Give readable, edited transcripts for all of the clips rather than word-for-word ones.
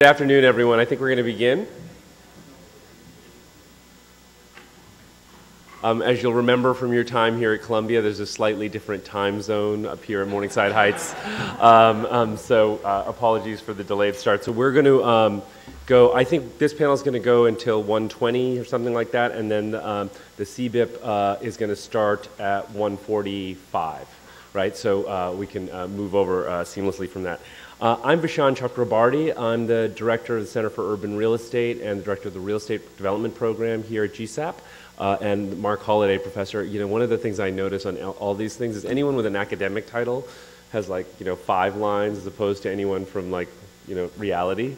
Good afternoon, everyone. I think we're going to begin. As you'll remember from your time here at Columbia, there's a slightly different time zone up here at Morningside Heights. So apologies for the delayed start. So we're going to go, I think this panel is going to go until 1:20 or something like that, and then the CBIP is going to start at 1:45, right? So we can move over seamlessly from that. I'm Vishaan Chakrabarti. I'm the director of the Center for Urban Real Estate and the director of the Real Estate Development Program here at GSAPP. And Mark Holliday, professor. You know, one of the things I notice on all these things is anyone with an academic title has, like, 5 lines as opposed to anyone from, like, reality.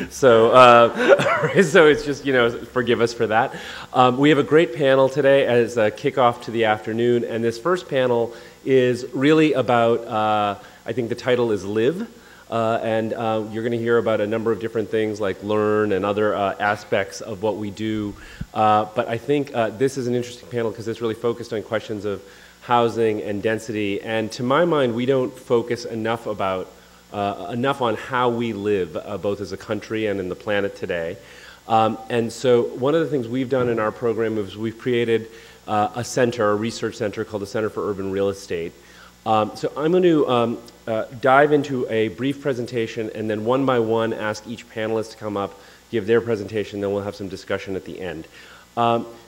So it's just, forgive us for that. We have a great panel today as a kickoff to the afternoon, and this first panel is really about, I think the title is Live. And you're going to hear about a number of different things like learn and other aspects of what we do. But I think this is an interesting panel because it's really focused on questions of housing and density. And to my mind, we don't focus enough on how we live, both as a country and in the planet today. And so one of the things we've done in our program is we've created a center, a research center called the Center for Urban Real Estate. So I'm going to dive into a brief presentation and then one by one ask each panelist to come up, give their presentation, then we'll have some discussion at the end.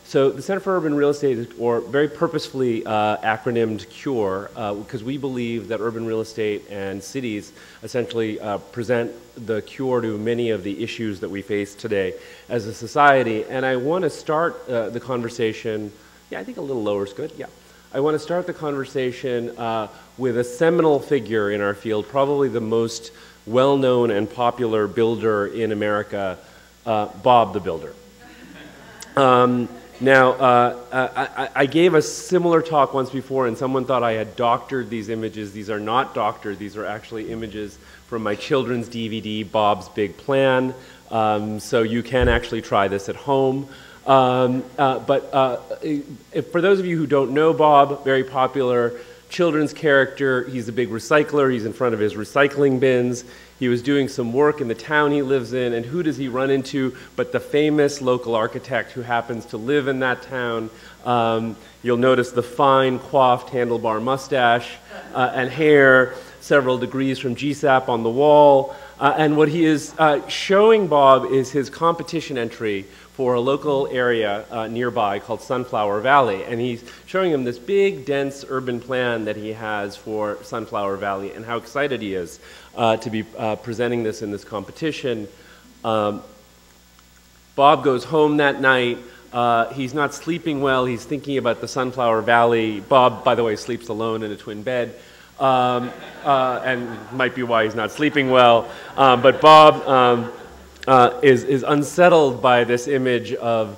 So the Center for Urban Real Estate, or very purposefully acronymed CURE, because we believe that urban real estate and cities essentially present the cure to many of the issues that we face today as a society. And I want to start the conversation, I think a little lower is good, I want to start the conversation with a seminal figure in our field, probably the most well-known and popular builder in America, Bob the Builder. I gave a similar talk once before, and someone thought I had doctored these images. These are not doctored. These are actually images from my children's DVD, Bob's Big Plan. So you can actually try this at home. For those of you who don't know Bob, very popular children's character. He's a big recycler. He's in front of his recycling bins. He was doing some work in the town he lives in, and who does he run into but the famous local architect who happens to live in that town. You'll notice the fine coiffed handlebar mustache and hair, several degrees from GSAPP on the wall. And what he is showing Bob is his competition entry for a local area nearby called Sunflower Valley. And he's showing him this big, dense urban plan that he has for Sunflower Valley and how excited he is to be presenting this in this competition. Bob goes home that night. He's not sleeping well. He's thinking about the Sunflower Valley. Bob, by the way, sleeps alone in a twin bed. And might be why he's not sleeping well. But Bob is unsettled by this image of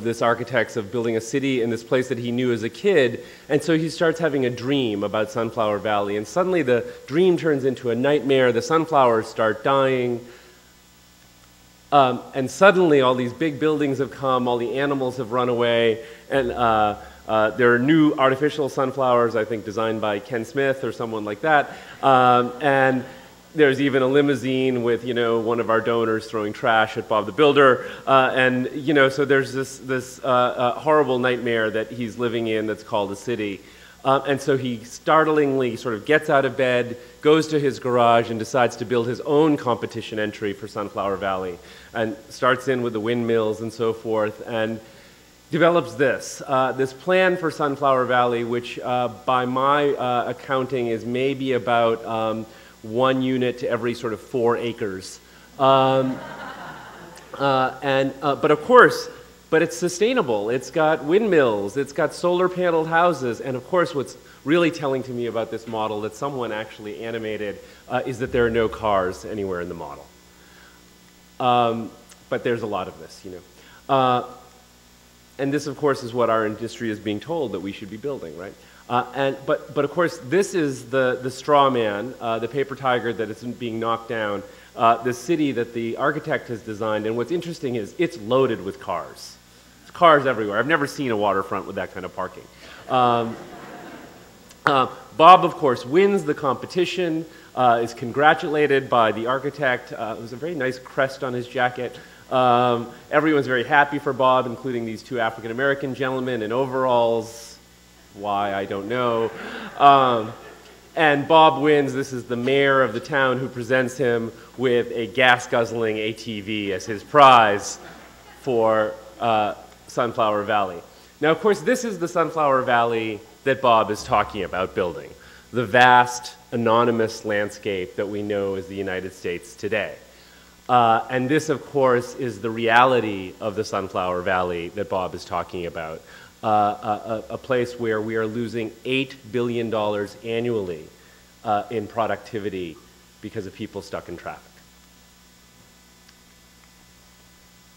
this architect's of building a city in this place that he knew as a kid, and so he starts having a dream about Sunflower Valley, and suddenly the dream turns into a nightmare. The sunflowers start dying, and suddenly all these big buildings have come, all the animals have run away, and there are new artificial sunflowers, I think designed by Ken Smith or someone like that, and there's even a limousine with, one of our donors throwing trash at Bob the Builder. And, so there's this horrible nightmare that he's living in that's called a city. And so he startlingly sort of gets out of bed, goes to his garage, and decides to build his own competition entry for Sunflower Valley. And starts in with the windmills and so forth, and develops this plan for Sunflower Valley, which by my accounting is maybe about 1 unit to every sort of 4 acres. But it's sustainable. It's got windmills, it's got solar paneled houses, and of course what's really telling to me about this model that someone actually animated is that there are no cars anywhere in the model. But there's a lot of this, and this of course is what our industry is being told that we should be building, right? But of course, this is the straw man, the paper tiger that is being knocked down, the city that the architect has designed. And what's interesting is it's loaded with cars. There's cars everywhere. I've never seen a waterfront with that kind of parking. Bob, of course, wins the competition, is congratulated by the architect. It was a very nice crest on his jacket. Everyone's very happy for Bob, including these two African-American gentlemen in overalls. Why, I don't know. And Bob wins. This is the mayor of the town who presents him with a gas-guzzling ATV as his prize for Sunflower Valley. Now, of course, this is the Sunflower Valley that Bob is talking about building, the vast, anonymous landscape that we know as the United States today. And this, of course, is the reality of the Sunflower Valley that Bob is talking about. A place where we are losing $8 billion annually in productivity because of people stuck in traffic.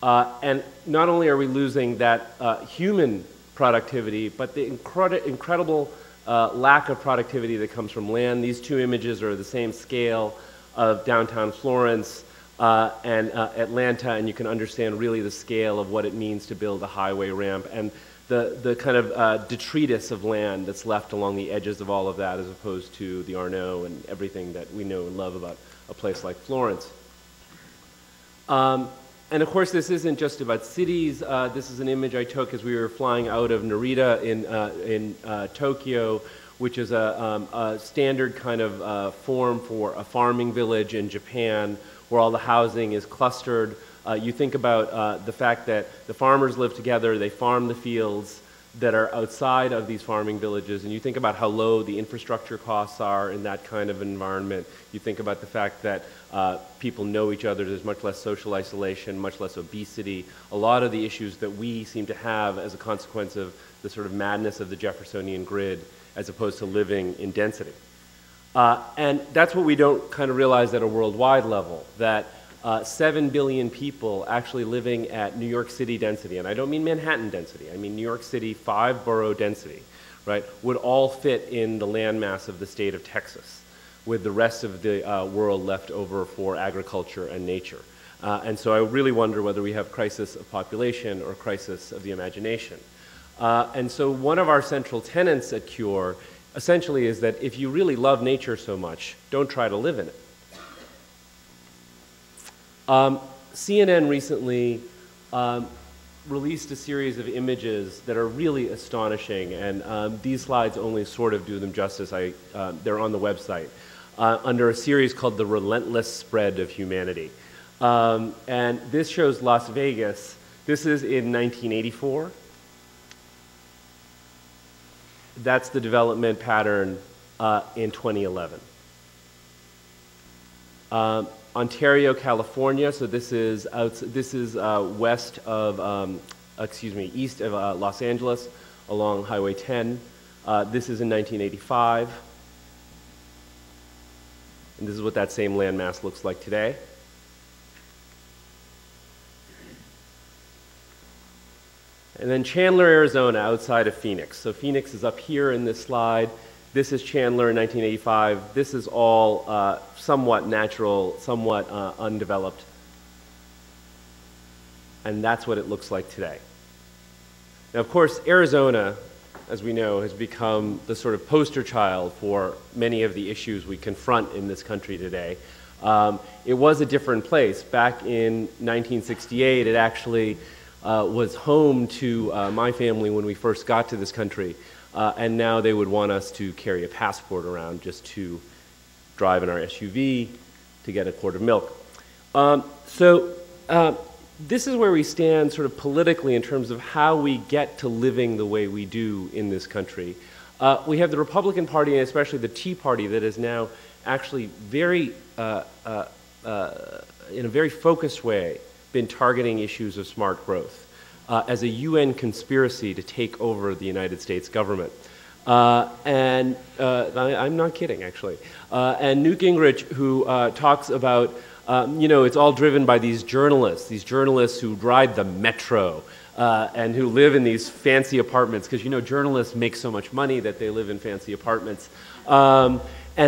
And not only are we losing that human productivity, but the incredible lack of productivity that comes from land. These two images are the same scale of downtown Florence and Atlanta, and you can understand really the scale of what it means to build a highway ramp and the kind of detritus of land that's left along the edges of all of that, as opposed to the Arno and everything that we know and love about a place like Florence. And of course, this isn't just about cities. This is an image I took as we were flying out of Narita in Tokyo, which is a standard kind of form for a farming village in Japan, where all the housing is clustered. You think about the fact that the farmers live together, they farm the fields that are outside of these farming villages, and you think about how low the infrastructure costs are in that kind of environment. You think about the fact that people know each other, there's much less social isolation, much less obesity, a lot of the issues that we seem to have as a consequence of the sort of madness of the Jeffersonian grid as opposed to living in density. And that's what we don't kind of realize at a worldwide level, that 7 billion people actually living at New York City density, and I don't mean Manhattan density, I mean New York City 5-borough density, right, would all fit in the landmass of the state of Texas, with the rest of the world left over for agriculture and nature. And so I really wonder whether we have crisis of population or crisis of the imagination. And so one of our central tenets at CURE essentially is that if you really love nature so much, don't try to live in it. CNN recently released a series of images that are really astonishing, and these slides only sort of do them justice. They're on the website, under a series called The Relentless Spread of Humanity. And this shows Las Vegas. This is in 1984. That's the development pattern in 2011. Ontario, California, so this is west of, east of Los Angeles along Highway 10. This is in 1985. And this is what that same landmass looks like today. And then Chandler, Arizona, outside of Phoenix. So Phoenix is up here in this slide. This is Chandler in 1985. This is all somewhat natural, somewhat undeveloped. And that's what it looks like today. Now, of course, Arizona, as we know, has become the sort of poster child for many of the issues we confront in this country today. It was a different place. Back in 1968, it actually was home to my family when we first got to this country. And now they would want us to carry a passport around just to drive in our SUV to get a quart of milk. This is where we stand sort of politically in terms of how we get to living the way we do in this country. We have the Republican Party, and especially the Tea Party, that is now actually very, in a very focused way, been targeting issues of smart growth as a UN conspiracy to take over the United States government. I'm not kidding, actually. And Newt Gingrich, who talks about, it's all driven by these journalists who ride the metro and who live in these fancy apartments, because, journalists make so much money that they live in fancy apartments. And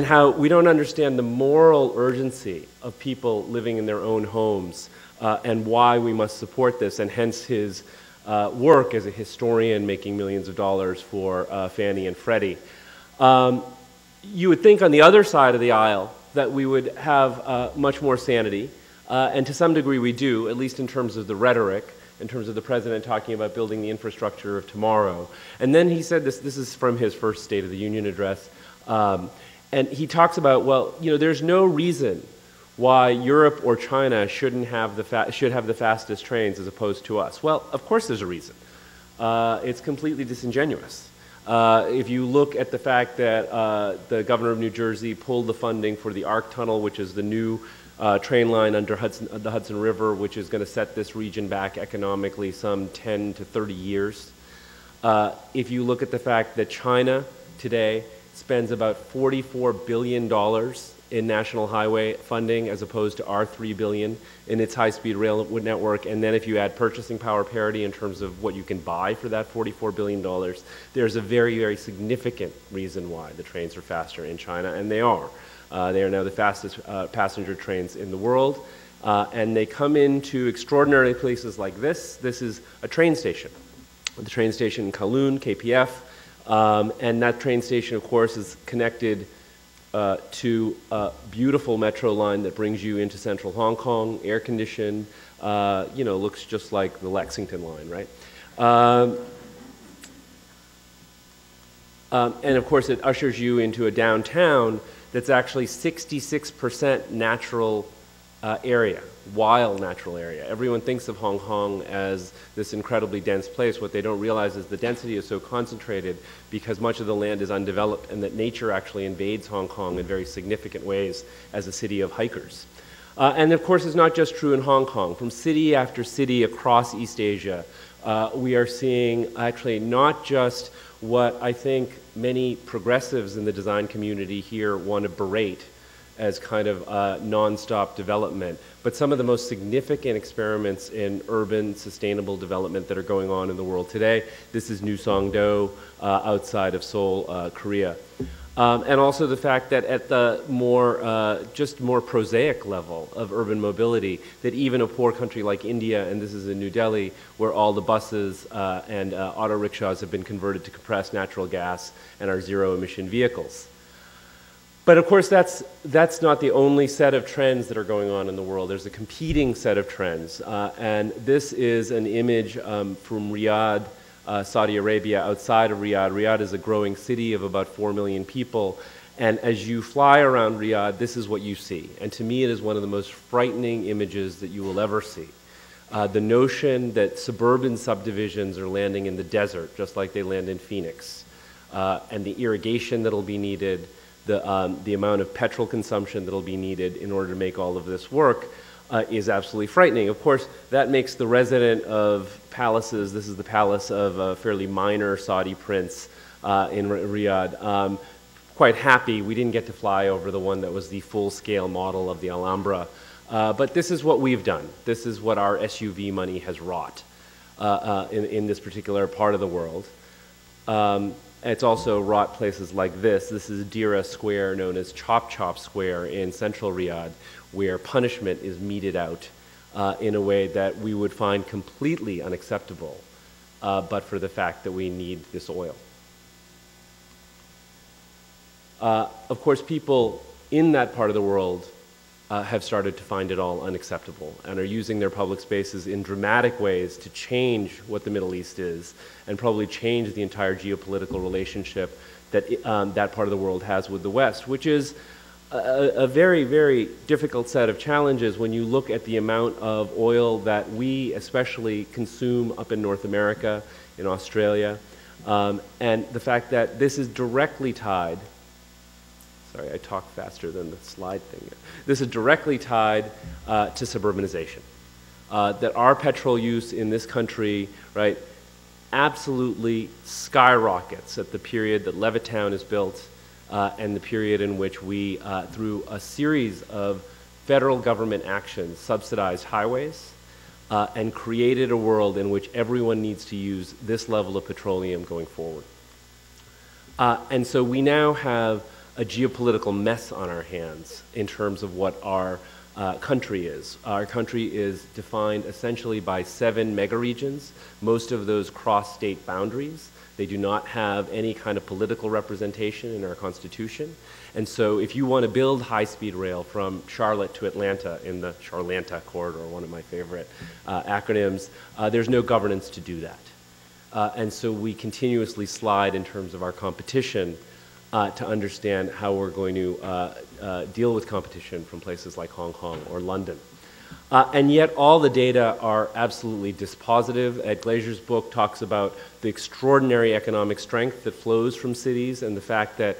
how we don't understand the moral urgency of people living in their own homes and why we must support this, and hence his work as a historian making millions of dollars for Fannie and Freddie. You would think on the other side of the aisle that we would have much more sanity, and to some degree we do, at least in terms of the rhetoric, in terms of the president talking about building the infrastructure of tomorrow. And then he said this is from his first State of the Union address, and he talks about, well, you know, there's no reason why Europe or China should have the fastest trains as opposed to us. Well, of course there's a reason. It's completely disingenuous. If you look at the fact that the governor of New Jersey pulled the funding for the ARC Tunnel, which is the new train line under the Hudson River, which is going to set this region back economically some 10 to 30 years. If you look at the fact that China today spends about $44 billion in national highway funding as opposed to our $3 billion in its high-speed rail network, and then if you add purchasing power parity in terms of what you can buy for that $44 billion, there's a very, very significant reason why the trains are faster in China, and they are. They are now the fastest passenger trains in the world, and they come into extraordinary places like this. This is a train station, the train station in Kowloon, KPF, and that train station, of course, is connected to a beautiful metro line that brings you into central Hong Kong, air-conditioned, you know, looks just like the Lexington line, right? And of course, it ushers you into a downtown that's actually 66% natural area, wild natural area. Everyone thinks of Hong Kong as this incredibly dense place. What they don't realize is the density is so concentrated because much of the land is undeveloped, and that nature actually invades Hong Kong in very significant ways as a city of hikers. And of course, it's not just true in Hong Kong. From city after city across East Asia, we are seeing actually not just what I think many progressives in the design community here want to berate as kind of non-stop development, but some of the most significant experiments in urban sustainable development that are going on in the world today. This is New Songdo outside of Seoul, Korea. And also the fact that at the just more prosaic level of urban mobility, that even a poor country like India, and this is in New Delhi, where all the buses and auto rickshaws have been converted to compressed natural gas and are zero-emission vehicles. But of course, that's not the only set of trends that are going on in the world. There's a competing set of trends. And this is an image from Riyadh, Saudi Arabia, outside of Riyadh. Riyadh is a growing city of about 4 million people. And as you fly around Riyadh, this is what you see. And to me, it is one of the most frightening images that you will ever see. The notion that suburban subdivisions are landing in the desert, just like they land in Phoenix, and the irrigation that'll be needed, the amount of petrol consumption that'll be needed in order to make all of this work is absolutely frightening. Of course, that makes the resident of palaces, this is the palace of a fairly minor Saudi prince in Riyadh, quite happy. We didn't get to fly over the one that was the full-scale model of the Alhambra. But this is what we've done. This is what our SUV money has wrought in this particular part of the world. It's also wrought places like this. This is Dira Square, known as Chop Chop Square in central Riyadh, where punishment is meted out in a way that we would find completely unacceptable, but for the fact that we need this oil. Of course, people in that part of the world have started to find it all unacceptable and are using their public spaces in dramatic ways to change what the Middle East is and probably change the entire geopolitical relationship that that part of the world has with the West, which is a very, very difficult set of challenges when you look at the amount of oil that we especially consume up in North America, in Australia, and the fact that this is directly tied. Sorry, I talk faster than the slide thing. This is directly tied to suburbanization. That our petrol use in this country, right, absolutely skyrockets at the period that Levittown is built and the period in which we, through a series of federal government actions, subsidized highways and created a world in which everyone needs to use this level of petroleum going forward. And so we now have a geopolitical mess on our hands in terms of what our country is. Our country is defined essentially by 7 megaregions. Most of those cross state boundaries. They do not have any kind of political representation in our Constitution. And so if you want to build high-speed rail from Charlotte to Atlanta in the Charlanta corridor, one of my favorite acronyms, there's no governance to do that. And so we continuously slide in terms of our competition to understand how we're going to deal with competition from places like Hong Kong or London. And yet all the data are absolutely dispositive. Ed Glazer's book talks about the extraordinary economic strength that flows from cities and the fact that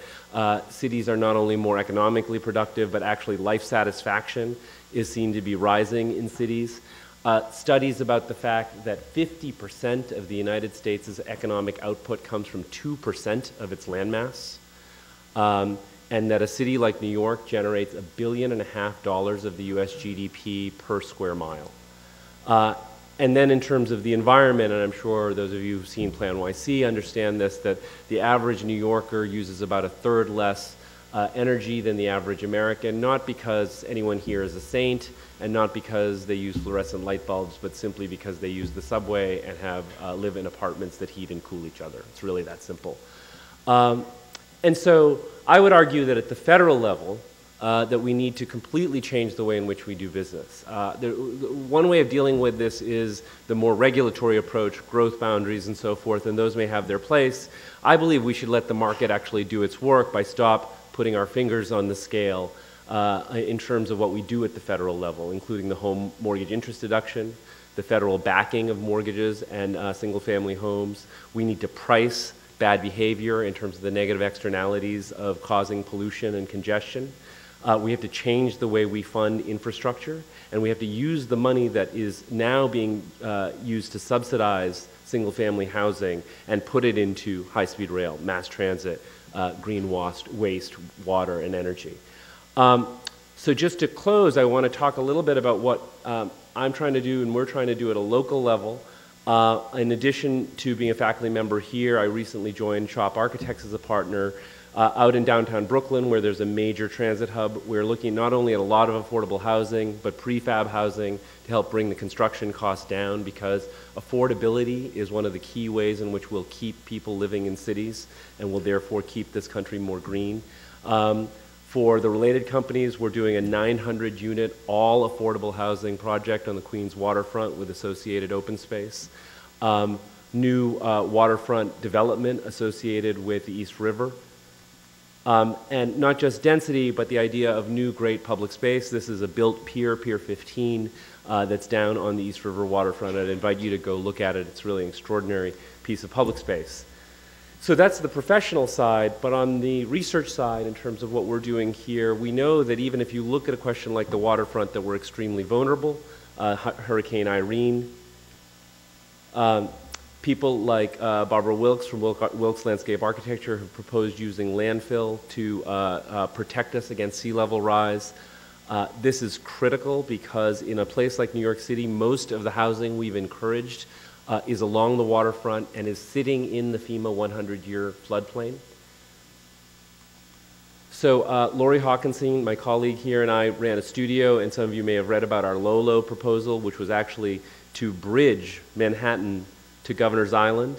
cities are not only more economically productive, but actually life satisfaction is seen to be rising in cities. Studies about the fact that 50% of the United States' economic output comes from 2% of its landmass. And that a city like New York generates $1.5 billion of the US GDP per square mile. And then in terms of the environment, and I'm sure those of you who've seen Plan YC understand this, that the average New Yorker uses about 1/3 less energy than the average American, not because anyone here is a saint, and not because they use fluorescent light bulbs, but simply because they use the subway and live in apartments that heat and cool each other. It's really that simple. And so I would argue that at the federal level, that we need to completely change the way in which we do business. One way of dealing with this is the more regulatory approach, growth boundaries and so forth, and those may have their place. I believe we should let the market actually do its work by stop putting our fingers on the scale in terms of what we do at the federal level, including the home mortgage interest deduction, the federal backing of mortgages and single-family homes. We need to price bad behavior in terms of the negative externalities of causing pollution and congestion. We have to change the way we fund infrastructure, and we have to use the money that is now being used to subsidize single-family housing and put it into high-speed rail, mass transit, green waste, water, and energy. So just to close, I want to talk a little bit about what I'm trying to do and we're trying to do at a local level. In addition to being a faculty member here, I recently joined GSAPP Architects as a partner out in downtown Brooklyn, where there's a major transit hub. We're looking not only at a lot of affordable housing, but prefab housing to help bring the construction costs down, because affordability is one of the key ways in which we'll keep people living in cities and will therefore keep this country more green. For the related companies, we're doing a 900-unit all affordable housing project on the Queens waterfront with associated open space. New waterfront development associated with the East River. And not just density, but the idea of new great public space. This is a built pier, Pier 15, that's down on the East River waterfront. I'd invite you to go look at it. It's really an extraordinary piece of public space. So that's the professional side, but on the research side, in terms of what we're doing here, we know that even if you look at a question like the waterfront, that we're extremely vulnerable. Hurricane Irene. People like Barbara Wilkes from Wilkes Landscape Architecture have proposed using landfill to protect us against sea level rise. This is critical because in a place like New York City, most of the housing we've encouraged is along the waterfront and is sitting in the FEMA 100-year floodplain. So Lori Hawkinson, my colleague here, and I ran a studio, and some of you may have read about our Lolo proposal, which was actually to bridge Manhattan to Governor's Island,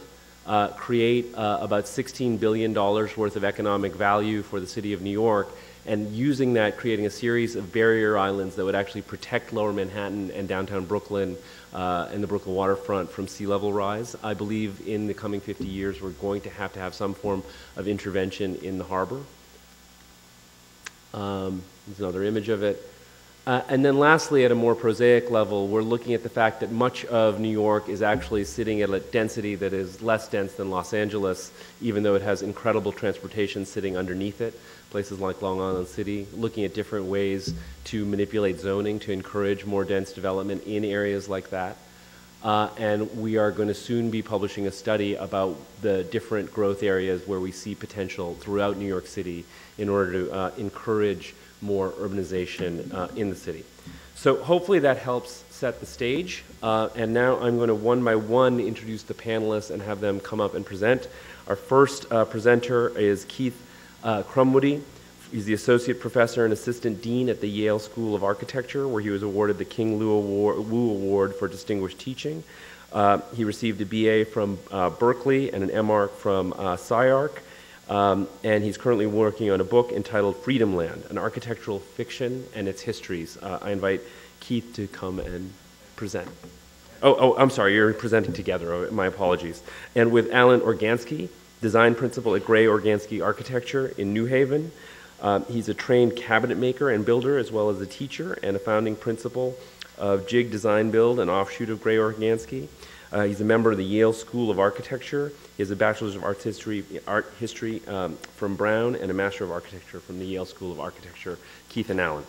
create about $16 billion worth of economic value for the city of New York, and using that, creating a series of barrier islands that would actually protect lower Manhattan and downtown Brooklyn and the Brooklyn waterfront from sea level rise. I believe in the coming 50 years we're going to have some form of intervention in the harbor. There's another image of it. And then lastly, at a more prosaic level, we're looking at the fact that much of New York is actually sitting at a density that is less dense than Los Angeles, even though it has incredible transportation sitting underneath it. Places like Long Island City, looking at different ways to manipulate zoning to encourage more dense development in areas like that. And we are going to soon be publishing a study about the different growth areas where we see potential throughout New York City in order to encourage more urbanization in the city. So hopefully that helps set the stage. And now I'm going to one by one introduce the panelists and have them come up and present. Our first presenter is Keith Krumwiede. He's the Associate Professor and Assistant Dean at the Yale School of Architecture, where he was awarded the King Wu Award for Distinguished Teaching. He received a BA from Berkeley and an MArch from SciArc. And he's currently working on a book entitled Freedom Land, an architectural fiction and its histories. I invite Keith to come and present. Oh, I'm sorry, you're presenting together. My apologies. And with Alan Organschi, design principal at Gray Organschi Architecture in New Haven. He's a trained cabinet maker and builder, as well as a teacher and a founding principal of Jig Design Build, an offshoot of Gray Organschi. He's a member of the Yale School of Architecture. He has a Bachelor's of Art History from Brown and a Master of Architecture from the Yale School of Architecture. Keith and Alan.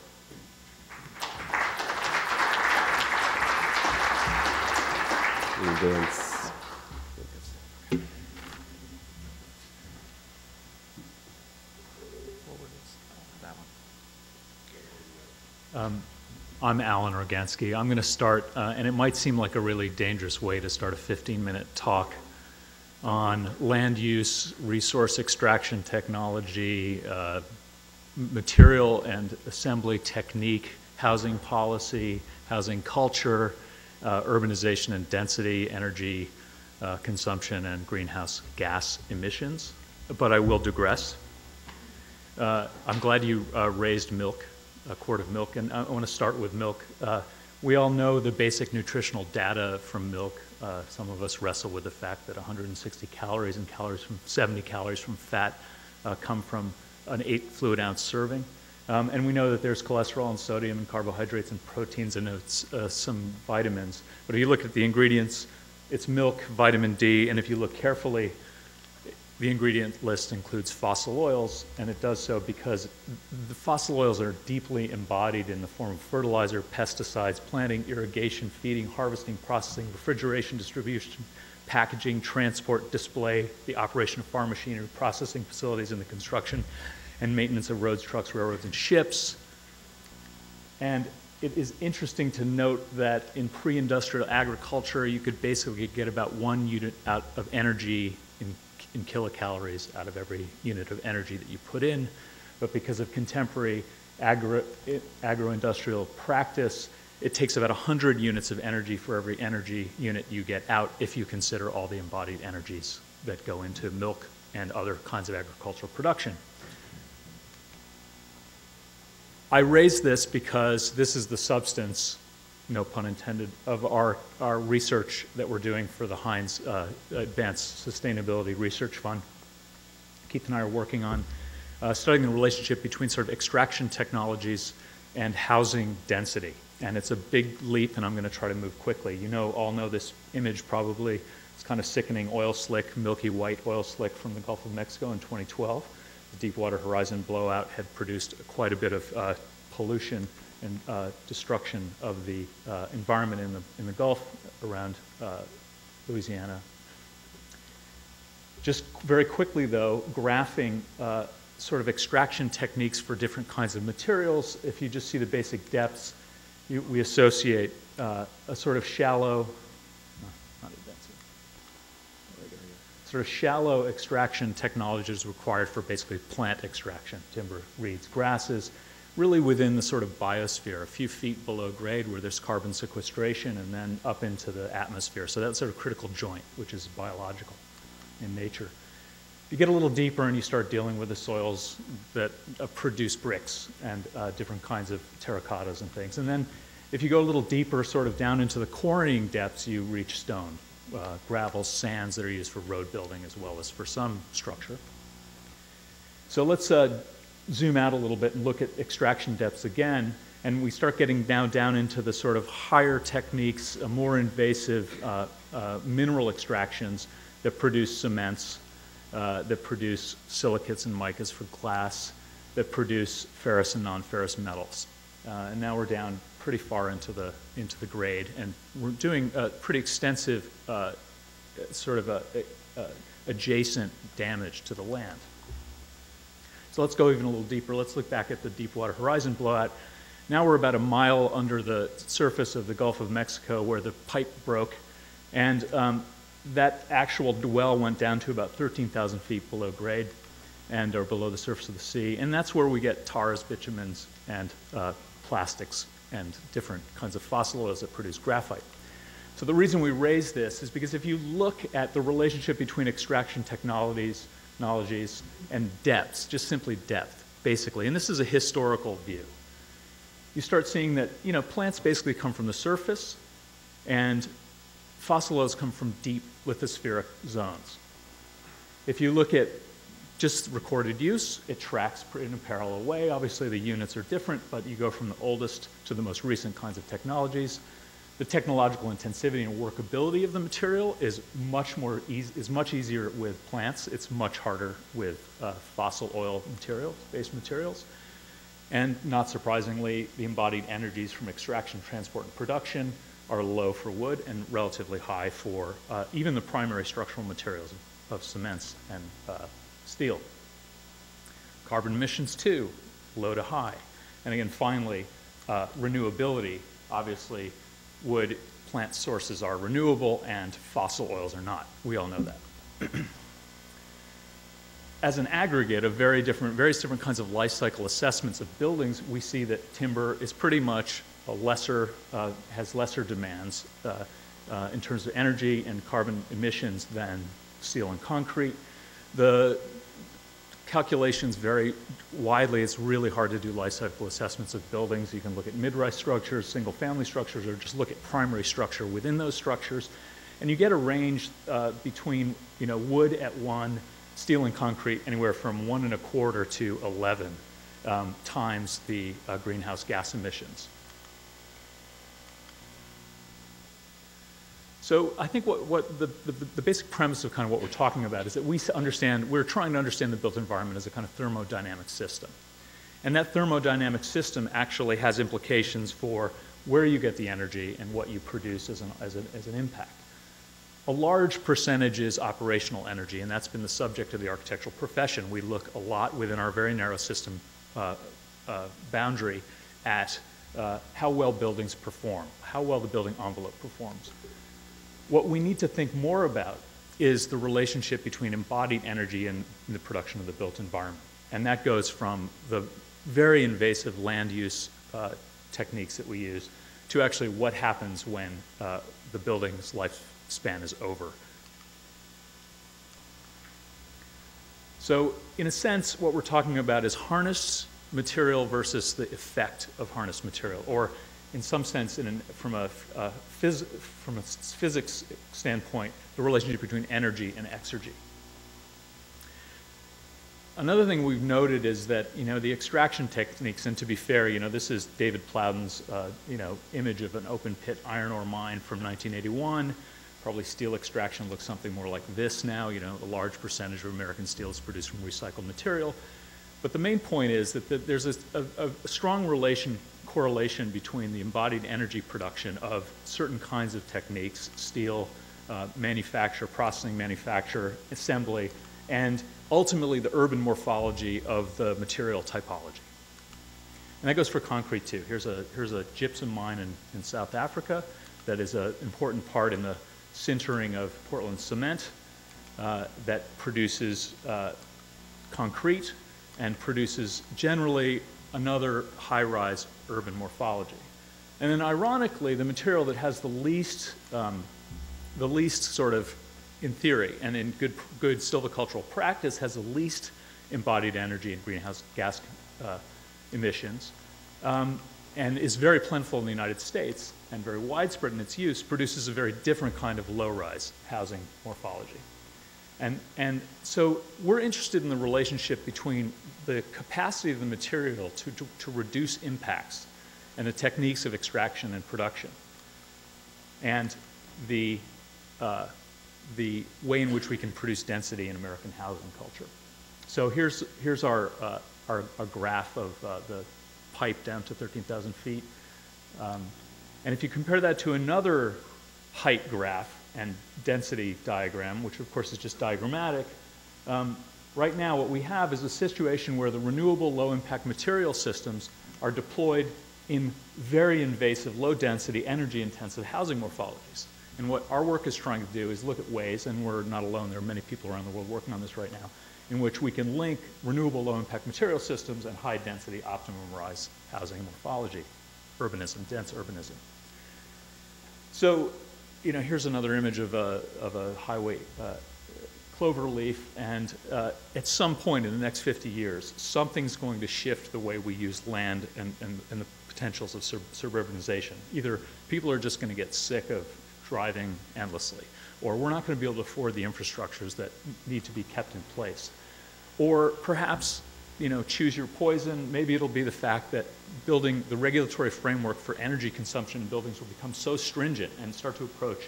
I'm Alan Organschi. I'm going to start, and it might seem like a really dangerous way to start a 15-minute talk on land use, resource extraction technology, material and assembly technique, housing policy, housing culture, urbanization and density, energy consumption, and greenhouse gas emissions. But I will digress. I'm glad you raised milk. A quart of milk, and I want to start with milk. We all know the basic nutritional data from milk. Some of us wrestle with the fact that 160 calories and 70 calories from fat come from an 8 fluid ounce serving. And we know that there's cholesterol and sodium and carbohydrates and proteins and some vitamins. But if you look at the ingredients, it's milk, vitamin D, and if you look carefully, the ingredient list includes fossil oils, and it does so because the fossil oils are deeply embodied in the form of fertilizer, pesticides, planting, irrigation, feeding, harvesting, processing, refrigeration, distribution, packaging, transport, display, the operation of farm machinery, processing facilities, and the construction and maintenance of roads, trucks, railroads, and ships. And it is interesting to note that in pre-industrial agriculture, you could basically get about 1 unit out of energy in kilocalories out of every unit of energy that you put in. But because of contemporary agro-industrial practice, it takes about 100 units of energy for every energy unit you get out if you consider all the embodied energies that go into milk and other kinds of agricultural production. I raise this because this is the substance, no pun intended, of our research that we're doing for the Heinz Advanced Sustainability Research Fund. Keith and I are working on studying the relationship between sort of extraction technologies and housing density. And it's a big leap, and I'm going to try to move quickly. You all know this image probably. It's kind of sickening oil slick, milky white oil slick from the Gulf of Mexico in 2012. The Deepwater Horizon blowout had produced quite a bit of pollution and destruction of the environment in the Gulf around Louisiana. Just very quickly, though, graphing sort of extraction techniques for different kinds of materials. If you just see the basic depths, we associate a sort of shallow, sort of shallow extraction technology is required for basically plant extraction, timber, reeds, grasses, really within the sort of biosphere, a few feet below grade where there's carbon sequestration, and then up into the atmosphere. So that's sort of critical joint, which is biological in nature. You get a little deeper and you start dealing with the soils that produce bricks and different kinds of terracottas and things. And then if you go a little deeper, sort of down into the quarrying depths, you reach stone, gravel, sands that are used for road building as well as for some structure. So let's zoom out a little bit and look at extraction depths again, and we start getting down into the sort of higher techniques, more invasive mineral extractions that produce cements, that produce silicates and micas for glass, that produce ferrous and non-ferrous metals. And now we're down pretty far into the grade, and we're doing a pretty extensive sort of adjacent damage to the land. So let's go even a little deeper. Let's look back at the Deepwater Horizon blowout. Now we're about a mile under the surface of the Gulf of Mexico where the pipe broke, and that actual well went down to about 13,000 feet below grade or below the surface of the sea. And that's where we get tars, bitumens, and plastics and different kinds of fossil oils that produce graphite. So the reason we raise this is because if you look at the relationship between extraction technologies and depths, just simply depth, basically, and this is a historical view, you start seeing that, you know, plants basically come from the surface, and fossil oils come from deep lithospheric zones. If you look at just recorded use, it tracks in a parallel way. Obviously, the units are different, but you go from the oldest to the most recent kinds of technologies. The technological intensivity and workability of the material is much easier with plants. It's much harder with fossil oil materials, based materials. And not surprisingly, the embodied energies from extraction, transport, and production are low for wood and relatively high for even the primary structural materials of cements and steel. Carbon emissions too, low to high. And again, finally, renewability. Obviously, wood plant sources are renewable and fossil oils are not. We all know that. As an aggregate of various different kinds of life cycle assessments of buildings, we see that timber is pretty much has lesser demands in terms of energy and carbon emissions than steel and concrete. The calculations vary widely. It's really hard to do life cycle assessments of buildings. You can look at mid-rise structures, single-family structures, or just look at primary structure within those structures, and you get a range between, you know, wood at 1, steel and concrete anywhere from 1.25 to 11 times the greenhouse gas emissions. So I think what the basic premise of kind of what we're talking about is that we're trying to understand the built environment as a kind of thermodynamic system. And that thermodynamic system actually has implications for where you get the energy and what you produce as an impact. A large percentage is operational energy, and that's been the subject of the architectural profession. We look a lot within our very narrow system boundary at how well buildings perform, how well the building envelope performs. What we need to think more about is the relationship between embodied energy and the production of the built environment. And that goes from the very invasive land use techniques that we use to actually what happens when the building's lifespan is over. So in a sense, what we're talking about is harnessed material versus the effect of harnessed material, or in some sense, from a physics standpoint, the relationship between energy and exergy. Another thing we've noted is that, you know, the extraction techniques, and to be fair, you know, this is David Plowden's, you know, image of an open pit iron ore mine from 1981. Probably steel extraction looks something more like this now. You know, a large percentage of American steel is produced from recycled material. But the main point is that there's a strong correlation between the embodied energy production of certain kinds of techniques, steel, manufacture, processing, manufacture, assembly, and ultimately the urban morphology of the material typology. And that goes for concrete too. Here's a gypsum mine in South Africa that is an important part in the sintering of Portland cement that produces concrete and produces generally another high-rise urban morphology. And then ironically, the material that has the least sort of, in theory and in good silvicultural practice, has the least embodied energy and greenhouse gas emissions, and is very plentiful in the United States and very widespread in its use, produces a very different kind of low-rise housing morphology. And so we're interested in the relationship between the capacity of the material to reduce impacts and the techniques of extraction and production, and the way in which we can produce density in American housing culture. So here's our graph of the pipe down to 13,000 feet. And if you compare that to another height graph and density diagram, which of course is just diagrammatic, right now what we have is a situation where the renewable low-impact material systems are deployed in very invasive, low-density, energy-intensive housing morphologies. And what our work is trying to do is look at ways, and we're not alone, there are many people around the world working on this right now, in which we can link renewable low-impact material systems and high-density optimum rise housing morphology, urbanism, dense urbanism. So here's another image of a highway clover leaf, and at some point in the next 50 years, something's going to shift the way we use land and the potentials of suburbanization. Either people are just going to get sick of driving endlessly, or we're not going to be able to afford the infrastructures that need to be kept in place. Or perhaps, choose your poison. Maybe it'll be the fact that building the regulatory framework for energy consumption in buildings will become so stringent and start to approach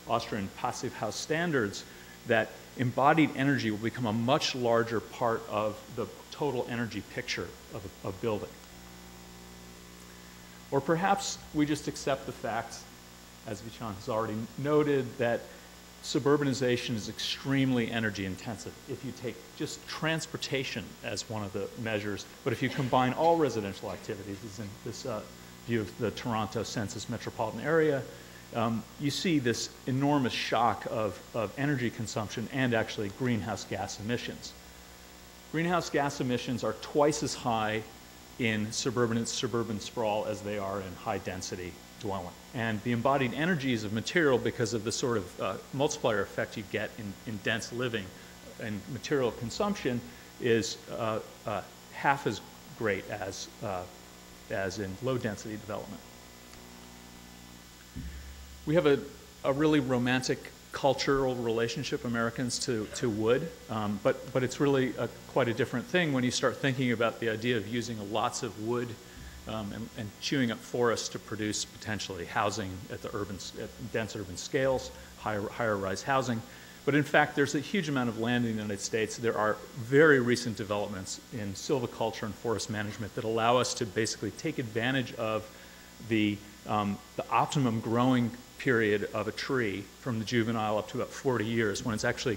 Austrian passive house standards that embodied energy will become a much larger part of the total energy picture of a building. Or perhaps we just accept the fact, as Vishaan has already noted, that suburbanization is extremely energy intensive. If you take just transportation as one of the measures, but if you combine all residential activities, as in this view of the Toronto census metropolitan area, you see this enormous shock of energy consumption and actually greenhouse gas emissions. Greenhouse gas emissions are twice as high in suburban sprawl as they are in high density dwelling. And the embodied energies of material, because of the sort of multiplier effect you get in dense living and material consumption, is half as great as in low density development. We have a really romantic cultural relationship, Americans, to wood, but it's really quite a different thing when you start thinking about the idea of using lots of wood and chewing up forests to produce potentially housing at dense urban scales, higher rise housing. But in fact, there's a huge amount of land in the United States. There are very recent developments in silviculture and forest management that allow us to basically take advantage of the optimum growing period of a tree from the juvenile up to about 40 years, when it's actually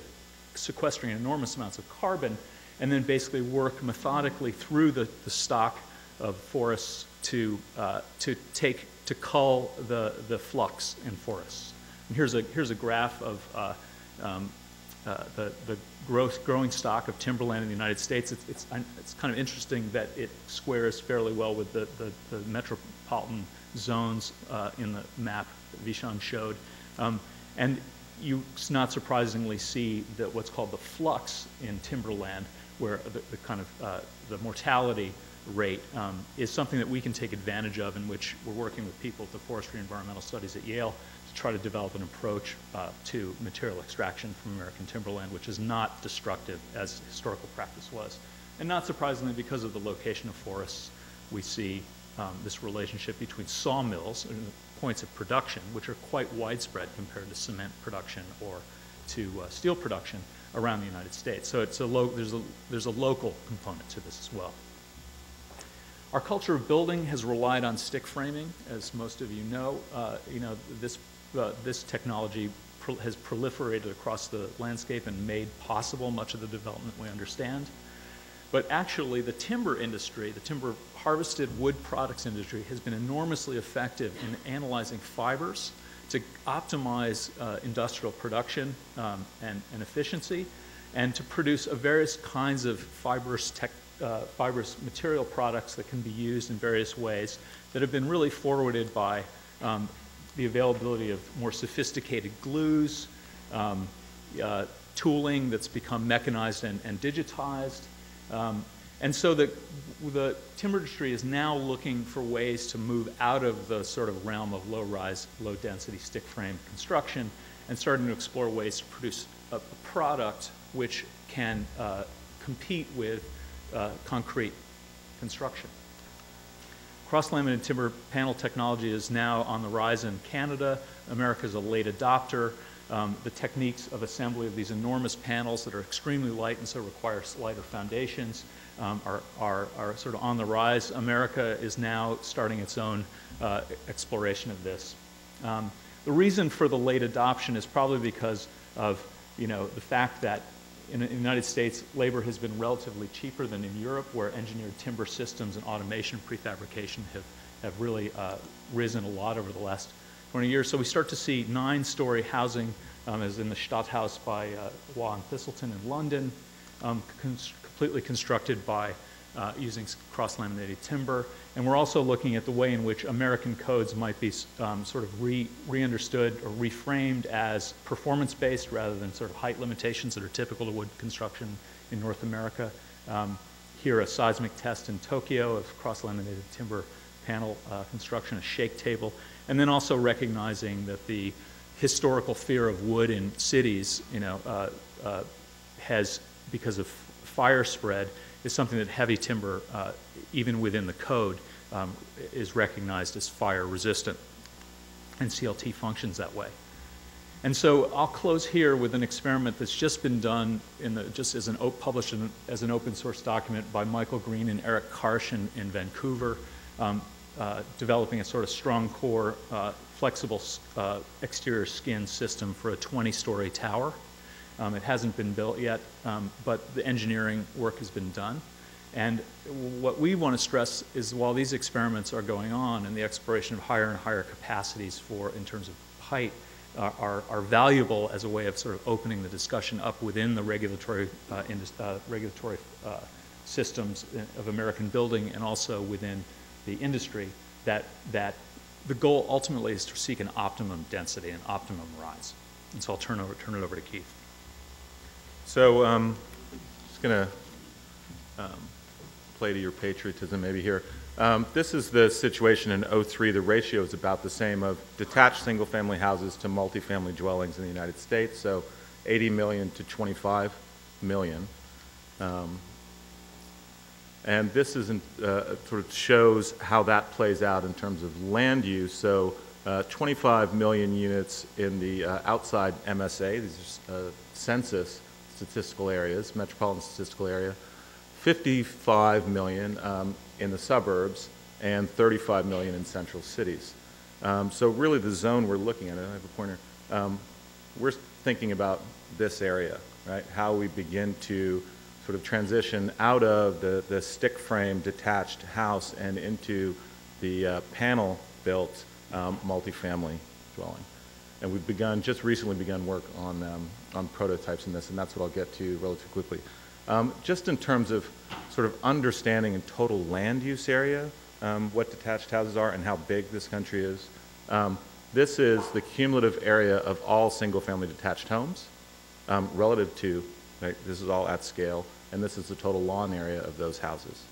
sequestering enormous amounts of carbon, and then basically work methodically through the stock of forests to cull the flux in forests. And here's a graph of the growing stock of timberland in the United States. It's kind of interesting that it squares fairly well with the metropolitan zones in the map that Vishaan showed. And you not surprisingly see that what's called the flux in timberland, where the kind of the mortality rate is something that we can take advantage of, in which we're working with people at the Forestry and Environmental Studies at Yale to try to develop an approach to material extraction from American timberland, which is not destructive as historical practice was. And not surprisingly, because of the location of forests, we see this relationship between sawmills and points of production, which are quite widespread compared to cement production or to steel production around the United States. So it's there's a local component to this as well. Our culture of building has relied on stick framing, as most of you know. This technology has proliferated across the landscape and made possible much of the development we understand. But actually, the timber industry, the timber harvested wood products industry, has been enormously effective in analyzing fibers to optimize industrial production and efficiency, and to produce various kinds of fibrous material products that can be used in various ways that have been really forwarded by the availability of more sophisticated glues, tooling that's become mechanized and digitized. And so the timber industry is now looking for ways to move out of the sort of realm of low-rise, low-density stick frame construction and starting to explore ways to produce a product which can compete with concrete construction. Cross-laminated timber panel technology is now on the rise in Canada. America is a late adopter. The techniques of assembly of these enormous panels that are extremely light and so require lighter foundations are sort of on the rise. America is now starting its own exploration of this. The reason for the late adoption is probably because of the fact that in the United States, labor has been relatively cheaper than in Europe, where engineered timber systems and automation prefabrication have really risen a lot over the last 20 years. So we start to see 9-story housing, as in the Stadthaus by Waugh and Thistleton in London, completely constructed by using cross-laminated timber. And we're also looking at the way in which American codes might be sort of re-understood or reframed as performance-based rather than sort of height limitations that are typical to wood construction in North America. Here, a seismic test in Tokyo of cross-laminated timber panel construction, a shake table, and then also recognizing that the historical fear of wood in cities, has, because of fire spread, is something that heavy timber, even within the code, is recognized as fire resistant, and CLT functions that way. And so I'll close here with an experiment that's just been done just as published as an open source document by Michael Green and Eric Karsh in Vancouver, developing a sort of strong core, flexible exterior skin system for a 20-story tower. It hasn't been built yet, but the engineering work has been done. And what we want to stress is while these experiments are going on and the exploration of higher and higher capacities in terms of height are valuable as a way of sort of opening the discussion up within the regulatory systems of American building and also within the industry, that the goal ultimately is to seek an optimum density and optimum rise. And so I'll turn it over to Keith. So just going to play to your patriotism maybe here. This is the situation in '03. The ratio is about the same of detached single-family houses to multifamily dwellings in the United States, so 80 million to 25 million. And this sort of shows how that plays out in terms of land use. So 25 million units in the outside MSA, these are census statistical areas, metropolitan statistical area, 55 million in the suburbs, and 35 million in central cities. So really the zone we're looking at, I have a pointer, we're thinking about this area, right? How we begin to sort of transition out of the stick frame detached house and into the panel built multifamily dwelling. And we've just recently begun work on prototypes in this, and that's what I'll get to relatively quickly. Just in terms of sort of understanding in total land use area, what detached houses are and how big this country is. This is the cumulative area of all single-family detached homes relative to, right, this is all at scale, and this is the total lawn area of those houses.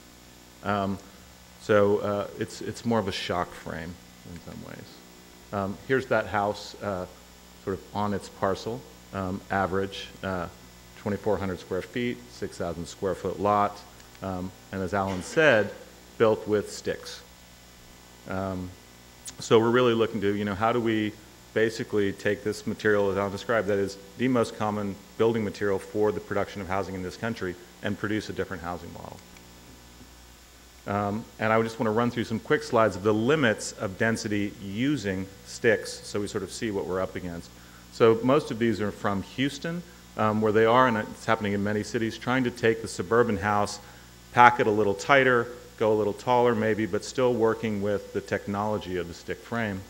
So it's more of a shock frame in some ways. Here's that house sort of on its parcel, average 2,400 square feet, 6,000 square foot lot, and as Alan said, built with sticks. So we're really looking to, how do we basically take this material, as Alan described, that is the most common building material for the production of housing in this country, and produce a different housing model. And I just want to run through some quick slides of the limits of density using sticks so we sort of see what we're up against. So most of these are from Houston, where they are, and it's happening in many cities, trying to take the suburban house, pack it a little tighter, go a little taller maybe, but still working with the technology of the stick frame.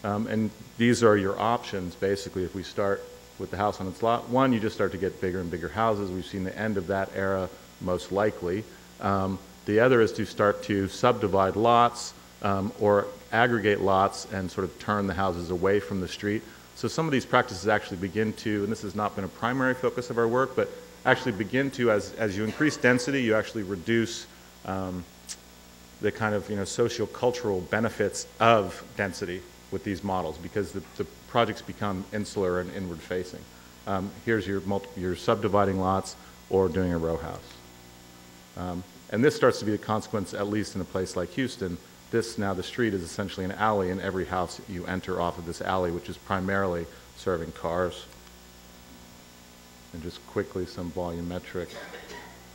And these are your options, basically, if we start with the house on its lot. One, you just start to get bigger and bigger houses. We've seen the end of that era, most likely. The other is to start to subdivide lots or aggregate lots and sort of turn the houses away from the street. So some of these practices actually begin to, and this has not been a primary focus of our work, but actually begin to, as you increase density, you actually reduce the kind of socio-cultural benefits of density with these models, because the projects become insular and inward-facing. Here's your subdividing lots or doing a row house. And this starts to be the consequence, at least in a place like Houston. The street is essentially an alley, and every house you enter off of this alley, which is primarily serving cars. And just quickly, some volumetric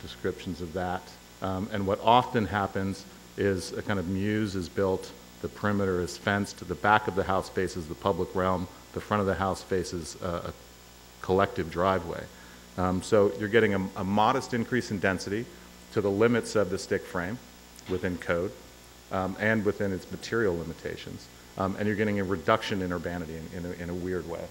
descriptions of that. And what often happens is a kind of muse is built, the perimeter is fenced, the back of the house faces the public realm, the front of the house faces a collective driveway. So you're getting a modest increase in density to the limits of the stick frame within code and within its material limitations. And you're getting a reduction in urbanity in a weird way.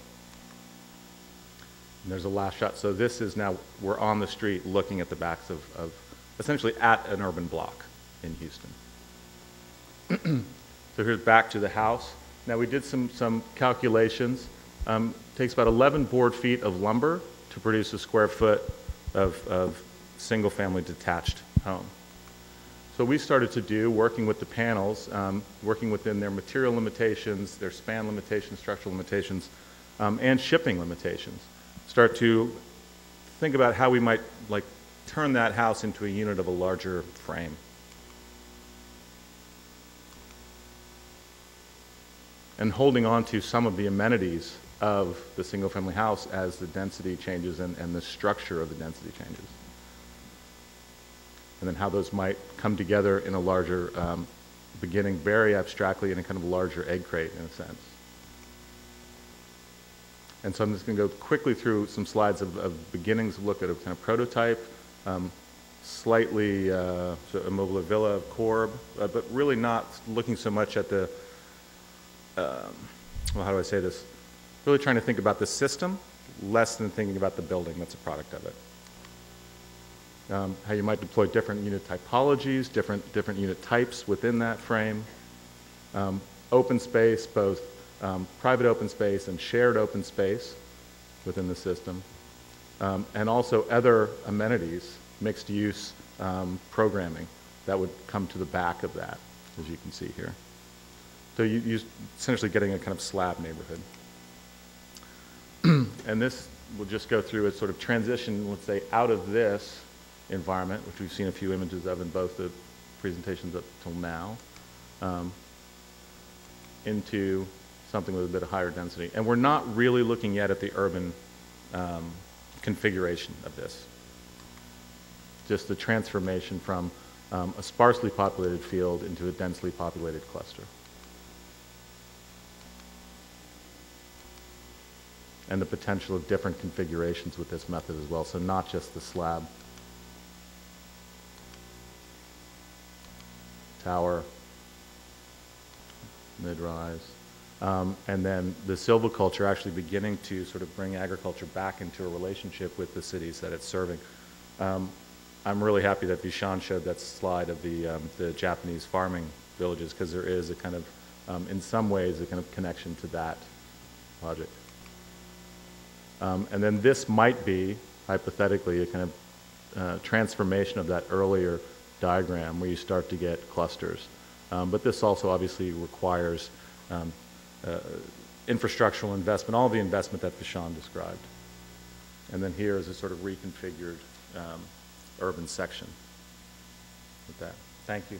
And there's a last shot. So this is now, we're on the street looking at the backs of essentially at an urban block in Houston. So here's back to the house. Now we did some calculations. Takes about 11 board feet of lumber to produce a square foot of single-family detached home. So we started to do, working with the panels, working within their material limitations, their span limitations, structural limitations, and shipping limitations, start to think about how we might turn that house into a unit of a larger frame. And holding on to some of the amenities of the single-family house as the density changes and the structure of the density changes. And then how those might come together in a larger, beginning very abstractly in a kind of larger egg crate in a sense. And so I'm just going to go quickly through some slides of beginnings, look at a kind of prototype, slightly so a modular villa of Corb, but really not looking so much at the, well, how do I say this? Really trying to think about the system, less than thinking about the building that's a product of it. How you might deploy different unit typologies, different unit types within that frame. Open space, both private open space and shared open space within the system. And also other amenities, mixed use programming that would come to the back of that, as you can see here. So you're essentially getting a kind of slab neighborhood. And this will just go through a sort of transition, let's say, out of this environment, which we've seen a few images of in both the presentations up till now, into something with a bit of higher density. And we're not really looking yet at the urban configuration of this. Just the transformation from a sparsely populated field into a densely populated cluster. And the potential of different configurations with this method as well, so not just the slab. Tower, mid-rise. And then the silviculture actually beginning to sort of bring agriculture back into a relationship with the cities that it's serving. I'm really happy that Vishaan showed that slide of the Japanese farming villages, because there is a kind of, in some ways, a kind of connection to that project. And then this might be, hypothetically, a kind of transformation of that earlier diagram where you start to get clusters. But this also obviously requires infrastructural investment, all the investment that Vishaan described. And then here is a sort of reconfigured urban section with that. Thank you.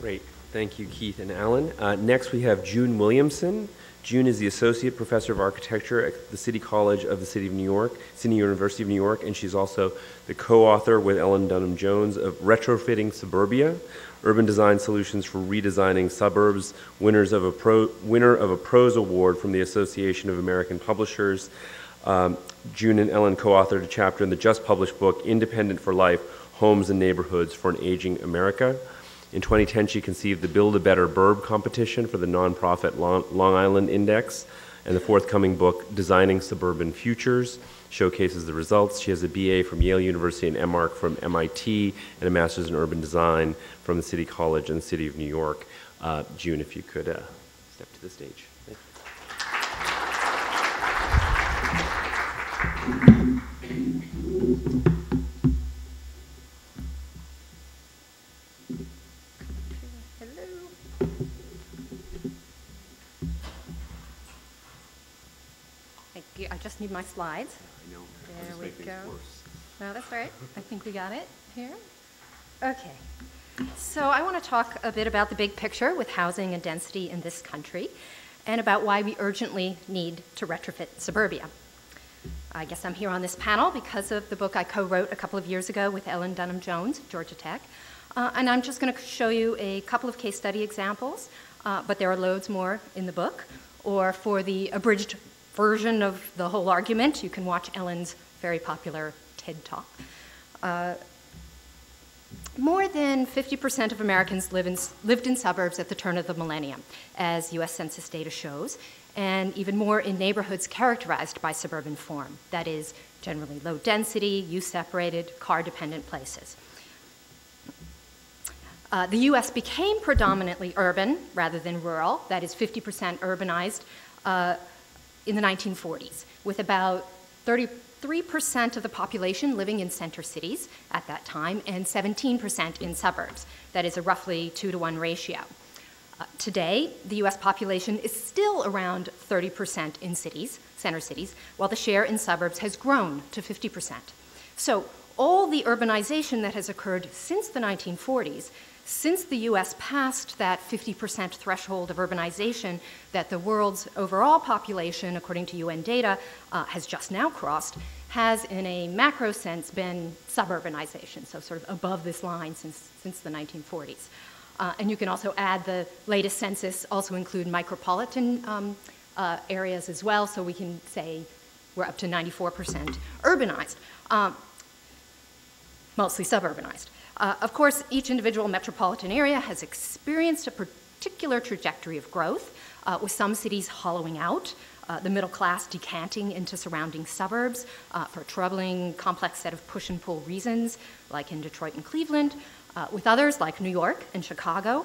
Great. Thank you, Keith and Alan. Next, we have June Williamson. June is the Associate Professor of Architecture at the City College of the City of New York, City University of New York, and she's also the co-author with Ellen Dunham Jones of Retrofitting Suburbia, Urban Design Solutions for Redesigning Suburbs, winner of a Prose Award from the Association of American Publishers. June and Ellen co-authored a chapter in the just published book, Independent for Life, Homes and Neighborhoods for an Aging America. In 2010, she conceived the Build a Better Burb competition for the nonprofit Long Island Index, and the forthcoming book, Designing Suburban Futures, showcases the results. She has a BA from Yale University and MArch from MIT, and a Master's in Urban Design from the City College and the City of New York. June, if you could step to the stage. Thank you. I just need my slides. I know. There we go. No, that's all right. I think we got it here. Okay. So I want to talk a bit about the big picture with housing and density in this country, and about why we urgently need to retrofit suburbia. I guess I'm here on this panel because of the book I co-wrote a couple of years ago with Ellen Dunham Jones, Georgia Tech. And I'm just going to show you a couple of case study examples, but there are loads more in the book. Or for the abridged version of the whole argument, you can watch Ellen's very popular TED Talk. More than 50% of Americans lived in suburbs at the turn of the millennium, as US Census data shows, and even more in neighborhoods characterized by suburban form, that is, generally low density, use-separated, car-dependent places. The US became predominantly urban rather than rural, that is 50% urbanized, in the 1940s, with about 33% of the population living in center cities at that time and 17% in suburbs. That is a roughly 2-to-1 ratio. Today, the US population is still around 30% in cities, center cities, while the share in suburbs has grown to 50%. So all the urbanization that has occurred since the 1940s, since the US passed that 50% threshold of urbanization that the world's overall population, according to UN data, has just now crossed, has in a macro sense been suburbanization, so sort of above this line since the 1940s. And you can also add the latest census, also include micropolitan areas as well, so we can say we're up to 94% urbanized, mostly suburbanized. Of course, each individual metropolitan area has experienced a particular trajectory of growth, with some cities hollowing out, the middle class decanting into surrounding suburbs for a troubling, complex set of push and pull reasons, like in Detroit and Cleveland, with others like New York and Chicago,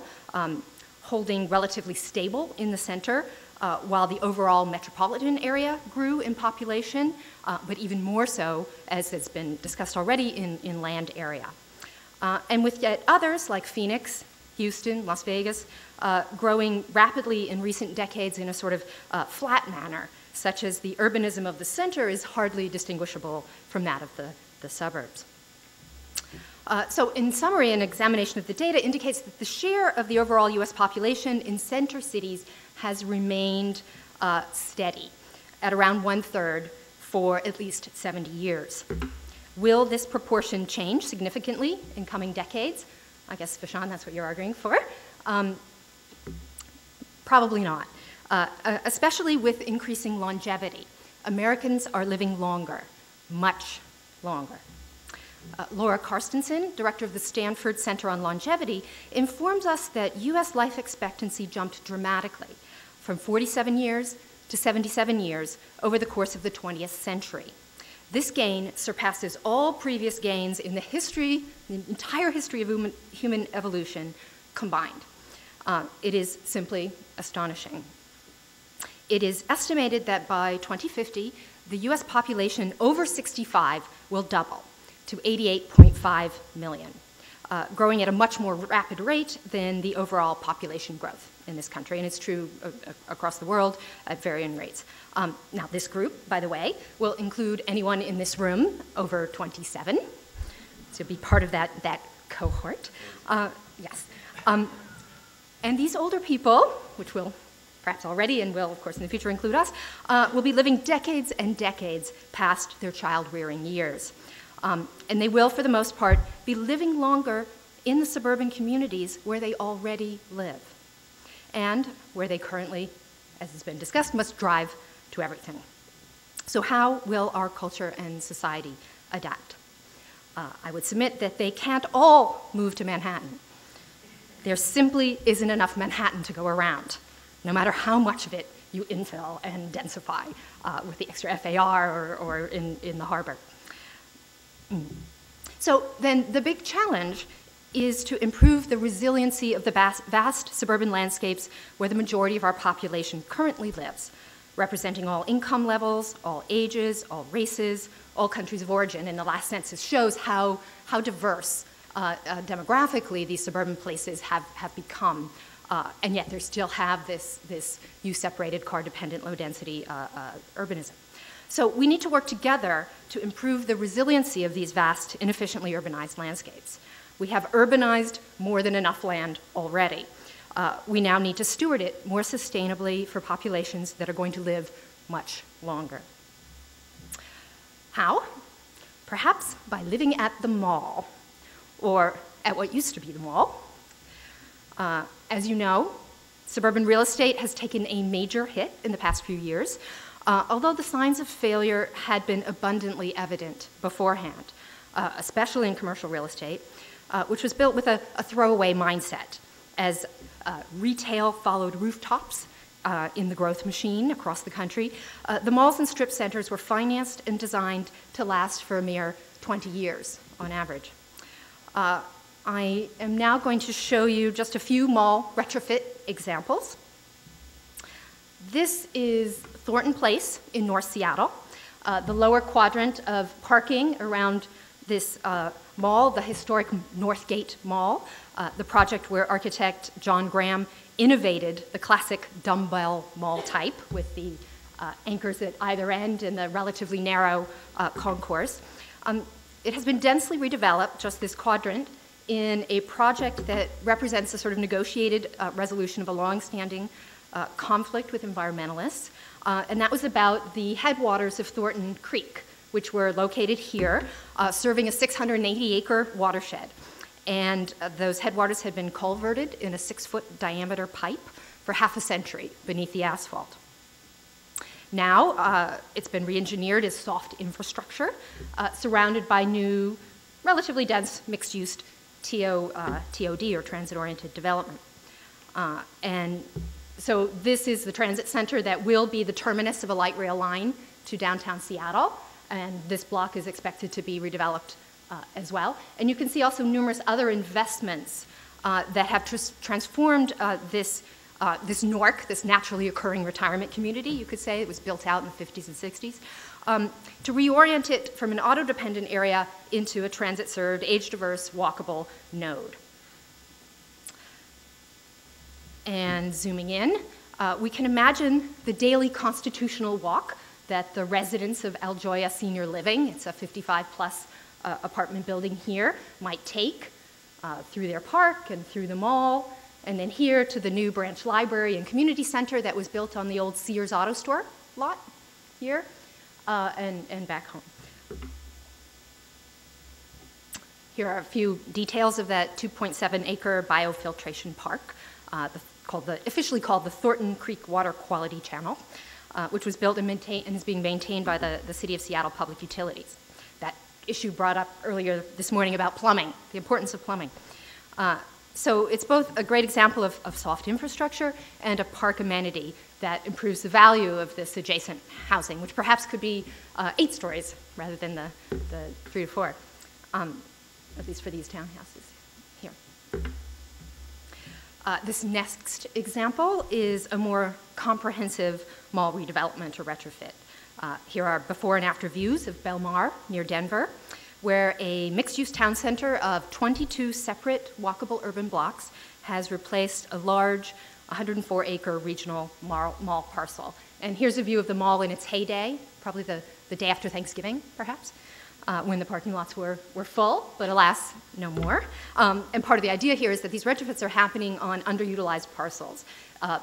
holding relatively stable in the center, while the overall metropolitan area grew in population, but even more so, as has been discussed already, in land area. And with yet others like Phoenix, Houston, Las Vegas, growing rapidly in recent decades in a sort of flat manner, such as the urbanism of the center is hardly distinguishable from that of the suburbs. So in summary, an examination of the data indicates that the share of the overall US population in center cities has remained steady at around 1/3 for at least 70 years. Will this proportion change significantly in coming decades? I guess, Vishaan, that's what you're arguing for. Probably not, especially with increasing longevity. Americans are living longer, much longer. Laura Carstensen, director of the Stanford Center on Longevity, informs us that US life expectancy jumped dramatically from 47 years to 77 years over the course of the 20th century. This gain surpasses all previous gains in the entire history of human evolution combined. It is simply astonishing. It is estimated that by 2050, the US population over 65 will double to 88.5 million, growing at a much more rapid rate than the overall population growth in this country, and it's true across the world at varying rates. Now, this group, by the way, will include anyone in this room over 27, to be part of that cohort. Yes. And these older people, which will perhaps already and will, of course, in the future include us, will be living decades and decades past their child-rearing years. And they will, for the most part, be living longer in the suburban communities where they already live and where they currently, as has been discussed, must drive to everything. So how will our culture and society adapt? I would submit that they can't all move to Manhattan. There simply isn't enough Manhattan to go around, no matter how much of it you infill and densify with the extra FAR or in the harbor. So then the big challenge is to improve the resiliency of the vast suburban landscapes where the majority of our population currently lives, representing all income levels, all ages, all races, all countries of origin. And the last census shows how diverse demographically these suburban places have become. And yet they still have this use-separated, car-dependent, low-density urbanism. So we need to work together to improve the resiliency of these vast, inefficiently urbanized landscapes. We have urbanized more than enough land already. We now need to steward it more sustainably for populations that are going to live much longer. How? Perhaps by living at the mall, or at what used to be the mall. As you know, suburban real estate has taken a major hit in the past few years, although the signs of failure had been abundantly evident beforehand, especially in commercial real estate. which was built with a throwaway mindset as retail followed rooftops in the growth machine across the country. The malls and strip centers were financed and designed to last for a mere 20 years on average. I am now going to show you just a few mall retrofit examples. This is Thornton Place in North Seattle. The lower quadrant of parking around this mall, the historic Northgate Mall, the project where architect John Graham innovated the classic dumbbell mall type with the anchors at either end and the relatively narrow concourse. It has been densely redeveloped, just this quadrant, in a project that represents a sort of negotiated resolution of a long-standing conflict with environmentalists. And that was about the headwaters of Thornton Creek, which were located here, serving a 680-acre watershed. And those headwaters had been culverted in a 6-foot diameter pipe for half a century beneath the asphalt. Now, it's been re-engineered as soft infrastructure, surrounded by new, relatively dense, mixed-use TOD, or transit-oriented development. And so this is the transit center that will be the terminus of a light rail line to downtown Seattle, and this block is expected to be redeveloped as well. And you can see also numerous other investments that have transformed this NORC, this naturally occurring retirement community, you could say. It was built out in the 50s and 60s, to reorient it from an auto-dependent area into a transit-served, age-diverse, walkable node. And zooming in, we can imagine the daily constitutional walk that the residents of El Joya Senior Living, it's a 55-plus apartment building here, might take through their park and through the mall, and then here to the new branch library and community center that was built on the old Sears Auto Store lot here, and back home. Here are a few details of that 2.7-acre biofiltration park, officially called the Thornton Creek Water Quality Channel, which was built and is being maintained by the City of Seattle Public Utilities. That issue brought up earlier this morning about plumbing, the importance of plumbing. So it's both a great example of soft infrastructure and a park amenity that improves the value of this adjacent housing, which perhaps could be 8 stories rather than the 3 to 4, at least for these townhouses here. This next example is a more comprehensive mall redevelopment or retrofit. Here are before and after views of Belmar near Denver, where a mixed-use town center of 22 separate walkable urban blocks has replaced a large 104-acre regional mall parcel. And here's a view of the mall in its heyday, probably the day after Thanksgiving, perhaps, when the parking lots were full, but alas, no more. And part of the idea here is that these retrofits are happening on underutilized parcels,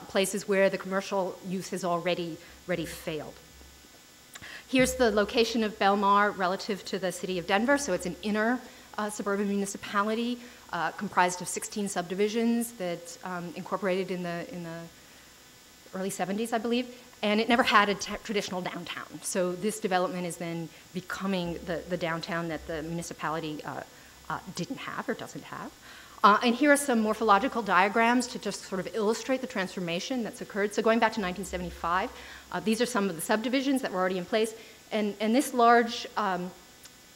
places where the commercial use has already failed. Here's the location of Belmar relative to the city of Denver. So it's an inner suburban municipality comprised of 16 subdivisions that incorporated in the early 70s, I believe. And it never had a traditional downtown. So this development is then becoming the downtown that the municipality didn't have or doesn't have. And here are some morphological diagrams to just sort of illustrate the transformation that's occurred. So going back to 1975, these are some of the subdivisions that were already in place. And this large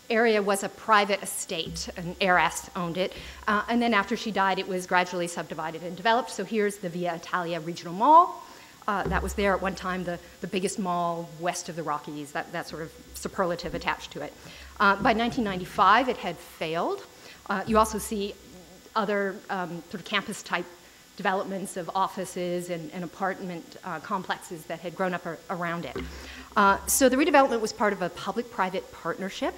area was a private estate. An heiress owned it. And then after she died, it was gradually subdivided and developed. So here's the Via Italia Regional Mall. That was there at one time, the biggest mall west of the Rockies, that sort of superlative attached to it. By 1995, it had failed. You also see other sort of campus-type developments of offices and apartment complexes that had grown up around it. So the redevelopment was part of a public-private partnership.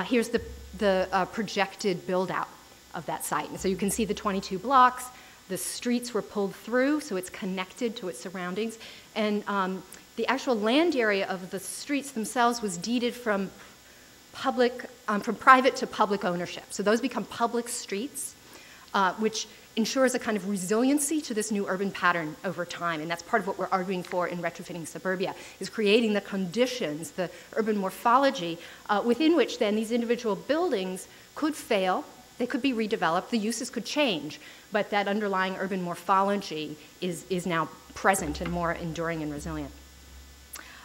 Here's the projected build-out of that site. And so you can see the 22 blocks. The streets were pulled through, so it's connected to its surroundings. And the actual land area of the streets themselves was deeded from private to public ownership. So those become public streets, which ensures a kind of resiliency to this new urban pattern over time. And that's part of what we're arguing for in Retrofitting Suburbia, is creating the conditions, the urban morphology, within which then these individual buildings could fail They could be redeveloped, the uses could change, but that underlying urban morphology is now present and more enduring and resilient.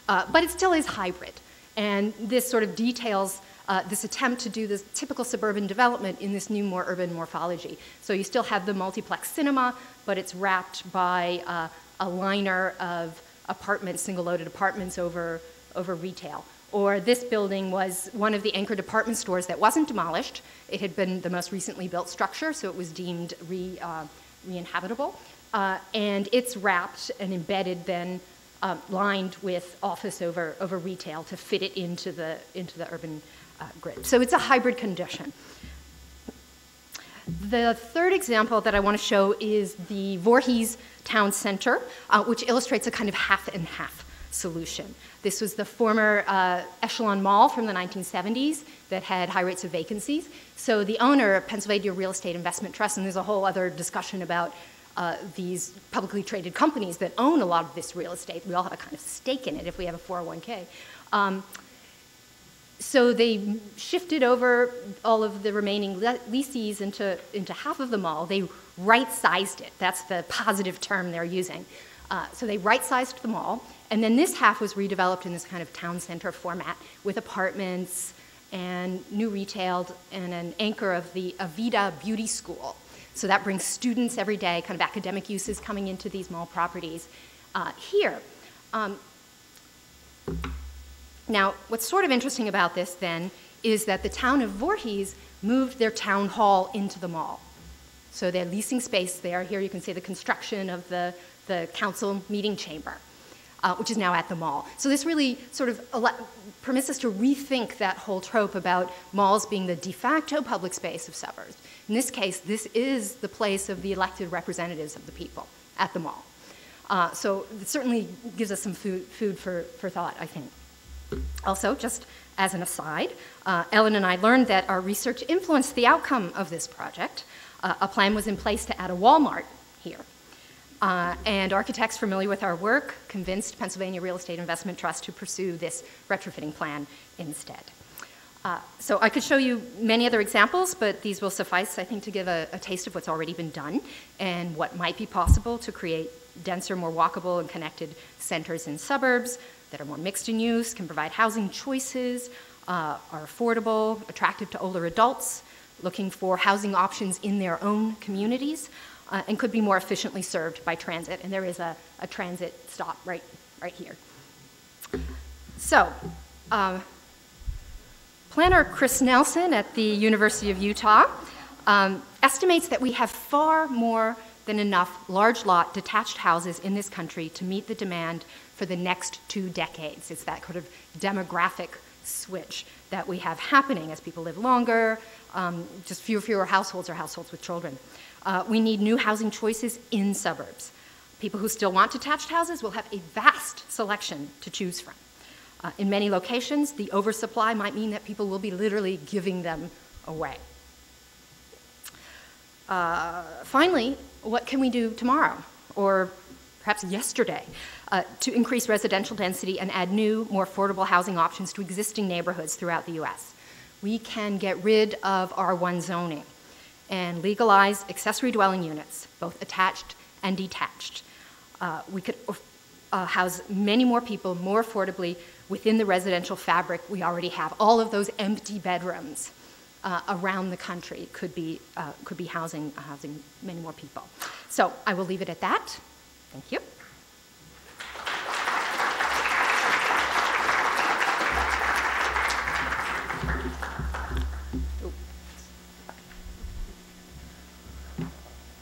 But it still is hybrid, and this sort of details this attempt to do this typical suburban development in this new, more urban morphology. So you still have the multiplex cinema, but it's wrapped by a liner of apartments, single-loaded apartments over retail. Or this building was one of the anchor department stores that wasn't demolished. It had been the most recently built structure, so it was deemed re-inhabitable. And it's wrapped and embedded then, lined with office over retail to fit it into the urban grid. So it's a hybrid condition. The third example that I want to show is the Voorhees Town Center, which illustrates a kind of half and half solution. This was the former Echelon Mall from the 1970s that had high rates of vacancies. So the owner, Pennsylvania Real Estate Investment Trust, and there's a whole other discussion about these publicly traded companies that own a lot of this real estate. We all have a kind of stake in it if we have a 401k. So they shifted over all of the remaining leases into half of the mall. They right-sized it. That's the positive term they're using. So they right-sized the mall, and then this half was redeveloped in this kind of town center format with apartments and new retail and an anchor of the Avida Beauty School. So that brings students every day, kind of academic uses coming into these mall properties here. Now, what's sort of interesting about this then is that the town of Voorhees moved their town hall into the mall. So they're leasing space there. Here you can see the construction of the council meeting chamber, which is now at the mall. So this really sort of permits us to rethink that whole trope about malls being the de facto public space of suburbs. In this case, this is the place of the elected representatives of the people at the mall. So it certainly gives us some food for thought, I think. Also, just as an aside, Ellen and I learned that our research influenced the outcome of this project. A plan was in place to add a Walmart here. And architects familiar with our work convinced Pennsylvania Real Estate Investment Trust to pursue this retrofitting plan instead. So I could show you many other examples, but these will suffice, I think, to give a taste of what's already been done and what might be possible to create denser, more walkable and connected centers in suburbs that are more mixed in use, can provide housing choices, are affordable, attractive to older adults, looking for housing options in their own communities, and could be more efficiently served by transit. And there is a transit stop right here. So, planner Chris Nelson at the University of Utah estimates that we have far more than enough large lot detached houses in this country to meet the demand for the next 2 decades. It's that kind of demographic switch that we have happening as people live longer, just fewer households are households with children. We need new housing choices in suburbs. People who still want detached houses will have a vast selection to choose from. In many locations, the oversupply might mean that people will be literally giving them away. Finally, what can we do tomorrow, or perhaps yesterday, to increase residential density and add new, more affordable housing options to existing neighborhoods throughout the US? We can get rid of R1 zoning and legalize accessory dwelling units, both attached and detached. We could house many more people more affordably within the residential fabric we already have. All of those empty bedrooms around the country could be housing many more people. So I will leave it at that. Thank you.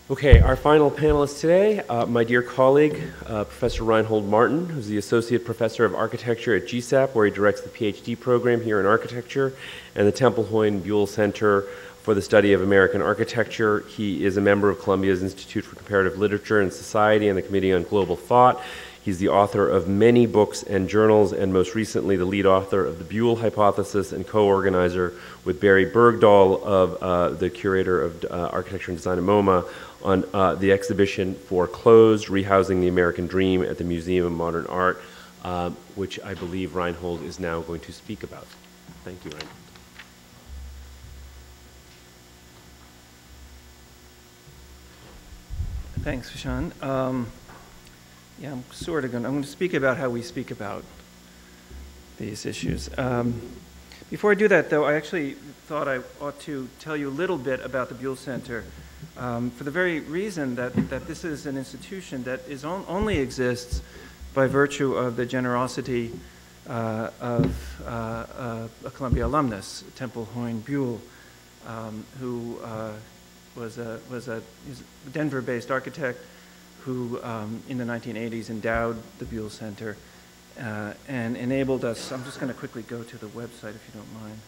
Okay, our final panelist today, my dear colleague, Professor Reinhold Martin, who's the Associate Professor of Architecture at GSAPP, where he directs the PhD program here in architecture, and the Temple Hoyne Buell Center for the Study of American Architecture. He is a member of Columbia's Institute for Comparative Literature and Society and the Committee on Global Thought. He's the author of many books and journals, and most recently the lead author of the Buell Hypothesis and co-organizer with Barry Bergdahl, of the curator of architecture and design at MoMA, on the exhibition Foreclosed, Rehousing the American Dream at the Museum of Modern Art, which I believe Reinhold is now going to speak about. Thank you, Reinhold. Thanks, Vishaan. Yeah, I'm going to speak about how we speak about these issues. Before I do that, though, I actually thought I ought to tell you a little bit about the Buell Center for the very reason that this is an institution that only exists by virtue of the generosity of a Columbia alumnus, Temple Hoyne Buell, who was a Denver-based architect who, in the 1980s, endowed the Buell Center and enabled us. I'm just going to quickly go to the website, if you don't mind,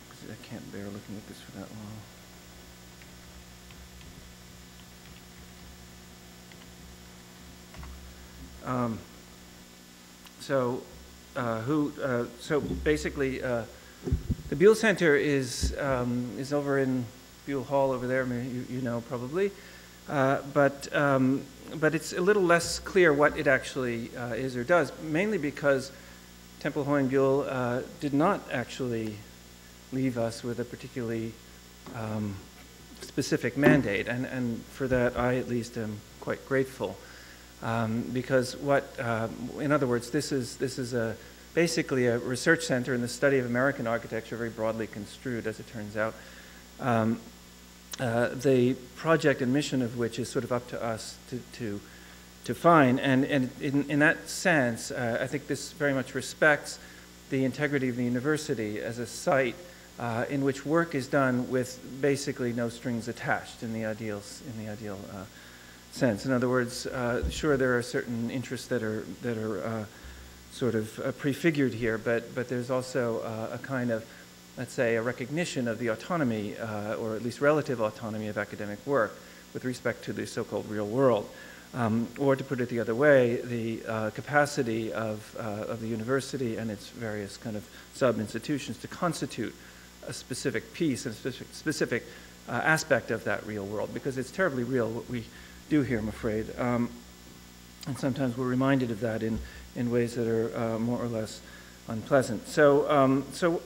because I can't bear looking at this for that long. So basically, the Buell Center is over in Buell Hall over there. I mean, you know probably, but it's a little less clear what it actually is or does. Mainly because Temple Hoyne Buell did not actually leave us with a particularly specific mandate, and for that I at least am quite grateful. Because in other words, this is basically a research center in the study of American architecture, very broadly construed, as it turns out. The project and mission of which is sort of up to us to find, and in that sense, I think this very much respects the integrity of the university as a site in which work is done with basically no strings attached in the ideal sense. In other words, sure, there are certain interests that are sort of prefigured here, but there's also a kind of, let's say, a recognition of the autonomy, or at least relative autonomy of academic work with respect to the so-called real world. Or to put it the other way, the capacity of the university and its various kind of sub-institutions to constitute a specific piece, and a specific aspect of that real world, because it's terribly real what we do here, I'm afraid. And sometimes we're reminded of that in ways that are more or less unpleasant. So,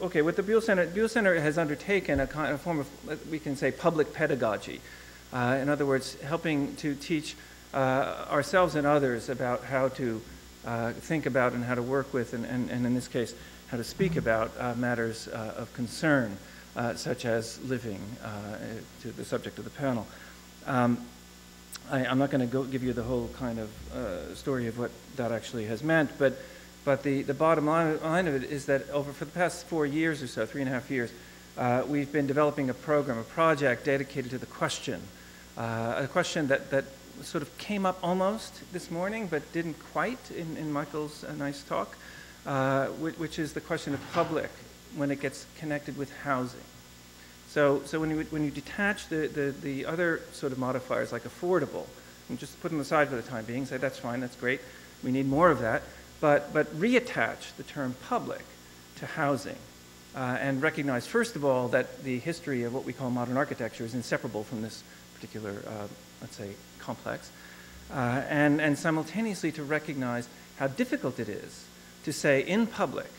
okay, with the Buell Center has undertaken a kind of form of, we can say, public pedagogy. In other words, helping to teach ourselves and others about how to think about and how to work with, and in this case, how to speak about matters of concern, such as living, to the subject of the panel. I'm not going to give you the whole kind of story of what that actually has meant, but the bottom line of it is that for the past 4 years or so, 3.5 years, we've been developing a project dedicated to the question, a question that sort of came up almost this morning, but didn't quite in Michael's nice talk, which is the question of public when it gets connected with housing. So when you detach the other sort of modifiers like affordable, and just put them aside for the time being, say that's fine, that's great, we need more of that, but reattach the term public to housing, and recognize first of all that the history of what we call modern architecture is inseparable from this particular, let's say, complex, and simultaneously to recognize how difficult it is to say in public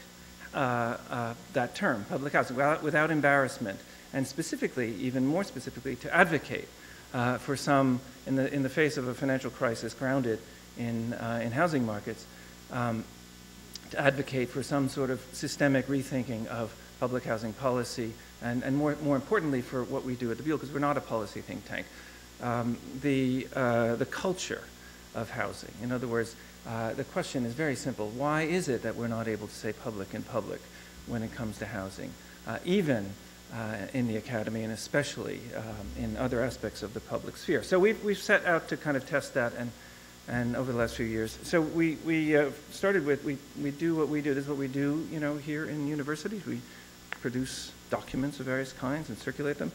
that term, public housing, without embarrassment, and specifically, even more specifically, to advocate for some, in the face of a financial crisis grounded in housing markets, to advocate for some sort of systemic rethinking of public housing policy, and more importantly for what we do at the Buell, because we're not a policy think tank, the culture of housing. In other words, the question is very simple. Why is it that we're not able to say public in public when it comes to housing, even in the academy, and especially in other aspects of the public sphere? So we've set out to kind of test that, and over the last few years. So we started with, we do what we do. This is what we do, here in universities. We produce documents of various kinds and circulate them.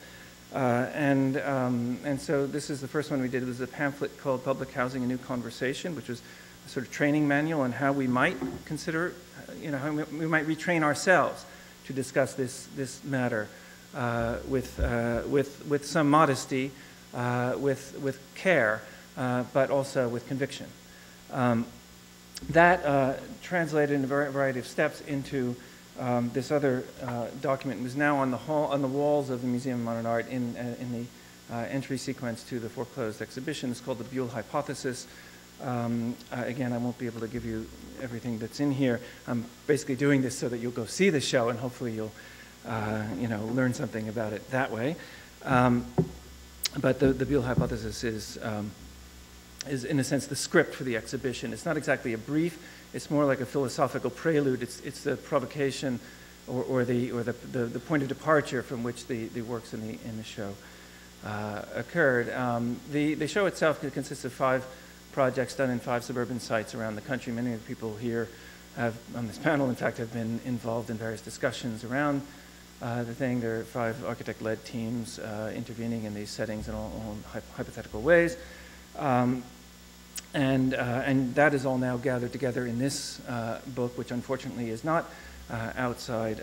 And so this is the first one we did. It was a pamphlet called Public Housing, A New Conversation, which was a sort of training manual on how we might consider, how we might retrain ourselves to discuss this matter with some modesty, with care, but also with conviction. That translated in a variety of steps into this other document. It was now on the walls of the Museum of Modern Art in the entry sequence to the foreclosed exhibition. It's called the Buell Hypothesis. Again, I won't be able to give you everything that's in here. I'm basically doing this so that you'll go see the show and hopefully you'll learn something about it that way. But the Buell Hypothesis is in a sense the script for the exhibition. It's not exactly a brief. It's more like a philosophical prelude. It's the provocation or the point of departure from which the works in the show occurred. The show itself consists of 5 projects done in 5 suburban sites around the country. Many of the people here on this panel, in fact, have been involved in various discussions around the thing. There are 5 architect-led teams intervening in these settings in all hypothetical ways. And that is all now gathered together in this book, which unfortunately is not outside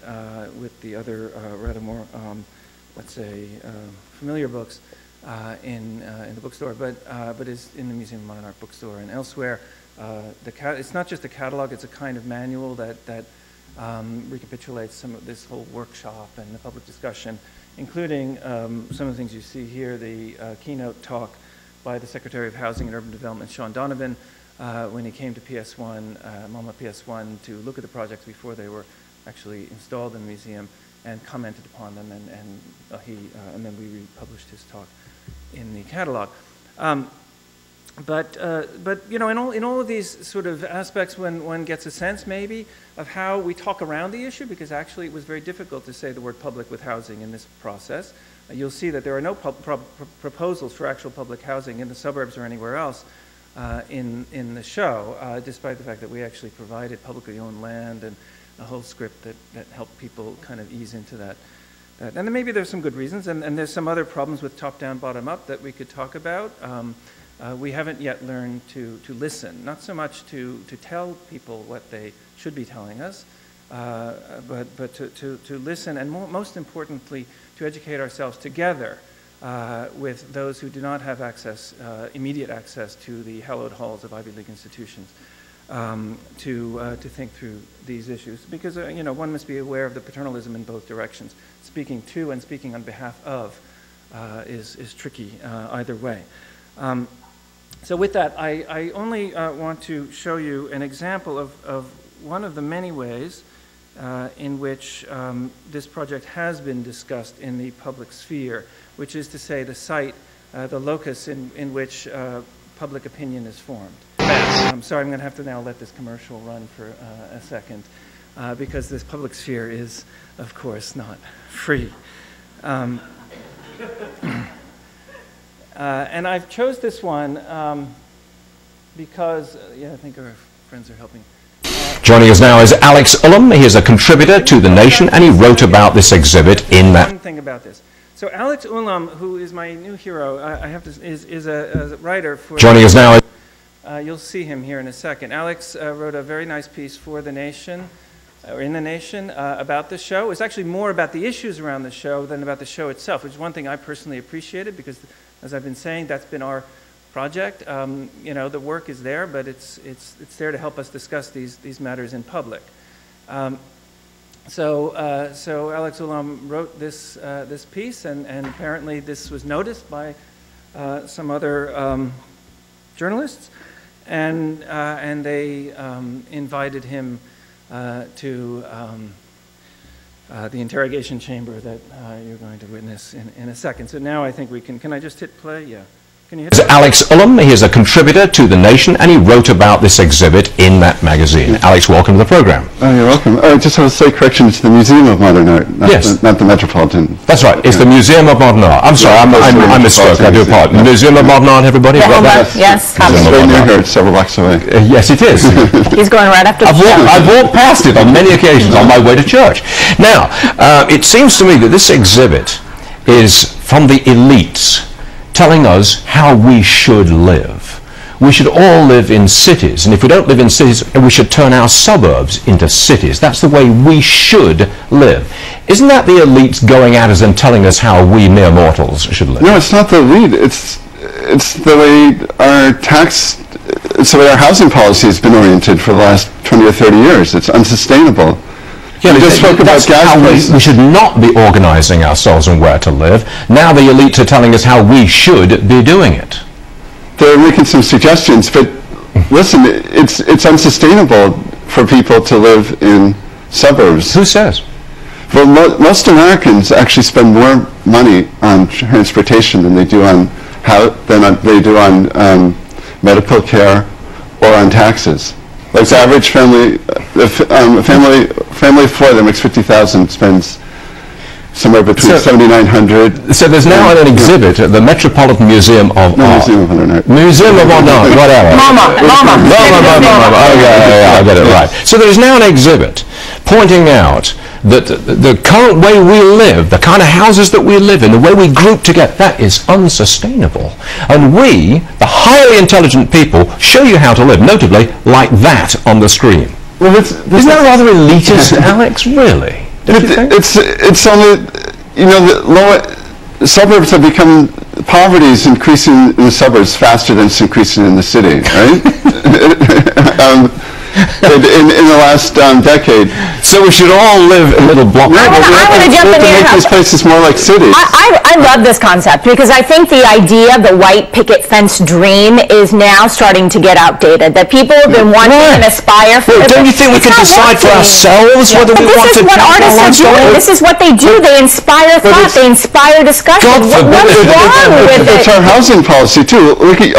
with the other rather more, let's say, familiar books in the bookstore, but is in the Museum of Modern Art bookstore and elsewhere. It's not just a catalog, it's a kind of manual that recapitulates some of this whole workshop and the public discussion, including some of the things you see here, the keynote talk by the Secretary of Housing and Urban Development, Sean Donovan, when he came to PS1, MoMA PS1, to look at the projects before they were actually installed in the museum, and commented upon them, and then we republished his talk in the catalog. But you know, in all of these sort of aspects, when one gets a sense maybe of how we talk around the issue, because actually it was very difficult to say the word public with housing in this process. You'll see that there are no proposals for actual public housing in the suburbs or anywhere else in the show, despite the fact that we actually provided publicly owned land and a whole script that helped people kind of ease into that. And then maybe there's some good reasons, and there's some other problems with top-down, bottom-up that we could talk about. We haven't yet learned to listen, not so much to tell people what they should be telling us, but to listen, and most importantly, to educate ourselves together with those who do not have access, immediate access to the hallowed halls of Ivy League institutions, to think through these issues. Because you know, one must be aware of the paternalism in both directions. Speaking to and speaking on behalf of is tricky either way. So with that, I only want to show you an example of one of the many ways in which this project has been discussed in the public sphere, which is to say the site, the locus in which public opinion is formed. I'm sorry, I'm going to have to now let this commercial run for a second, because this public sphere is, of course, not free. And I've chose this one because, yeah, I think our friends are helping. Joining us now is Alex Ullum. He is a contributor to The Nation, and he wrote about this exhibit in that. One thing about this. So Alex Ullum, who is my new hero, is a writer for... Joining us now is... you'll see him here in a second. Alex wrote a very nice piece for The Nation, or in The Nation, about the show. It's actually more about the issues around the show than about the show itself, which is one thing I personally appreciated, because as I've been saying, that's been our project. You know, the work is there, but it's there to help us discuss these matters in public. So Alex Ullum wrote this piece, and apparently this was noticed by some other journalists, and they invited him to the interrogation chamber that you're going to witness in a second. So now I think we can I just hit play? Yeah. Can you hit play? Alex Ullum. He is a contributor to The Nation, and he wrote about this exhibit in that magazine. Alex, welcome to the program. Oh, you're welcome. I just have a slight correction. It's the Museum of Modern Art, not the Metropolitan. That's right. It's the Museum of Modern Art. I'm sorry, I misspoke. I do apologize. The Museum of Modern Art, everybody? Yes. It's right near here. It's several blocks away. Yes, it is. He's going right after the show. I've walked past it on many occasions on my way to church. Now, it seems to me that this exhibit is from the elites telling us how we should live. We should all live in cities, and if we don't live in cities, we should turn our suburbs into cities. That's the way we should live. Isn't that the elites going at us and telling us how we mere mortals should live? No, it's not the elite. It's the way it's the way our housing policy has been oriented for the last 20 or 30 years. It's unsustainable. Yeah, we just spoke about we should not be organising ourselves on where to live. Now the elites are telling us how we should be doing it. They're making some suggestions, but listen, it's unsustainable for people to live in suburbs. Who says? Well, most Americans actually spend more money on transportation than they do on medical care or on taxes. Like the average family, family of four that makes $50,000 spends somewhere between $7,900. So there's now an exhibit at the Metropolitan Museum of Art. Museum of Art, whatever. Mama. Oh, yeah, I get it right. So there's now an exhibit pointing out that the current way we live, the kind of houses that we live in, the way we group together, that is unsustainable. And we, the highly intelligent people, show you how to live, notably like that on the screen. Well, isn't that rather elitist, Alex? Really? It's only, the suburbs have become, poverty is increasing in the suburbs faster than it's increasing in the city, right? in the last decade. So we should all live in little blocks. I want to jump in here. Make these places more like cities. I love this concept because I think the idea of the white picket fence dream is now starting to get outdated. That people have been wanting and aspire for. Well, don't you think we can decide for ourselves whether we want to? This is what artists are doing. This is what they do. They inspire thought. They inspire discussion. What's wrong with it? It's our housing policy too. Look at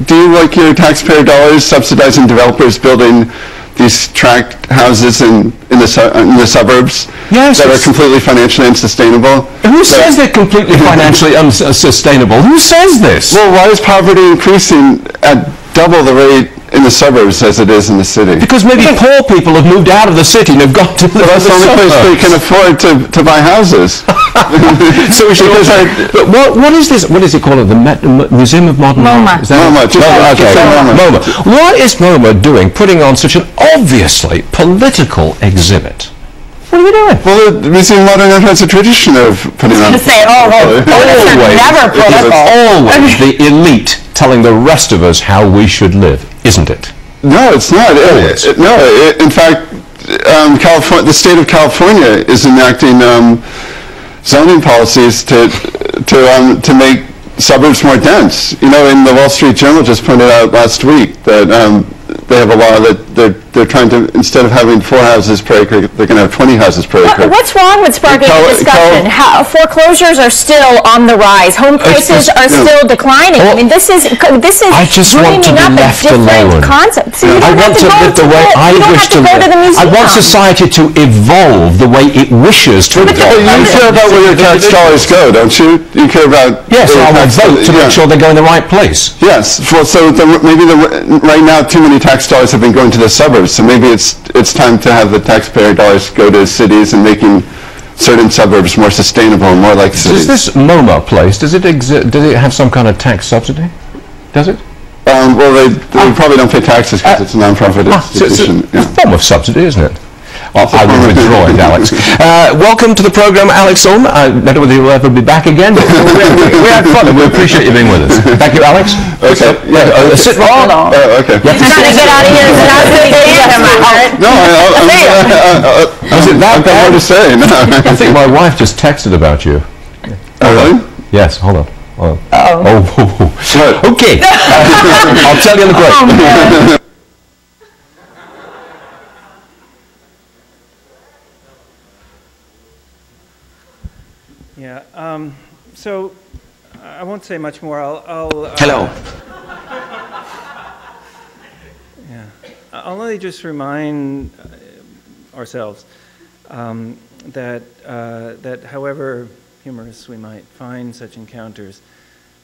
do you like your taxpayer dollars subsidizing developers building these tract houses in the suburbs that are completely financially unsustainable? Who says they're completely financially unsustainable? Who says this? Well, why is poverty increasing at double the rate in the suburbs as it is in the city? Because maybe poor people have moved out of the city and have got to the that's the only place they can afford to buy houses. So we should but what is this? What is it called? The Museum of Modern Art? MoMA. MoMA. What is MoMA doing, putting on such an obviously political exhibit? What are you doing? Well, the Museum of Modern Art has a tradition of putting on... Always the elite telling the rest of us how we should live, isn't it? No, it's not. In fact, the state of California is enacting zoning policies to make suburbs more dense. In the Wall Street Journal just pointed out last week that they have a law that they're trying to, instead of having 4 houses per acre, they're going to have 20 houses per acre. What's wrong with sparking a discussion? Foreclosures are still on the rise. Home prices are still declining. I mean, this is I just want to be left alone. Concept. So I want to live the way I wish to live. I want society to evolve the way it wishes to evolve. You care about where your tax dollars go, don't you? You care about... Yes, I will vote to make sure they go in the right place. Yes. Well, so maybe right now too many tax dollars have been going to the suburbs, so maybe it's time to have the taxpayer dollars go to cities and making certain suburbs more sustainable and more like cities. Does this MoMA place, does it have some kind of tax subsidy? Does it? Well, they probably don't pay taxes because it's a non-profit institution. So it's a form of subsidy, isn't it? I will withdraw it, Alex. Welcome to the program, Alex Ulm. I don't know whether you'll ever be back again, but we had fun and we appreciate you being with us. Thank you, Alex. Okay. Sit right on. Okay. He's trying to get out of here. No, Was it that bad? What to say? No. I think my wife just texted about you. Oh, really? Yes, hold on. Okay. I'll tell you in the break. Yeah. So I won't say much more. Hello. Yeah. I'll only just remind ourselves that however humorous we might find such encounters,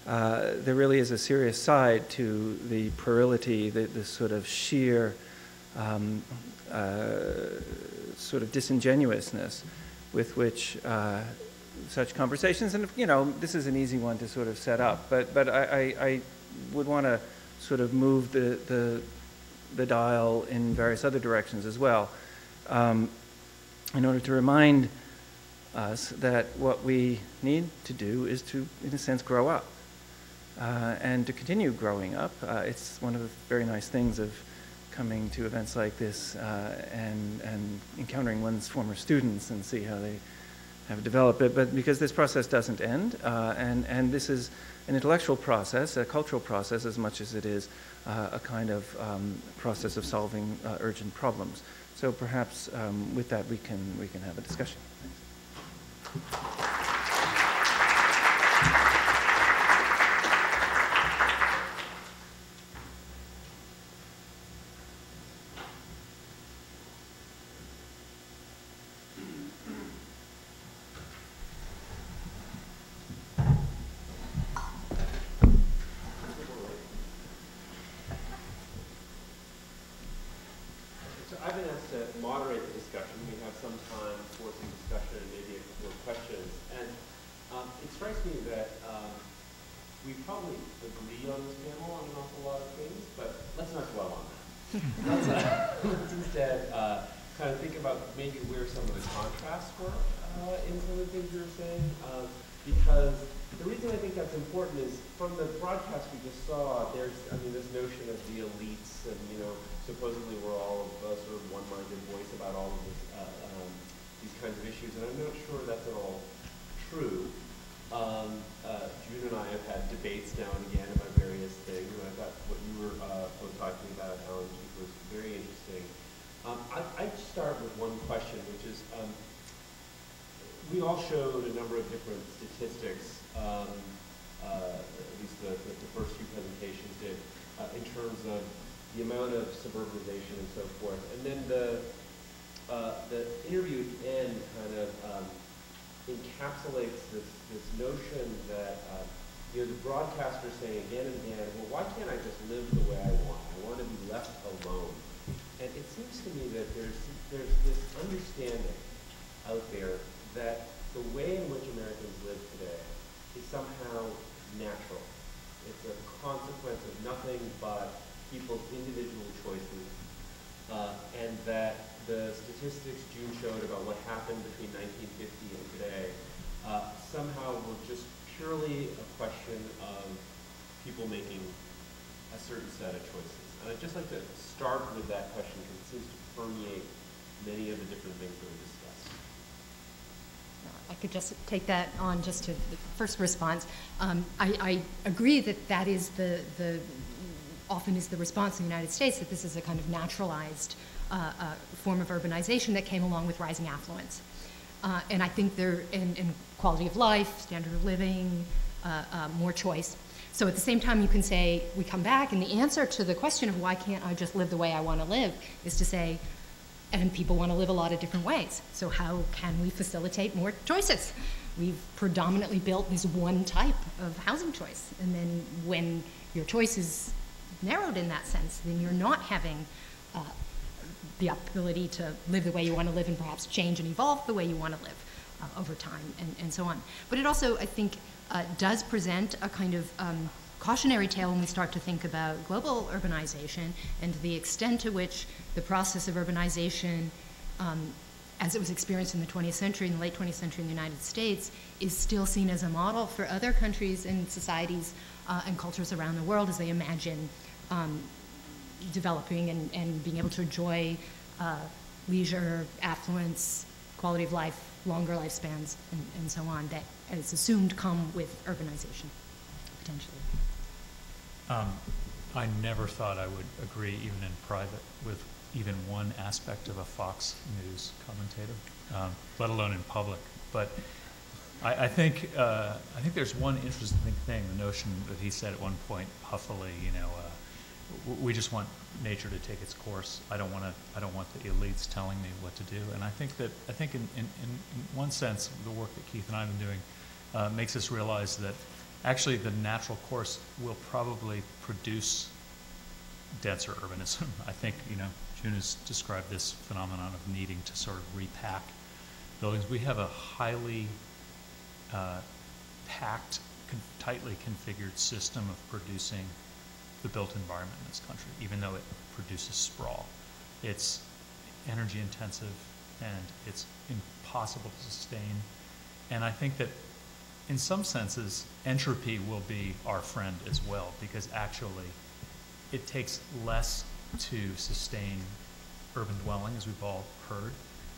there really is a serious side to the puerility, the sort of sheer sort of disingenuousness with which such conversations, and this is an easy one to sort of set up, but I would want to sort of move the dial in various other directions as well, in order to remind us that what we need to do is to, in a sense, grow up, and to continue growing up. It's one of the very nice things of coming to events like this and encountering one's former students and see how they have developed it. But because this process doesn't end, and this is an intellectual process, a cultural process, as much as it is a kind of process of solving urgent problems. So perhaps with that we can have a discussion. I've been asked to moderate the discussion. We have some time for some discussion and maybe a couple of questions. And it strikes me that we probably agree on this panel on an awful lot of things, but let's not dwell on that. Let's instead kind of think about maybe where some of the contrasts were in some of the things you were saying. Because the reason I think that's important is from the broadcast we just saw, there's this notion of the elites, and supposedly we're all sort of one-minded voice about all of this, these kinds of issues, and I'm not sure that's at all true. June and I have had debates now and again about various things, and I thought what you were both talking about, Alan, was very interesting. I'd start with one question, which is, we all showed a number of different statistics, at least the first few presentations did, in terms of the amount of suburbanization and so forth. And then the interview at the end kind of encapsulates this notion that the broadcaster saying again and again, well, why can't I just live the way I want? I want to be left alone. And it seems to me that there's this understanding out there that the way in which Americans live today is somehow natural. It's a consequence of nothing but people's individual choices, and that the statistics June showed about what happened between 1950 and today somehow were just purely a question of people making a certain set of choices. And I'd just like to start with that question because it seems to permeate many of the different things that we discussed. I could just take that on just to the first response. I agree that that is often is the response in the United States, that this is a kind of naturalized form of urbanization that came along with rising affluence. And I think in quality of life, standard of living, more choice. So at the same time, you can say, we come back, and the answer to the question of why can't I just live the way I want to live is to say, and people want to live a lot of different ways. So how can we facilitate more choices? We've predominantly built this one type of housing choice. And then when your choice is narrowed in that sense, then you're not having the ability to live the way you want to live and perhaps change and evolve the way you want to live over time and so on. But it also, I think, does present a kind of cautionary tale when we start to think about global urbanization and the extent to which the process of urbanization, as it was experienced in the 20th century, in the late 20th century in the United States, is still seen as a model for other countries and societies and cultures around the world as they imagine developing and being able to enjoy leisure, affluence, quality of life, longer lifespans, and so on, that is assumed come with urbanization, potentially. I never thought I would agree, even in private, with even one aspect of a Fox News commentator, let alone in public. But I think there's one interesting thing, the notion that he said at one point, huffily, we just want nature to take its course. I don't want the elites telling me what to do. And I think in one sense, the work that Keith and I have been doing makes us realize that actually the natural course will probably produce denser urbanism. I think, June has described this phenomenon of needing to sort of repack buildings. We have a highly packed, tightly configured system of producing the built environment in this country, even though it produces sprawl. It's energy intensive and it's impossible to sustain. And I think that in some senses, entropy will be our friend as well, because actually it takes less to sustain urban dwelling, as we've all heard,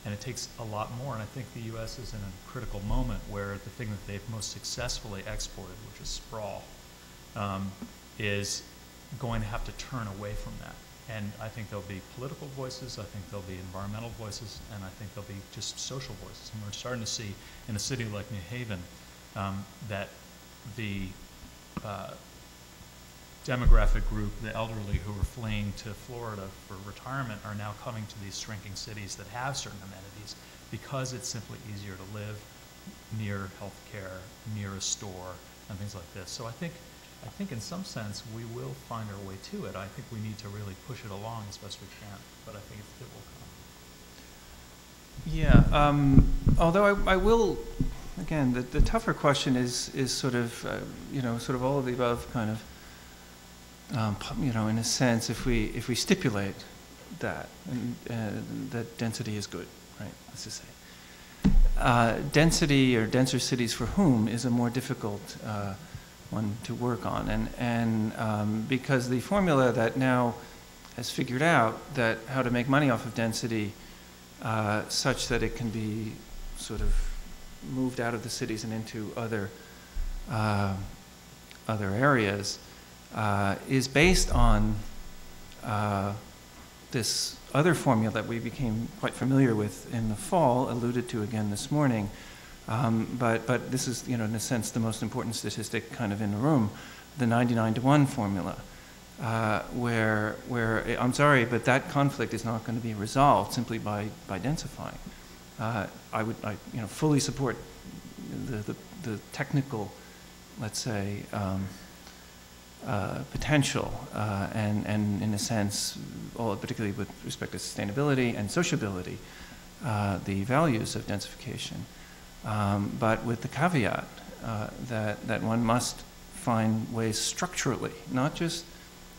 and it takes a lot more. And I think the U.S. is in a critical moment where the thing that they've most successfully exported, which is sprawl, is going to have to turn away from that. And I think there'll be political voices, I think there'll be environmental voices, and I think there'll be just social voices. And we're starting to see in a city like New Haven that the demographic group, the elderly who are fleeing to Florida for retirement, are now coming to these shrinking cities that have certain amenities because it's simply easier to live near health care, near a store, and things like this. So I think in some sense we will find our way to it. I think we need to really push it along as best we can, but I think it will come. Yeah, although I will, again, the tougher question is sort of, sort of all of the above kind of, in a sense, if we stipulate that, that density is good, right, let's just say. Density or denser cities for whom is a more difficult one to work on, and because the formula that now has figured out that how to make money off of density such that it can be sort of moved out of the cities and into other areas is based on this other formula that we became quite familiar with in the fall, alluded to again this morning. But this is, in a sense, the most important statistic kind of in the room, the 99-to-1 formula, where I'm sorry, but that conflict is not going to be resolved simply by densifying. I fully support the technical, let's say, potential, and in a sense, particularly with respect to sustainability and sociability, the values of densification. But with the caveat that one must find ways structurally, not just,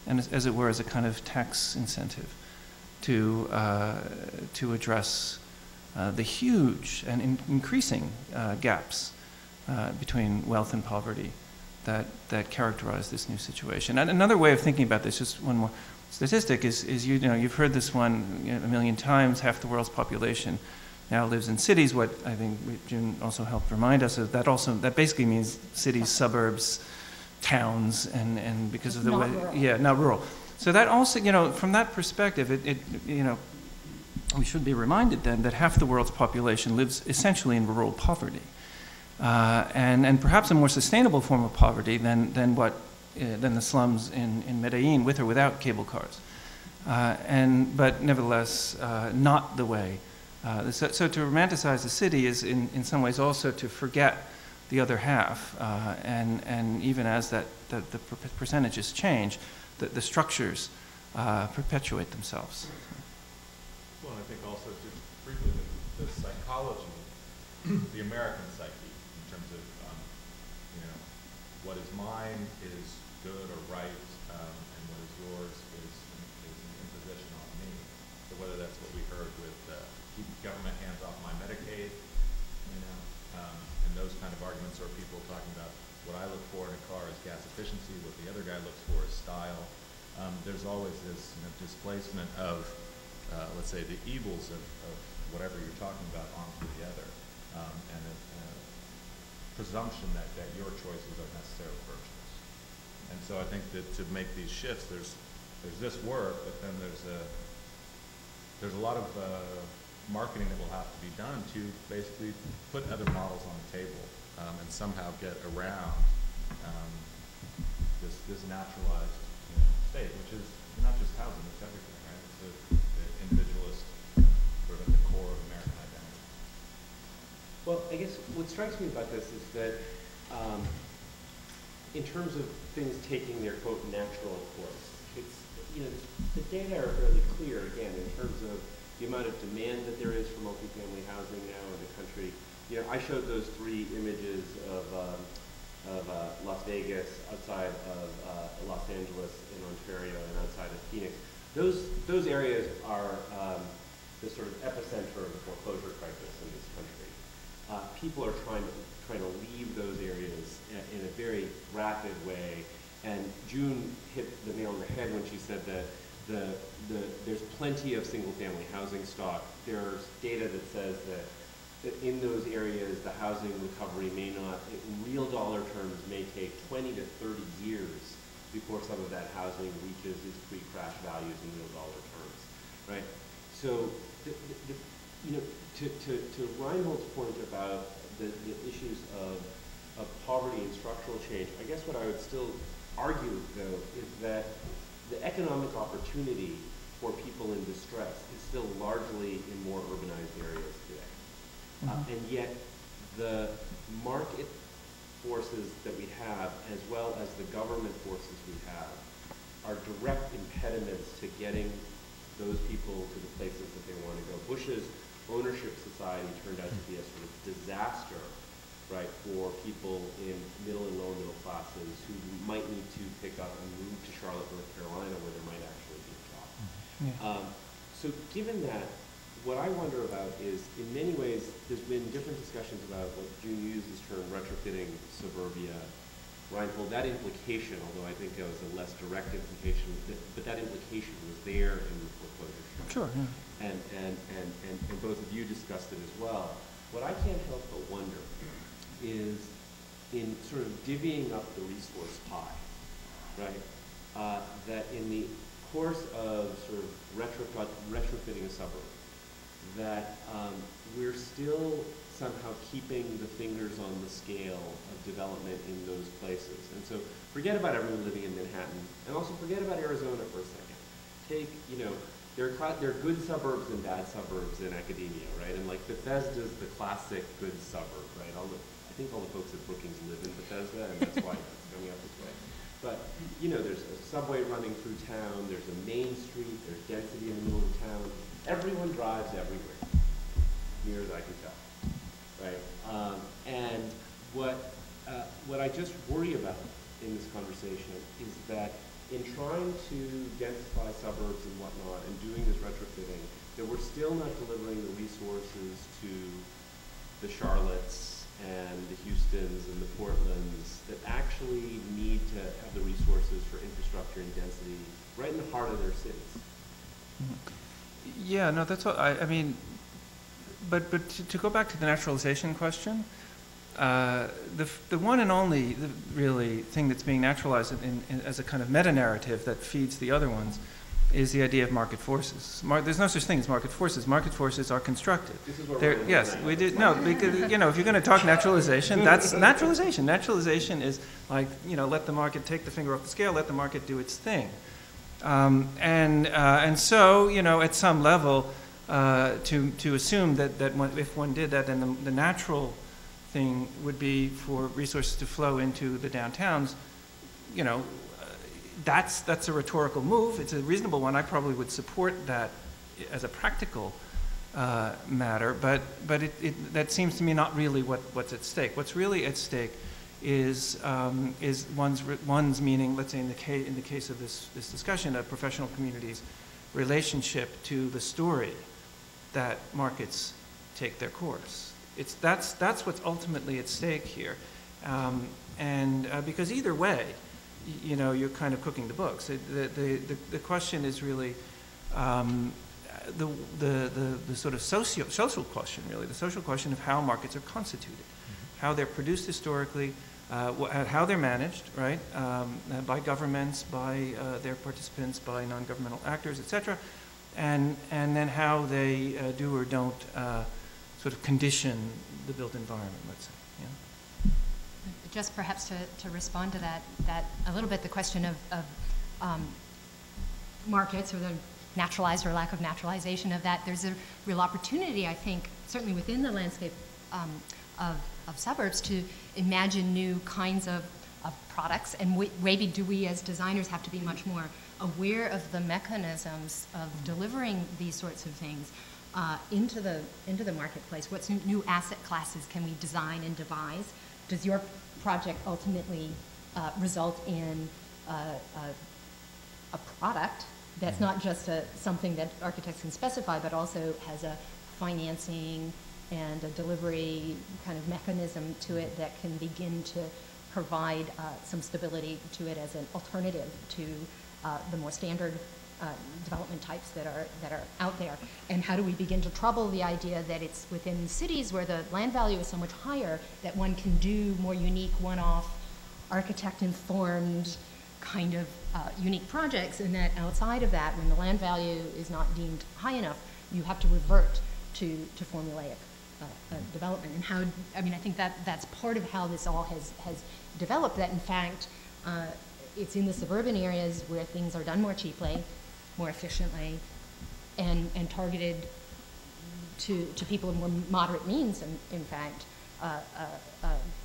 and as it were, as a kind of tax incentive, to address the huge and increasing gaps between wealth and poverty that characterize this new situation. And another way of thinking about this, just one more statistic, is you've heard this one a million times. Half the world's population now lives in cities. What I think June also helped remind us of, that basically means cities, suburbs, towns, and because of the way, rural. Not rural. So that also, from that perspective, we should be reminded then that half the world's population lives essentially in rural poverty, and perhaps a more sustainable form of poverty than the slums in Medellin, with or without cable cars, but nevertheless not the way. So to romanticize the city is in some ways also to forget the other half, and even as the percentages change, the structures perpetuate themselves. Well, I think also just briefly the psychology, the American psyche, in terms of what is mine is good or right, and what is yours is an imposition on me. So whether that's what we heard with keep government hands off my Medicaid, and those kind of arguments, or people talking about what I look for in a car is gas efficiency, what the other guy looks for is style. There's always this displacement of, let's say, the evils of whatever you're talking about onto the other, and a presumption that your choices are necessarily virtuous. And so I think that to make these shifts, there's this work, but then there's a lot of marketing that will have to be done to basically put other models on the table, and somehow get around this naturalized state, which is not just housing, it's everything, right? It's the individualist sort of at the core of American identity. Well, I guess what strikes me about this is that in terms of things taking their, quote, natural course, it's, the data are fairly clear, again, in terms of the amount of demand that there is for multifamily housing now in the country. I showed those 3 images of Las Vegas, outside of Los Angeles in Ontario, and outside of Phoenix. Those areas are the sort of epicenter of the foreclosure crisis in this country. People are trying to leave those areas in a very rapid way. And June hit the nail on the head when she said that there's plenty of single-family housing stock. There's data that says that in those areas, the housing recovery may not, in real dollar terms, may take 20 to 30 years before some of that housing reaches its pre-crash values in real dollar terms, right? So, you know, to Reinhold's point about the issues of poverty and structural change, I guess what I would still argue, though, is that the economic opportunity for people in distress is still largely in more urbanized areas today. And yet, the market forces that we have, as well as the government forces we have, are direct impediments to getting those people to the places that they want to go. Bush's ownership society turned out to be a sort of disaster, right, for people in middle and lower middle classes who might need to pick up and move to Charlotte, North Carolina, where there might actually be a job. So given that, what I wonder about is, in many ways, there's been different discussions about what June used this term, retrofitting suburbia. Reinhold, that implication, although I think it was a less direct implication, but that implication was there in the foreclosure. Sure, yeah. And both of you discussed it as well. What I can't help but wonder is, in sort of divvying up the resource pie, right, that in the course of sort of retrofitting a suburb, that we're still somehow keeping the fingers on the scale of development in those places. And so forget about everyone living in Manhattan, and also forget about Arizona for a second. Take, you know, there are good suburbs and bad suburbs in academia, right? And like Bethesda's the classic good suburb, right? I think all the folks at Brookings live in Bethesda, and that's why it's coming up this way. But, you know, there's a subway running through town, there's a main street, there's density in the middle of town. Everyone drives everywhere, near as I can tell, right? And what I just worry about in this conversation is that in trying to densify suburbs and whatnot and doing this retrofitting, that we're still not delivering the resources to the Charlottes and the Houstons and the Portlands that actually need to have the resources for infrastructure and density right in the heart of their cities. Yeah, no, that's what I mean, but to go back to the naturalization question, the one and only really thing that's being naturalized as a kind of meta-narrative that feeds the other ones is the idea of market forces. There's no such thing as market forces. Market forces are constructed. This is what yes, we did. No, because, you know, if you're going to talk naturalization, that's naturalization. Naturalization is like, you know, let the market take the finger off the scale, let the market do its thing. And so, you know, at some level, to assume that if one did that, then the natural thing would be for resources to flow into the downtowns, you know, that's a rhetorical move. It's a reasonable one. I probably would support that as a practical matter, but that seems to me not really what's at stake. What's really at stake is one's meaning, let's say in the case of this discussion, a professional community's relationship to the story that markets take their course. That's what's ultimately at stake here, because either way, you know, you're kind of cooking the books. The question is really the sort of social question, really, the social question of how markets are constituted, how they're produced historically, how they're managed, right, by governments, by their participants, by non-governmental actors, etc., and then how they do or don't sort of condition the built environment, let's say. Yeah. Just perhaps to respond to that a little bit, the question of markets or the naturalized or lack of naturalization of that, there's a real opportunity, I think, certainly within the landscape of suburbs to imagine new kinds of products, and maybe do we as designers have to be much more aware of the mechanisms of delivering these sorts of things into the marketplace. What new asset classes can we design and devise? Does your project ultimately result in a product that's not just something that architects can specify, but also has a financing and a delivery kind of mechanism to it that can begin to provide some stability to it as an alternative to the more standard development types that are out there, and how do we begin to trouble the idea that it's within cities where the land value is so much higher that one can do more unique, one-off, architect-informed kind of unique projects, and that outside of that, when the land value is not deemed high enough, you have to revert to formulaic development. And how, I mean, I think that's part of how this all has developed, that in fact, it's in the suburban areas where things are done more cheaply, more efficiently, and targeted to people of more moderate means, in fact,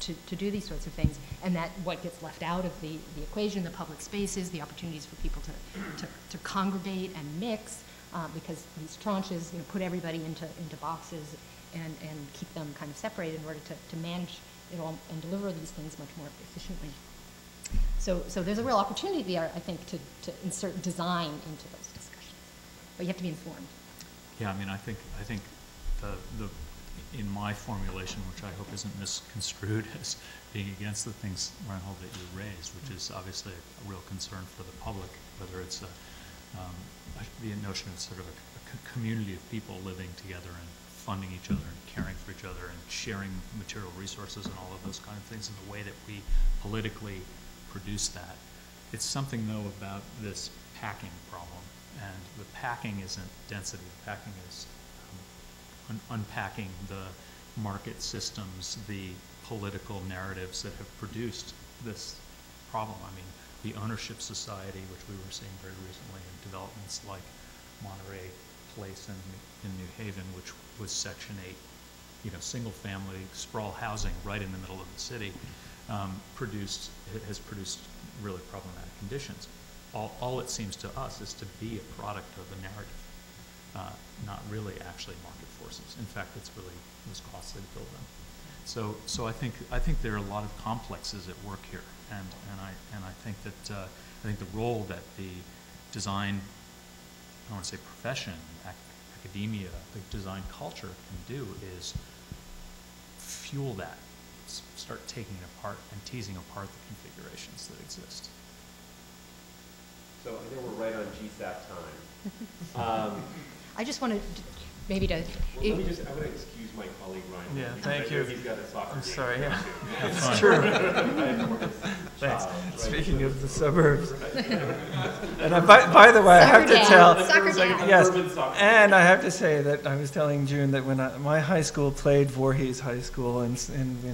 to do these sorts of things. And that what gets left out of the equation, the public spaces, the opportunities for people to congregate and mix, because these tranches, put everybody into boxes and keep them kind of separated in order to manage it all and deliver these things much more efficiently. So there's a real opportunity there, I think, to insert design into those discussions. But you have to be informed. Yeah, I mean, I think in my formulation, which I hope isn't misconstrued as being against the things, Reinhold, that you raised, which is obviously a real concern for the public, whether it's the notion of sort of a community of people living together and funding each other and caring for each other and sharing material resources and all of those kind of things in the way that we politically produce that. It's something, though, about this packing problem. And the packing isn't density. The packing is unpacking the market systems, the political narratives that have produced this problem. I mean, the ownership society, which we were seeing very recently in developments like Monterey Place in New Haven, which was Section 8, single-family sprawl housing right in the middle of the city, has produced really problematic conditions. All it seems to us is to be a product of a narrative, not really actually market forces. In fact, it was costly to build them. So I think there are a lot of complexes at work here, and I think that the role that the design, I don't want to say profession, academia, the design culture can do is fuel that, start taking it apart and teasing apart the configurations that exist. So I know we're right on GSAPP time. I just wanted maybe to... Well, I'm going to excuse my colleague, Ryan. Yeah, thank you. He's got a soccer I'm game. sorry, yeah. That's true. Thanks. Speaking of the suburbs. And by the way, I have to tell... Soccer dad. Yes, and I have to say that I was telling June that when my high school played Voorhees High School in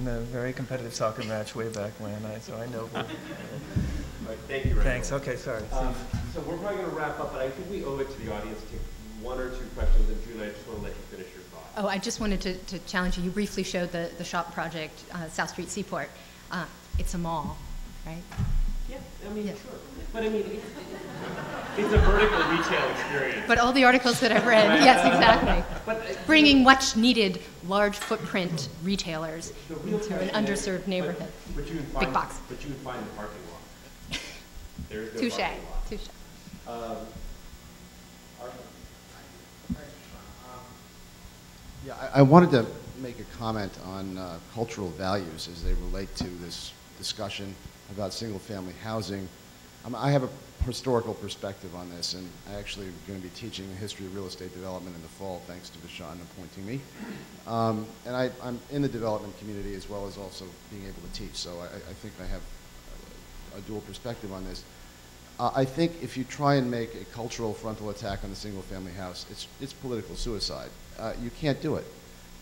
a very competitive soccer match way back when, so I know. Right, thank you, Ryan. Thanks, okay, sorry. So we're probably going to wrap up, but I think we owe it to the audience to take one or two questions, and June, I just want to let you finish your thought. Oh, I just wanted to challenge you. You briefly showed the shop project, South Street Seaport. It's a mall, right? Yeah, I mean, sure. But I mean, it's a vertical retail experience. But all the articles that I've read, yes, exactly. Bringing much needed large footprint retailers into an underserved neighborhood. Big box. But you would find the parking lot. There's no Touche, parking lot. touche. Yeah, I wanted to make a comment on cultural values as they relate to this discussion about single-family housing. I have a historical perspective on this, and I actually am going to be teaching the history of real estate development in the fall, thanks to Vishaan appointing me. And I'm in the development community as well as also being able to teach, so I think I have a dual perspective on this. I think if you try and make a cultural frontal attack on the single-family house, it's political suicide. You can't do it.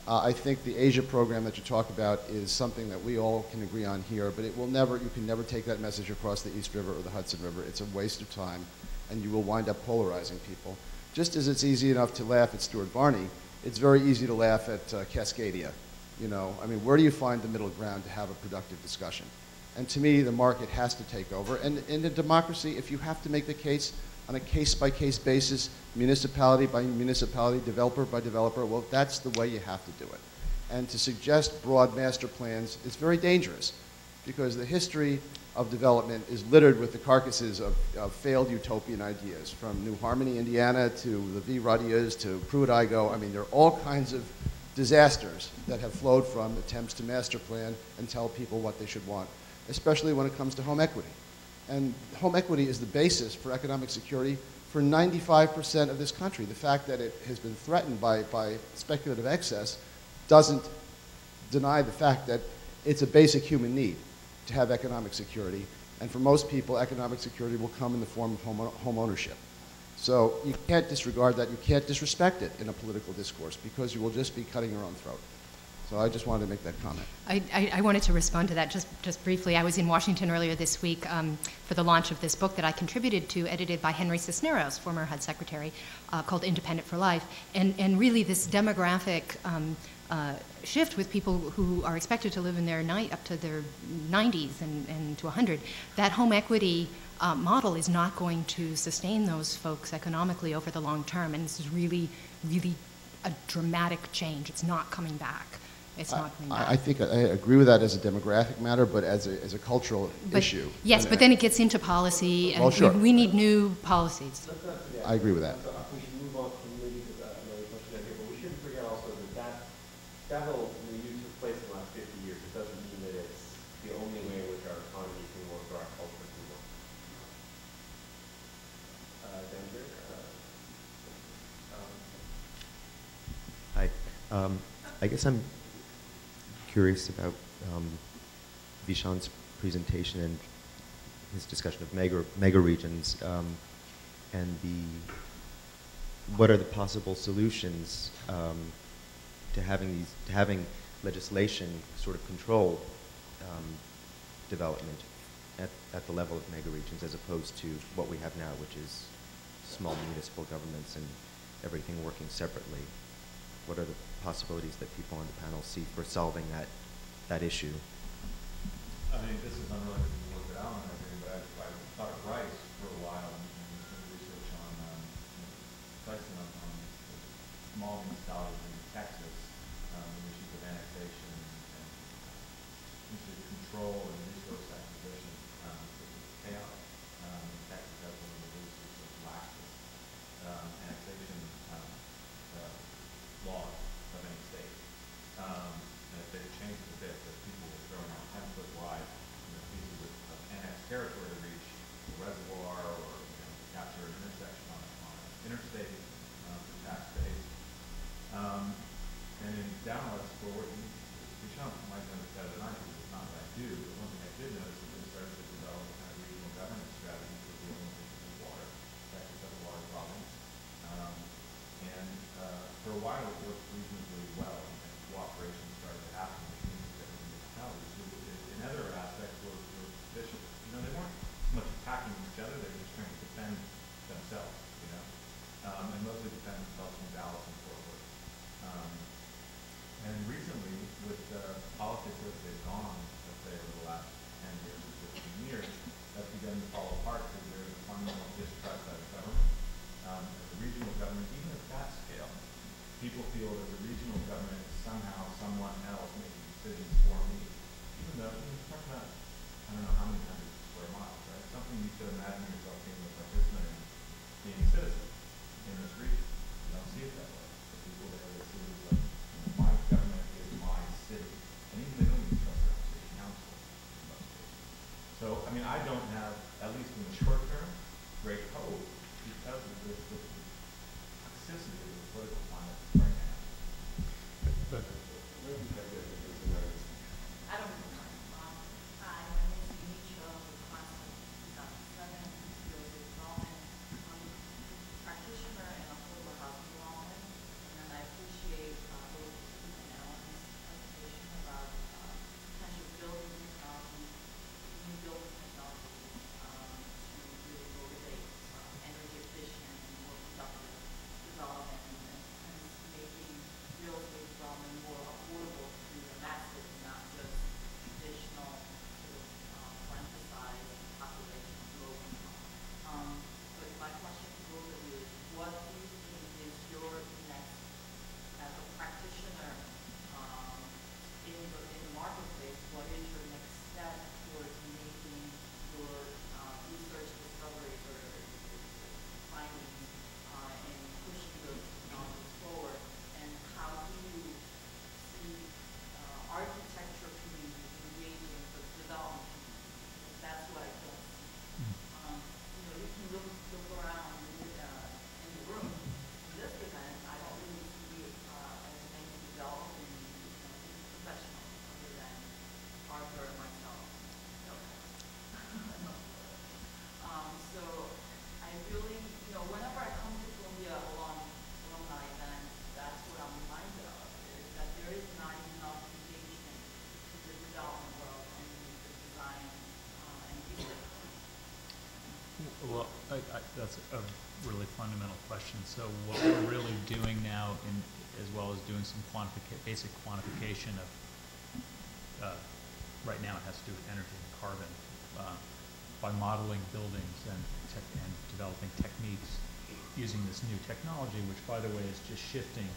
I think the Asia program that you talk about is something that we all can agree on here, but it will never, you can never take that message across the East River or the Hudson River. It's a waste of time, and you will wind up polarizing people. Just as it's easy enough to laugh at Stuart Varney, it's very easy to laugh at Cascadia. I mean, where do you find the middle ground to have a productive discussion? And to me, the market has to take over. And in a democracy, if you have to make the case on a case-by-case basis, municipality by municipality, developer by developer, well, that's the way you have to do it. And to suggest broad master plans is very dangerous, because the history of development is littered with the carcasses of failed utopian ideas, from New Harmony, Indiana, to the V. Radias, to Pruitt-Igoe. I mean, there are all kinds of disasters that have flowed from attempts to master plan and tell people what they should want, especially when it comes to home equity. And home equity is the basis for economic security for 95% of this country. The fact that it has been threatened by speculative excess doesn't deny the fact that it's a basic human need to have economic security. And for most people, economic security will come in the form of home ownership. So you can't disregard that. You can't disrespect it in a political discourse because you will just be cutting your own throat. So I just wanted to make that comment. I wanted to respond to that just briefly. I was in Washington earlier this week for the launch of this book that I contributed to, edited by Henry Cisneros, former HUD secretary, called Independent for Life. And really this demographic shift with people who are expected to live in their up to their 90s and to 100, that home equity model is not going to sustain those folks economically over the long term. And this is really, really a dramatic change. It's not coming back. It's not coming back. I think I agree with that as a demographic matter, but as a cultural issue. Yes, but then it gets into policy, and well, sure. we need new policies. I agree with that. We should move on from maybe another question here, but we shouldn't forget also that whole use took place in the last 50 years. It doesn't mean that it's the only way in which our economy can work or our culture can work. Hi. I guess I'm curious about Vishaan's presentation and his discussion of mega regions and what are the possible solutions to having legislation sort of control development at the level of mega regions as opposed to what we have now, which is small municipal governments and everything working separately. What are the possibilities that people on the panel see for solving that issue? I mean, this is unrelated to the work that Alan and I did, but I thought of Rice for a while and some research on small municipalities in Texas, issues of annexation and control and resource acquisition, which is chaotic. Texas has one of the least laxest annexation laws of any state. And if they changed a bit, that people were throwing out 10-foot wide pieces of annexed territory to reach a reservoir or capture an intersection on an interstate for tax base. And in Dallas, where Vishaan might know this better than I do, it's not what I do, but one thing I did notice is they started to develop a kind of regional governance strategy for dealing with water. Texas has a water problem. And for a while it worked reasonably well, and cooperation started to happen between the different municipalities. In other aspects were vicious. They weren't so much attacking each other, they were just trying to defend themselves, and mostly defend themselves from Dallas and Fort Worth. And recently, with politics as they've gone, let's say over the last 10 years or 15 years, that's begun to fall apart because there's a fundamental distrust of the government. The regional government, even at that scale, people feel that the regional government is somehow someone else making decisions for me, even though you're talking about, I don't know how many hundreds of square miles, right? Something you could imagine yourself being a participant in, being a citizen in this region. You don't see it that way. The people there, they see it as like, my government is my city. And even they don't even trust their own city council in most cases. So, I mean, I don't have, at least in the short term, great hope because of this toxicity of the political climate right now. I don't know. Hi, my name is Dimitro, class of 2007, real estate development. I'm a practitioner in affordable housing development, and I appreciate both Steve and Alan's presentation about potential building technology, new building technologies to really motivate energy efficient and more productive development and hence making real estate development more affordable to the masses, not just Well, that's a really fundamental question. So what we're really doing now, as well as doing some basic quantification of, right now it has to do with energy and carbon, by modeling buildings and developing techniques using this new technology, which, by the way, is just shifting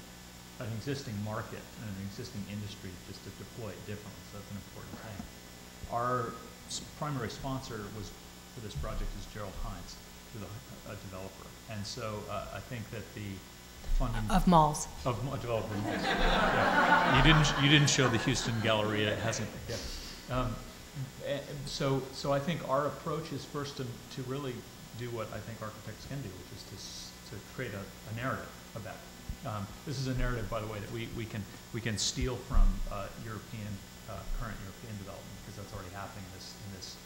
an existing market and an existing industry just to deploy it differently. So that's an important thing. Our primary sponsor for this project is Gerald Hines, who's a developer. And so I think that the funding of malls. Of a developer of malls. Yeah. You didn't show the Houston Galleria. It hasn't. Yeah. So I think our approach is first to really do what I think architects can do, which is to create a narrative about it. This is a narrative, by the way, that we can steal from current European development, because that's already happening in this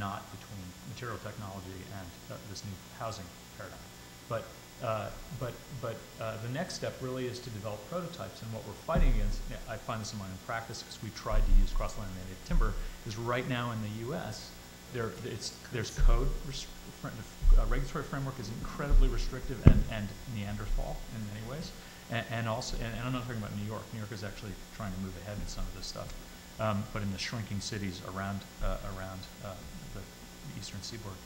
knot between material technology and this new housing paradigm. But the next step really is to develop prototypes, and what we're fighting against, I find this in my own practice because we tried to use cross-laminated timber, is right now in the U.S. There's code, regulatory framework is incredibly restrictive and Neanderthal in many ways, and also, and I'm not talking about New York. New York is actually trying to move ahead in some of this stuff, but in the shrinking cities around the eastern seaboard.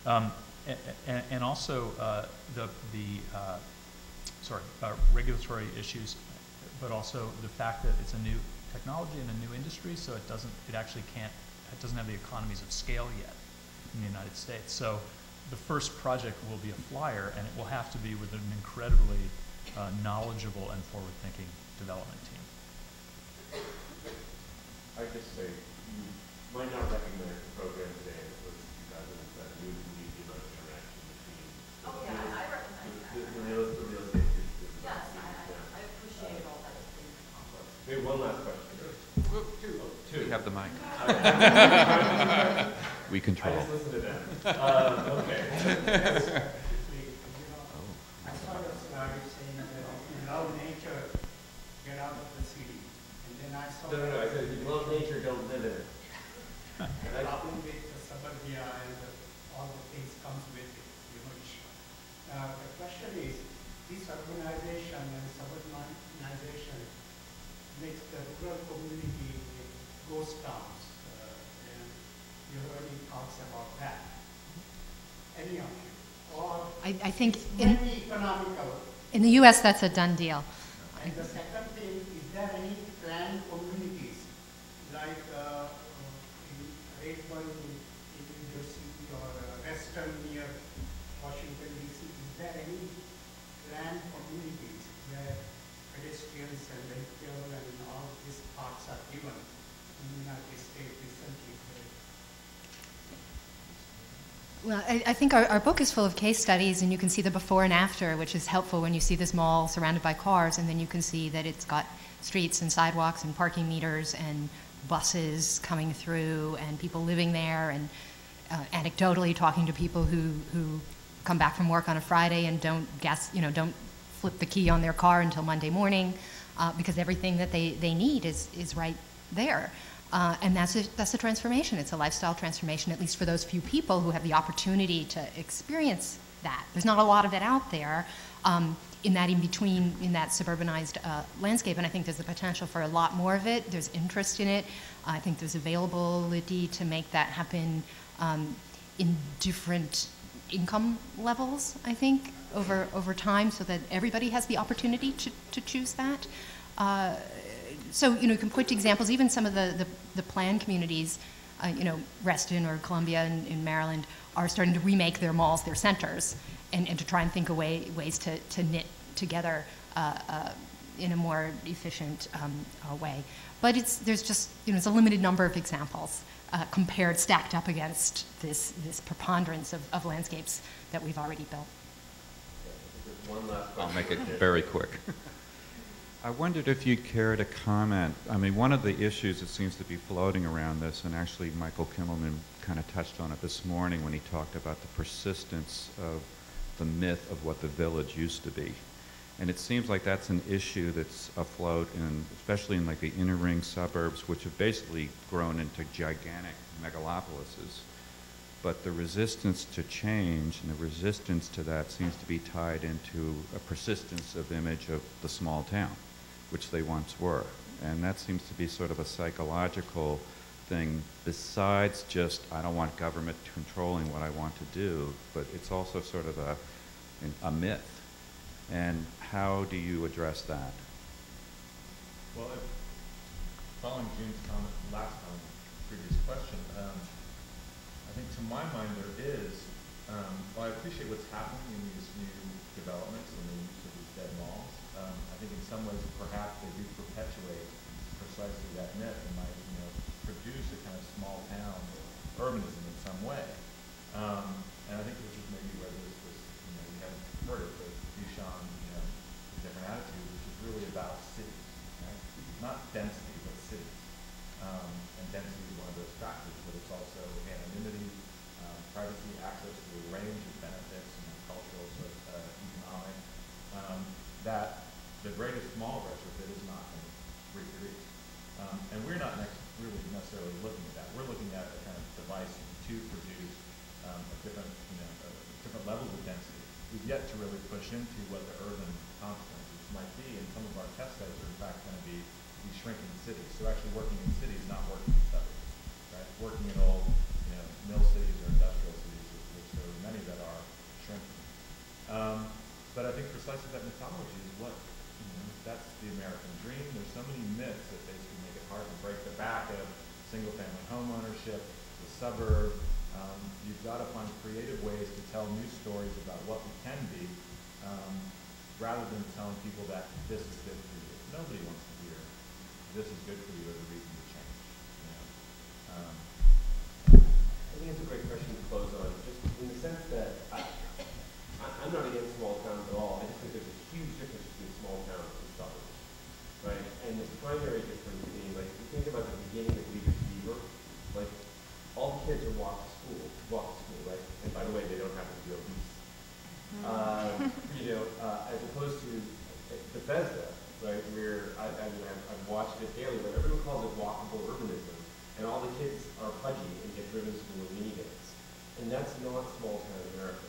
And also regulatory issues, but also the fact that it's a new technology and a new industry, so it doesn't have the economies of scale yet in the United States. So the first project will be a flyer, and it will have to be with an incredibly knowledgeable and forward-thinking development team. I just say you might not recognize the program today. It was 2007. You need the interaction between. Oh yeah, I recognize that. The real estate. Yes, I appreciate all that has been accomplished. Maybe one last question. Two. We have the mic. We control. I just listened to them. Okay. I saw your slide saying that if you love nature, get out of the city. And then I saw. No. I said if you love nature, don't live in it. The problem with the suburbia and all the things comes with it, issue. The question is, this urbanization and suburbanization makes the rural community ghost towns. And you already talked about that. Any of you? Or I think economical. in the U.S. that's a done deal. And the second thing, is there any planned communities like in Redmond, in New Jersey, or Western near Washington, D.C.? Is there any planned communities where pedestrians and vehicle and all these parts are given in the United States recently? Well, I think our book is full of case studies, and you can see the before and after, which is helpful when you see this mall surrounded by cars, and then you can see that it's got streets and sidewalks and parking meters and buses coming through and people living there, and anecdotally talking to people who come back from work on a Friday and don't flip the key on their car until Monday morning, because everything that they need is right there. And that's a transformation. It's a lifestyle transformation, at least for those few people who have the opportunity to experience that. There's not a lot of it out there in that in-between, in that suburbanized landscape, and I think there's the potential for a lot more of it. There's interest in it. I think there's availability to make that happen in different income levels, I think, over time, so that everybody has the opportunity to choose that. So, you can point to examples, even some of the planned communities, Reston or Columbia in Maryland, are starting to remake their malls, their centers, and to try and think of ways to knit together in a more efficient way. But there's just, it's a limited number of examples stacked up against this preponderance of landscapes that we've already built. One last question. I'll make it very quick. I wondered if you'd care to comment. I mean, one of the issues that seems to be floating around this, and actually Michael Kimmelman kind of touched on it this morning when he talked about the persistence of the myth of what the village used to be. And it seems like that's an issue that's afloat, especially in like the inner ring suburbs, which have basically grown into gigantic megalopolises. but the resistance to change and the resistance to that seems to be tied into a persistence of image of the small town, which they once were. And that seems to be sort of a psychological thing besides just, I don't want government controlling what I want to do, but it's also sort of a myth. And how do you address that? Well, following June's comment last time, previous question, I think to my mind there is, well, I appreciate what's happening in these new developments and the use of these dead malls. I think in some ways perhaps they do perpetuate precisely that myth and might, produce a kind of small town urbanism in some way. And I think this is maybe where there's this, we haven't heard it, but Vishaan, a different attitude, which is really about cities, right? Not density, but cities. And density is one of those factors, but it's also anonymity, privacy, access to a range of benefits, cultural, economic, that the greatest mall retrofit is not going to reproduce. And we're not really necessarily looking at that. We're looking at a kind of device to produce different levels of density. We've yet to really push into what the urban consequences might be, and some of our test sites are in fact going to be these shrinking cities. So actually working in cities, not working in suburbs, right? Working in old, mill cities or industrial cities, which there are many that are shrinking. But I think precisely that mythology is what, that's the American dream. There's so many myths that basically make it hard to break the back of single-family home ownership, the suburb. You've got to find creative ways to tell new stories about what we can be, rather than telling people that this is good for you. Nobody wants to hear this is good for you as a reason to change. I think it's a great question to close on, just in the sense that I'm not against small towns at all. I just think there's a huge difference between small towns and suburbs, right? And the primary difference being, like, if you think about the beginning of Leader's Fever, like, all the kids are walk to school, right? And by the way, they don't have to be obese. As opposed to Bethesda, right, where I've watched it daily, where everyone calls it walkable urbanism, and all the kids are pudgy and get driven to school in minivans. And that's not small town America.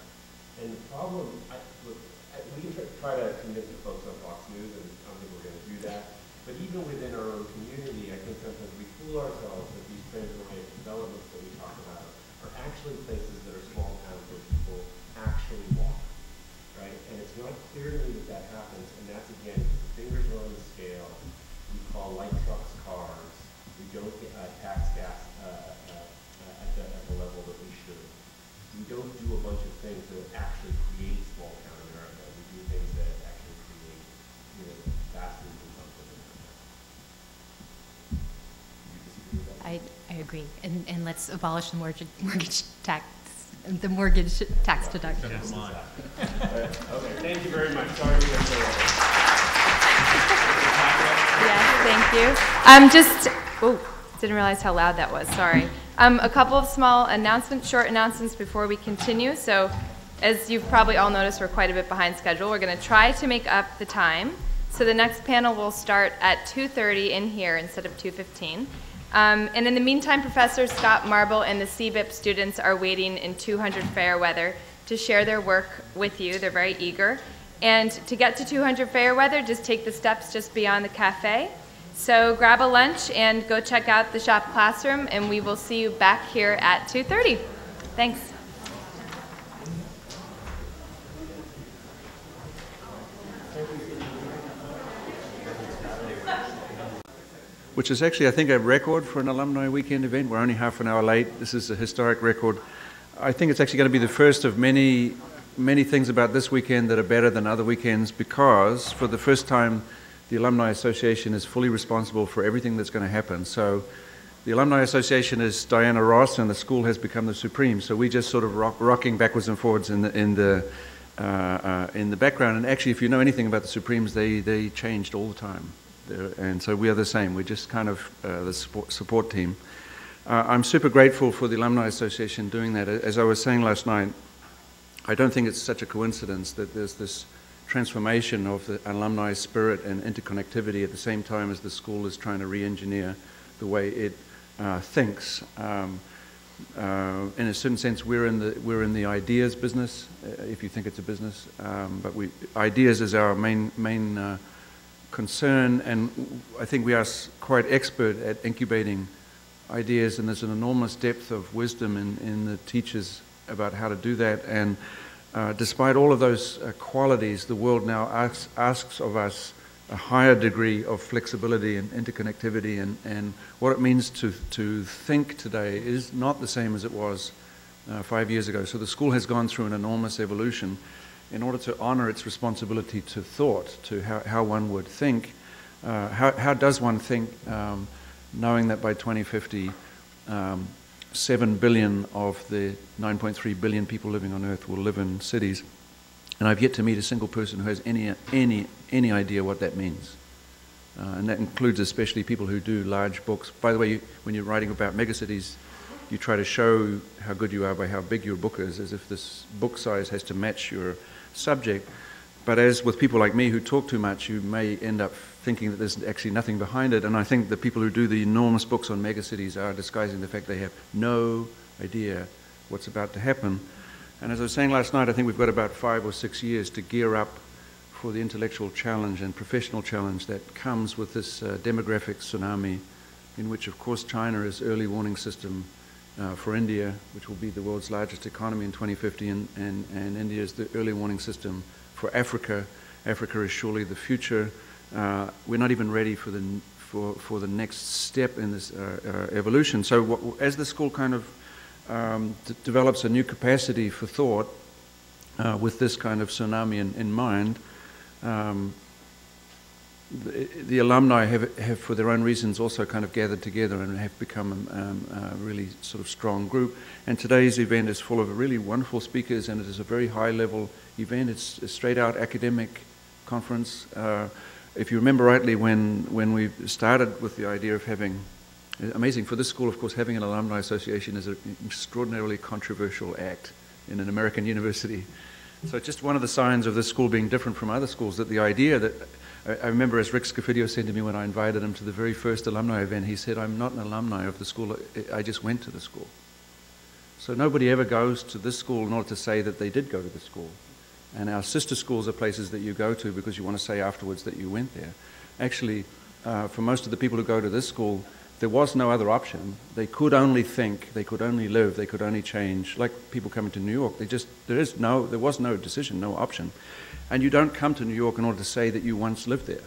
And the problem, we can try to convince the folks on Fox News, and I don't think we're going to do that. But even within our own community, I think sometimes we fool ourselves that these transit-oriented developments that we talk about are actually places that are small towns where people actually walk, right? And it's not clear to me that that happens, and that's, again, because the fingers are on the scale. We call light trucks cars. We don't tax gas at the level that we should. We don't do a bunch of things that actually create small town America. We do things that actually create, vastly consumptive America. I agree, and let's abolish the mortgage tax deduction. Okay, thank you very much. Sorry to get so long. Yes, thank you. Didn't realize how loud that was, sorry. A couple of small announcements, short announcements before we continue. So as you've probably all noticed, we're quite a bit behind schedule. We're going to try to make up the time. So the next panel will start at 2:30 in here instead of 2:15. And in the meantime, Professor Scott Marble and the CBIP students are waiting in 200 Fairweather to share their work with you. They're very eager. And to get to 200 Fairweather, just take the steps just beyond the cafe. So grab a lunch and go check out the shop classroom, and we will see you back here at 2:30. Thanks. Which is actually, I think, a record for an alumni weekend event. We're only half an hour late. This is a historic record. I think it's actually going to be the first of many things about this weekend that are better than other weekends, because for the first time, the Alumni Association is fully responsible for everything that's going to happen. So the Alumni Association is Diana Ross, and the school has become the Supreme. So we just sort of rocking backwards and forwards in the background. And actually, if you know anything about the Supremes, they changed all the time. And so we are the same. We're just kind of the support team. I'm super grateful for the Alumni Association doing that. As I was saying last night, I don't think it's such a coincidence that there's this transformation of the alumni spirit and interconnectivity at the same time as the school is trying to re-engineer the way it thinks. in a certain sense, we're in the ideas business, if you think it's a business. But ideas is our main concern, and I think we are quite expert at incubating ideas, and there's an enormous depth of wisdom in the teachers about how to do that. And despite all of those qualities, the world now asks of us a higher degree of flexibility and interconnectivity, and what it means to think today is not the same as it was 5 years ago. So the school has gone through an enormous evolution in order to honor its responsibility to thought, to how one would think. How does one think, knowing that by 2050, 7 billion of the 9.3 billion people living on Earth will live in cities? And I've yet to meet a single person who has any idea what that means. And that includes especially people who do large books. By the way, when you're writing about megacities, you try to show how good you are by how big your book is, as if this book size has to match your subject. But as with people like me who talk too much, you may end up thinking that there's actually nothing behind it. And I think the people who do the enormous books on megacities are disguising the fact they have no idea what's about to happen. And as I was saying last night, I think we've got about 5 or 6 years to gear up for the intellectual challenge and professional challenge that comes with this demographic tsunami, in which, of course, China is early warning system for India, which will be the world's largest economy in 2050, and India is the early warning system for Africa. Africa is surely the future. We're not even ready for the next step in this evolution. So as the school kind of develops a new capacity for thought with this kind of tsunami in mind, the alumni have, for their own reasons, also kind of gathered together and have become a really sort of strong group. And today's event is full of really wonderful speakers, and it is a very high-level event. It's a straight-out academic conference. If you remember rightly, when we started with the idea of having, amazing for this school, of course, having an alumni association is an extraordinarily controversial act in an American university. So just one of the signs of this school being different from other schools, that the idea that, I remember as Rick Scofidio said to me when I invited him to the very first alumni event, he said, "I'm not an alumni of the school, I just went to the school." So nobody ever goes to this school in order to say that they did go to the school. And our sister schools are places that you go to because you want to say afterwards that you went there. Actually, for most of the people who go to this school, there was no other option. They could only think, they could only live, they could only change. Like people coming to New York, there was no decision, no option. And you don't come to New York in order to say that you once lived there.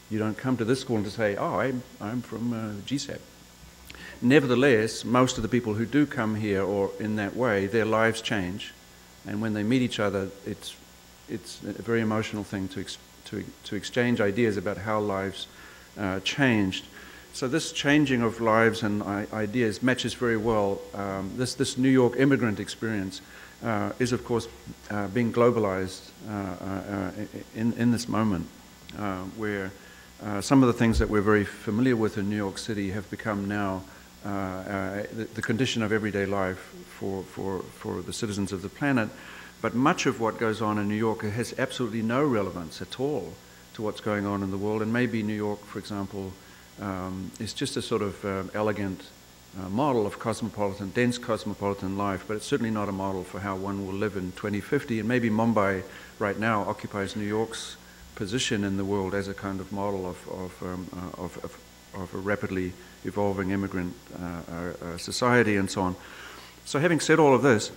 You don't come to this school and to say, "Oh, I'm from GSAPP." Nevertheless, most of the people who do come here or in that way, their lives change. And when they meet each other, it's a very emotional thing to exchange ideas about how lives changed. So this changing of lives and ideas matches very well. This New York immigrant experience is, of course, being globalized in this moment, where some of the things that we're very familiar with in New York City have become now the condition of everyday life for the citizens of the planet. But much of what goes on in New York has absolutely no relevance at all to what's going on in the world. And maybe New York, for example, is just a sort of elegant model of dense cosmopolitan life, but it's certainly not a model for how one will live in 2050. And maybe Mumbai right now occupies New York's position in the world as a kind of model of a rapidly evolving immigrant society and so on. So having said all of this,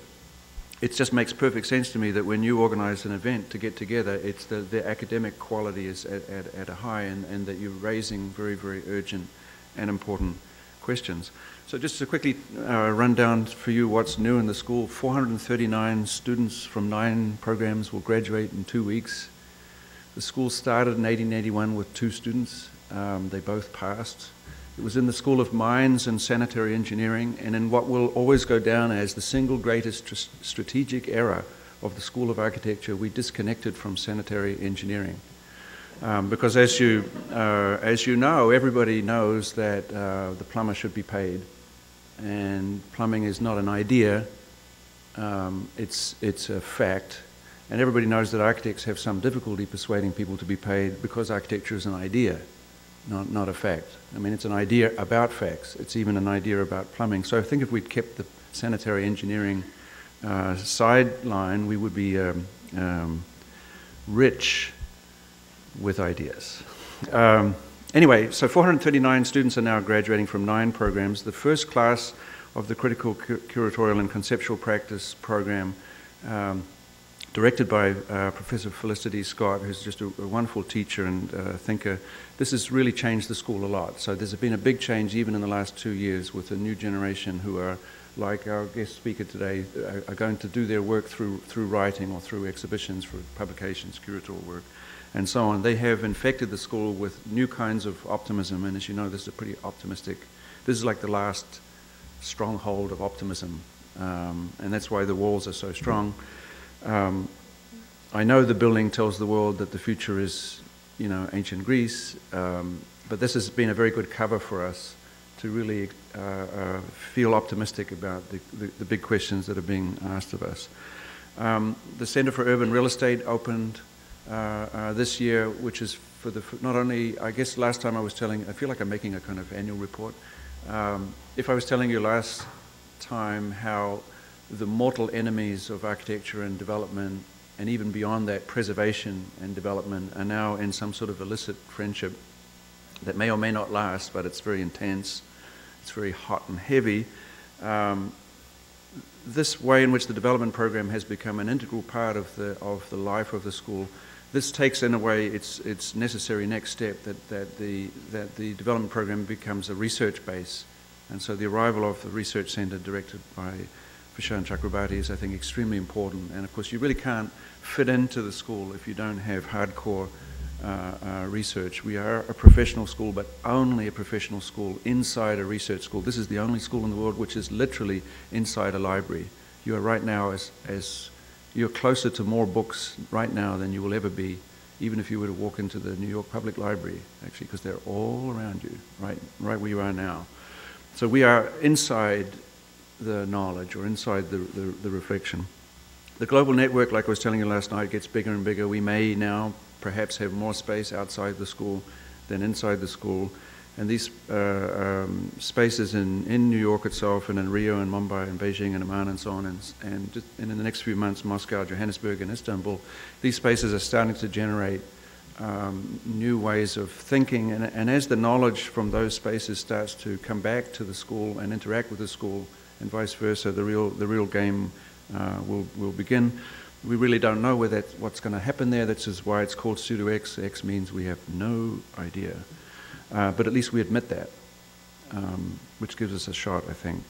it just makes perfect sense to me that when you organize an event to get together, it's the academic quality is at a high, and that you're raising very, very urgent and important questions. So just to quickly run down for you what's new in the school. 439 students from 9 programs will graduate in 2 weeks. The school started in 1881 with 2 students. They both passed. It was in the School of Mines and Sanitary Engineering, and in what will always go down as the single greatest strategic error of the School of Architecture, we disconnected from sanitary engineering. Because as you know, everybody knows that the plumber should be paid, and plumbing is not an idea, it's a fact. And everybody knows that architects have some difficulty persuading people to be paid because architecture is an idea, not a fact. I mean, it's an idea about facts. It's even an idea about plumbing. So I think if we'd kept sanitary engineering sideline, we would be rich with ideas. Anyway, so 439 students are now graduating from 9 programs. The first class of the Critical, Curatorial and Conceptual Practice program, directed by Professor Felicity Scott, who's just a wonderful teacher and thinker. This has really changed the school a lot. So there's been a big change even in the last 2 years with a new generation who are, like our guest speaker today, are going to do their work through writing or through exhibitions, for publications, curatorial work, and so on. They have infected the school with new kinds of optimism, and as you know, this is a pretty optimistic, this is like the last stronghold of optimism, and that's why the walls are so strong. I know the building tells the world that the future is, you know, ancient Greece, but this has been a very good cover for us to really feel optimistic about the big questions that are being asked of us. The Center for Urban Real Estate opened this year, which is for the, not only, I guess last time I feel like I'm making a kind of annual report. If I was telling you last time how the mortal enemies of architecture and development, and even beyond that, preservation and development, are now in some sort of illicit friendship that may or may not last, but it's very intense, it's very hot and heavy. This way in which the development program has become an integral part of the life of the school, this takes in a way its necessary next step, that the development program becomes a research base. And so the arrival of the research center directed by Vishaan Chakrabarti is, I think, extremely important. And of course, you really can't fit into the school if you don't have hardcore research. We are a professional school, but only a professional school inside a research school. This is the only school in the world which is literally inside a library. You are right now you're closer to more books right now than you will ever be, even if you were to walk into the New York Public Library, actually, because they're all around you, right where you are now. So we are inside the knowledge, or inside the reflection. The global network, like I was telling you last night, gets bigger and bigger. We may now perhaps have more space outside the school than inside the school. And these spaces in New York itself, and in Rio and Mumbai and Beijing and Amman and so on, and in the next few months, Moscow, Johannesburg and Istanbul, these spaces are starting to generate new ways of thinking. And as the knowledge from those spaces starts to come back to the school and interact with the school, and vice versa, the real game will begin. We really don't know what's going to happen there. That's just why it's called pseudo X. X means we have no idea. But at least we admit that, which gives us a shot, I think.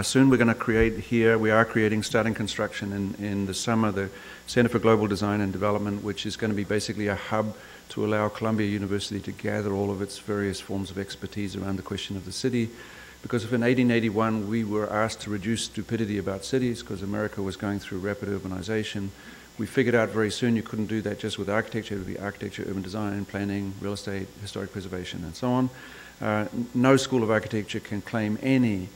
Soon we're going to create here, we are creating, starting construction in the summer, the Center for Global Design and Development, which is going to be basically a hub to allow Columbia University to gather all of its various forms of expertise around the question of the city. Because if in 1881 we were asked to reduce stupidity about cities because America was going through rapid urbanization, we figured out very soon you couldn't do that just with architecture. It would be architecture, urban design, planning, real estate, historic preservation, and so on. No school of architecture can claim any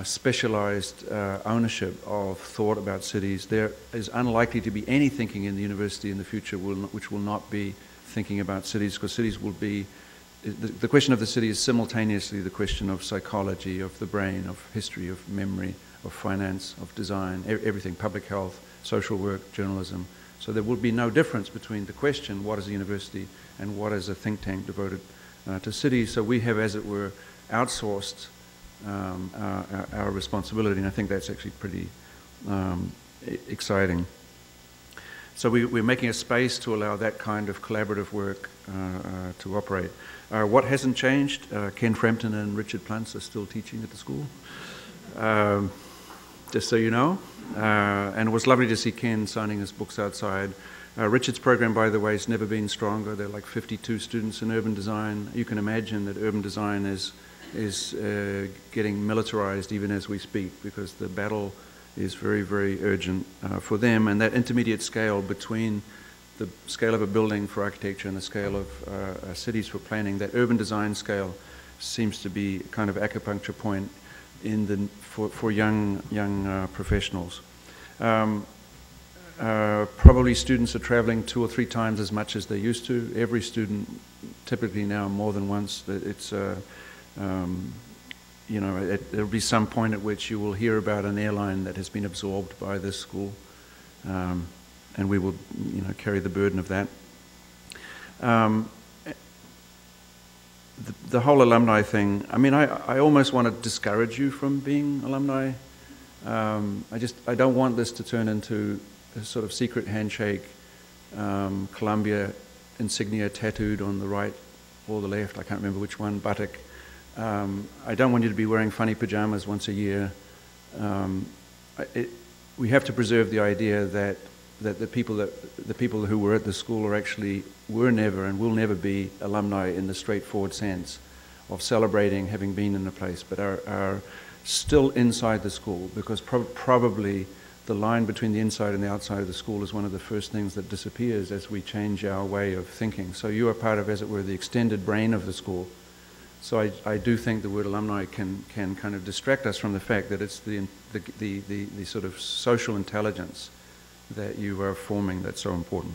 specialized ownership of thought about cities. There is unlikely to be any thinking in the university in the future which will not be thinking about cities, because cities will be, the question of the city is simultaneously the question of psychology, of the brain, of history, of memory, of finance, of design, everything, public health, social work, journalism. So there will be no difference between the question, what is a university, and what is a think tank devoted to cities. So we have, as it were, outsourced our responsibility, and I think that's actually pretty exciting. So we're making a space to allow that kind of collaborative work to operate. What hasn't changed? Ken Frampton and Richard Plantz are still teaching at the school, just so you know. And it was lovely to see Ken signing his books outside. Richard's program, by the way, has never been stronger. There are like 52 students in urban design. You can imagine that urban design is getting militarized even as we speak, because the battle is very, very urgent for them. And that intermediate scale between the scale of a building for architecture and the scale of cities for planning, that urban design scale seems to be kind of acupuncture point for young professionals. Probably students are traveling 2 or 3 times as much as they used to. Every student, typically now more than once. It's you know, there'll be some point at which you will hear about an airline that has been absorbed by this school, and we will, you know, carry the burden of that. The whole alumni thing, I mean, I almost want to discourage you from being alumni. I don't want this to turn into a sort of secret handshake, Columbia insignia tattooed on the right or the left, I can't remember which one, buttock. I don't want you to be wearing funny pajamas once a year. We have to preserve the idea that the people who were at the school were never and will never be alumni in the straightforward sense of celebrating having been in a place, but are still inside the school, because probably the line between the inside and the outside of the school is one of the first things that disappears as we change our way of thinking. So you are part of, as it were, the extended brain of the school. So I do think the word alumni can kind of distract us from the fact that it's the sort of social intelligence that you are forming that's so important.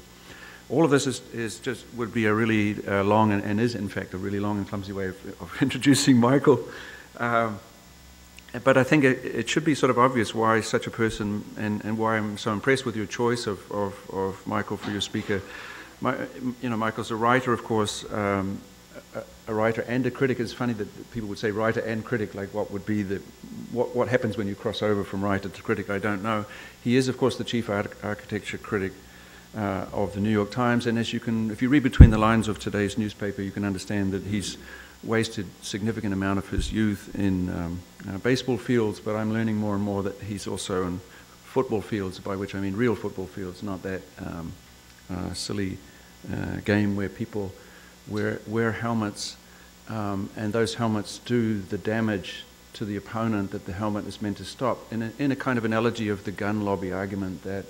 All of this would be a really long and is in fact a really long and clumsy way of introducing Michael. But I think it should be sort of obvious why such a person, and why I'm so impressed with your choice of Michael for your speaker. You know, Michael's a writer, of course, a writer and a critic. It's funny that people would say writer and critic, like what would be what happens when you cross over from writer to critic, I don't know. He is, of course, the chief architecture critic of the New York Times, and if you read between the lines of today's newspaper, you can understand that he's wasted significant amount of his youth in baseball fields, but I'm learning more and more that he's also in football fields, by which I mean real football fields, not that silly game where people wear helmets, and those helmets do the damage to the opponent that the helmet is meant to stop. In a kind of analogy of the gun lobby argument, that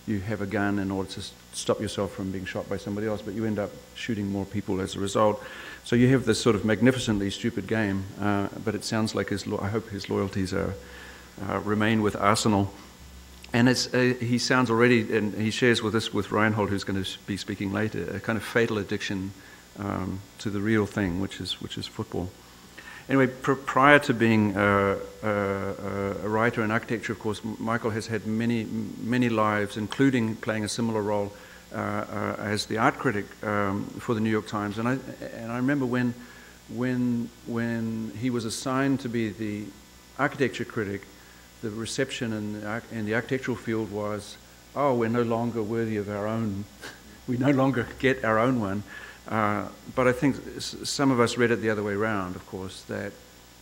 you have a gun in order to stop yourself from being shot by somebody else, but you end up shooting more people as a result. So you have this sort of magnificently stupid game, but it sounds like I hope his loyalties remain with Arsenal. And he sounds already, and he shares with us, with Reinhold, who's going to be speaking later, a kind of fatal addiction to the real thing, which is football. Anyway, prior to being a writer in architecture, of course, Michael has had many lives, including playing a similar role as the art critic for the New York Times. And I remember when he was assigned to be the architecture critic, the reception in the architectural field was, oh, we're no longer worthy of our own. We no longer get our own one. But I think some of us read it the other way around, of course, that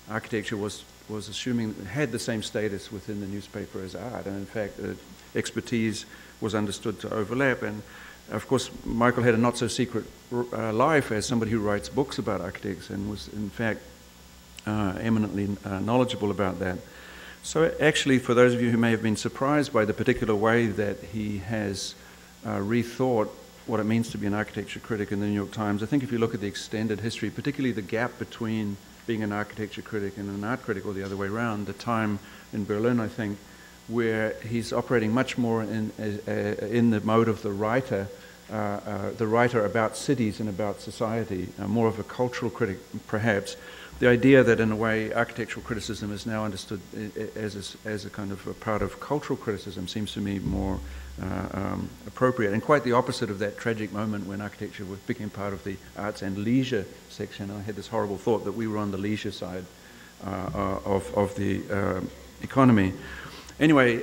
architecture was assuming it had the same status within the newspaper as art, and in fact expertise was understood to overlap. And of course Michael had a not so secret life as somebody who writes books about architects, and was in fact eminently knowledgeable about that. So actually, for those of you who may have been surprised by the particular way that he has rethought what it means to be an architecture critic in the New York Times, I think if you look at the extended history, particularly the gap between being an architecture critic and an art critic, or the other way around, the time in Berlin, I think, where he's operating much more in the mode of the writer about cities and about society, more of a cultural critic, perhaps. The idea that, in a way, architectural criticism is now understood as a kind of a part of cultural criticism seems to me more appropriate, and quite the opposite of that tragic moment when architecture became part of the arts and leisure section. I had this horrible thought that we were on the leisure side of the economy. Anyway,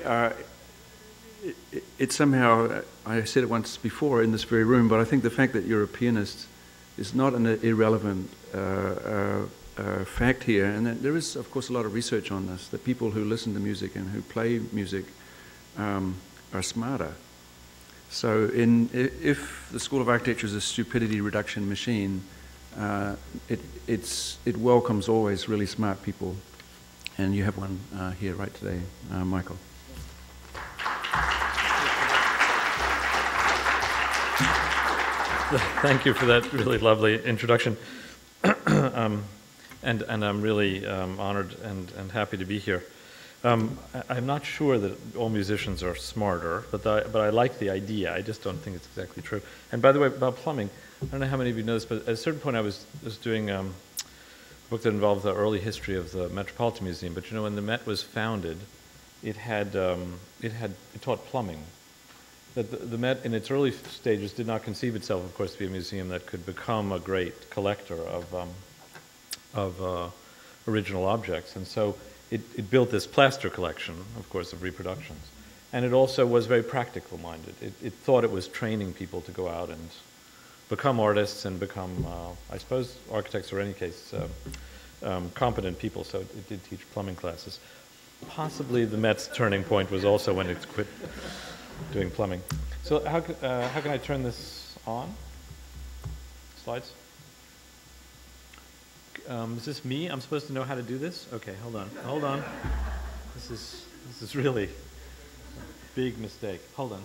it somehow, I said it once before in this very room, but I think the fact that you're a pianist is not an irrelevant fact here, and that there is, of course, a lot of research on this, that people who listen to music and who play music are smarter. So if the School of Architecture is a stupidity reduction machine, it welcomes always really smart people, and you have one here right today, Michael. Thank you for that really lovely introduction. And I'm really honored and happy to be here. I'm not sure that all musicians are smarter, but I like the idea. I just don't think it's exactly true. And by the way, about plumbing, I don't know how many of you know this, but at a certain point I was doing book that involved the early history of the Metropolitan Museum. But you know, when the Met was founded, it taught plumbing. That the Met, in its early stages, did not conceive itself, of course, to be a museum that could become a great collector of original objects. And so it built this plaster collection, of course, of reproductions. And it also was very practical minded. It thought it was training people to go out and become artists and become, I suppose, architects, or in any case, competent people. So it did teach plumbing classes. Possibly the Met's turning point was also when it quit doing plumbing. So how can I turn this on? Slides? Is this me? I'm supposed to know how to do this? Okay, hold on. This is really a big mistake. Hold on.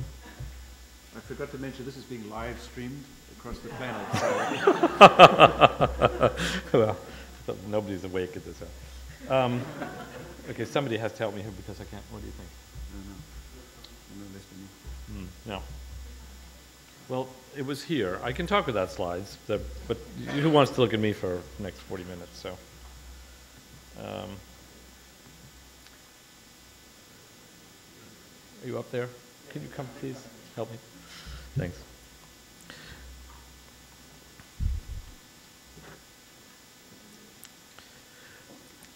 I forgot to mention this is being live streamed across the planet. So. Well, nobody's awake at this hour. Okay, somebody has to help me here because I can't. What do you think? No. Well, it was here. I can talk without slides, but who wants to look at me for the next 40 minutes? So, are you up there? Can you come, please? Help me. Thanks.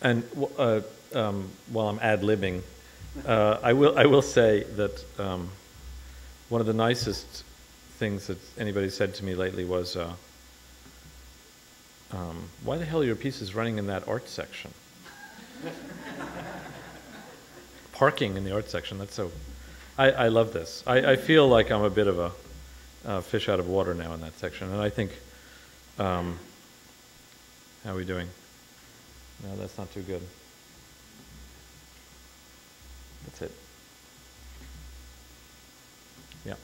And while I'm ad-libbing, I will say that one of the nicest things that anybody said to me lately was, why the hell are your pieces running in that art section? Parking in the art section, that's so... I love this. I feel like I'm a bit of a fish out of water now in that section, and I think... how are we doing? No, that's not too good. That's it. Yeah,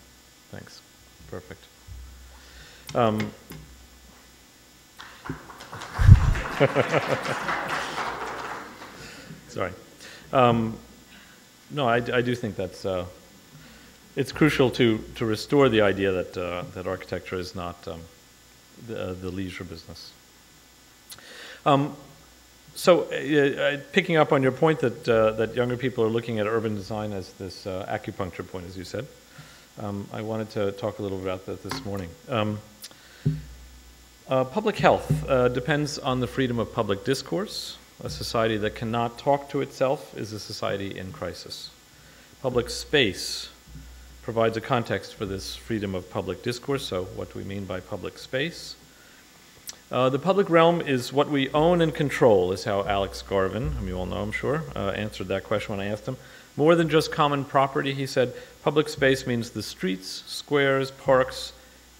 thanks. Perfect. Sorry. No, I do think that's it's crucial to restore the idea that architecture is not the leisure business. So, picking up on your point that younger people are looking at urban design as this acupuncture point, as you said, I wanted to talk a little about that this morning. Public health depends on the freedom of public discourse. A society that cannot talk to itself is a society in crisis. Public space provides a context for this freedom of public discourse. So, what do we mean by public space? The public realm is what we own and control, is how Alex Garvin, whom you all know, I'm sure, answered that question when I asked him. More than just common property, he said, public space means the streets, squares, parks,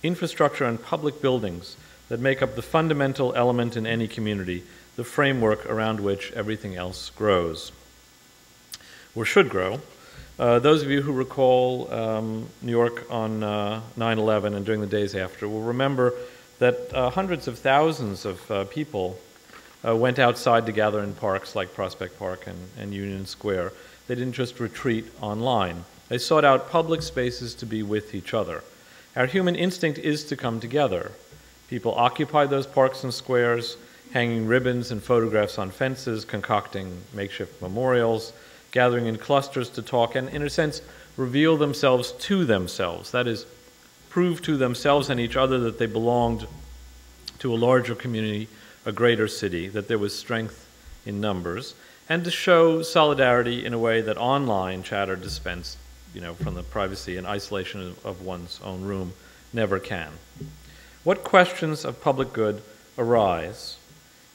infrastructure, and public buildings that make up the fundamental element in any community, the framework around which everything else grows, or should grow. Those of you who recall New York on 9/11 and during the days after will remember that hundreds of thousands of people went outside to gather in parks like Prospect Park and Union Square. They didn't just retreat online. They sought out public spaces to be with each other. Our human instinct is to come together. People occupied those parks and squares, hanging ribbons and photographs on fences, concocting makeshift memorials, gathering in clusters to talk, and in a sense, reveal themselves to themselves. That is, prove to themselves and each other that they belonged to a larger community, a greater city, that there was strength in numbers, and to show solidarity in a way that online chatter dispensed, from the privacy and isolation of one's own room never can. What questions of public good arise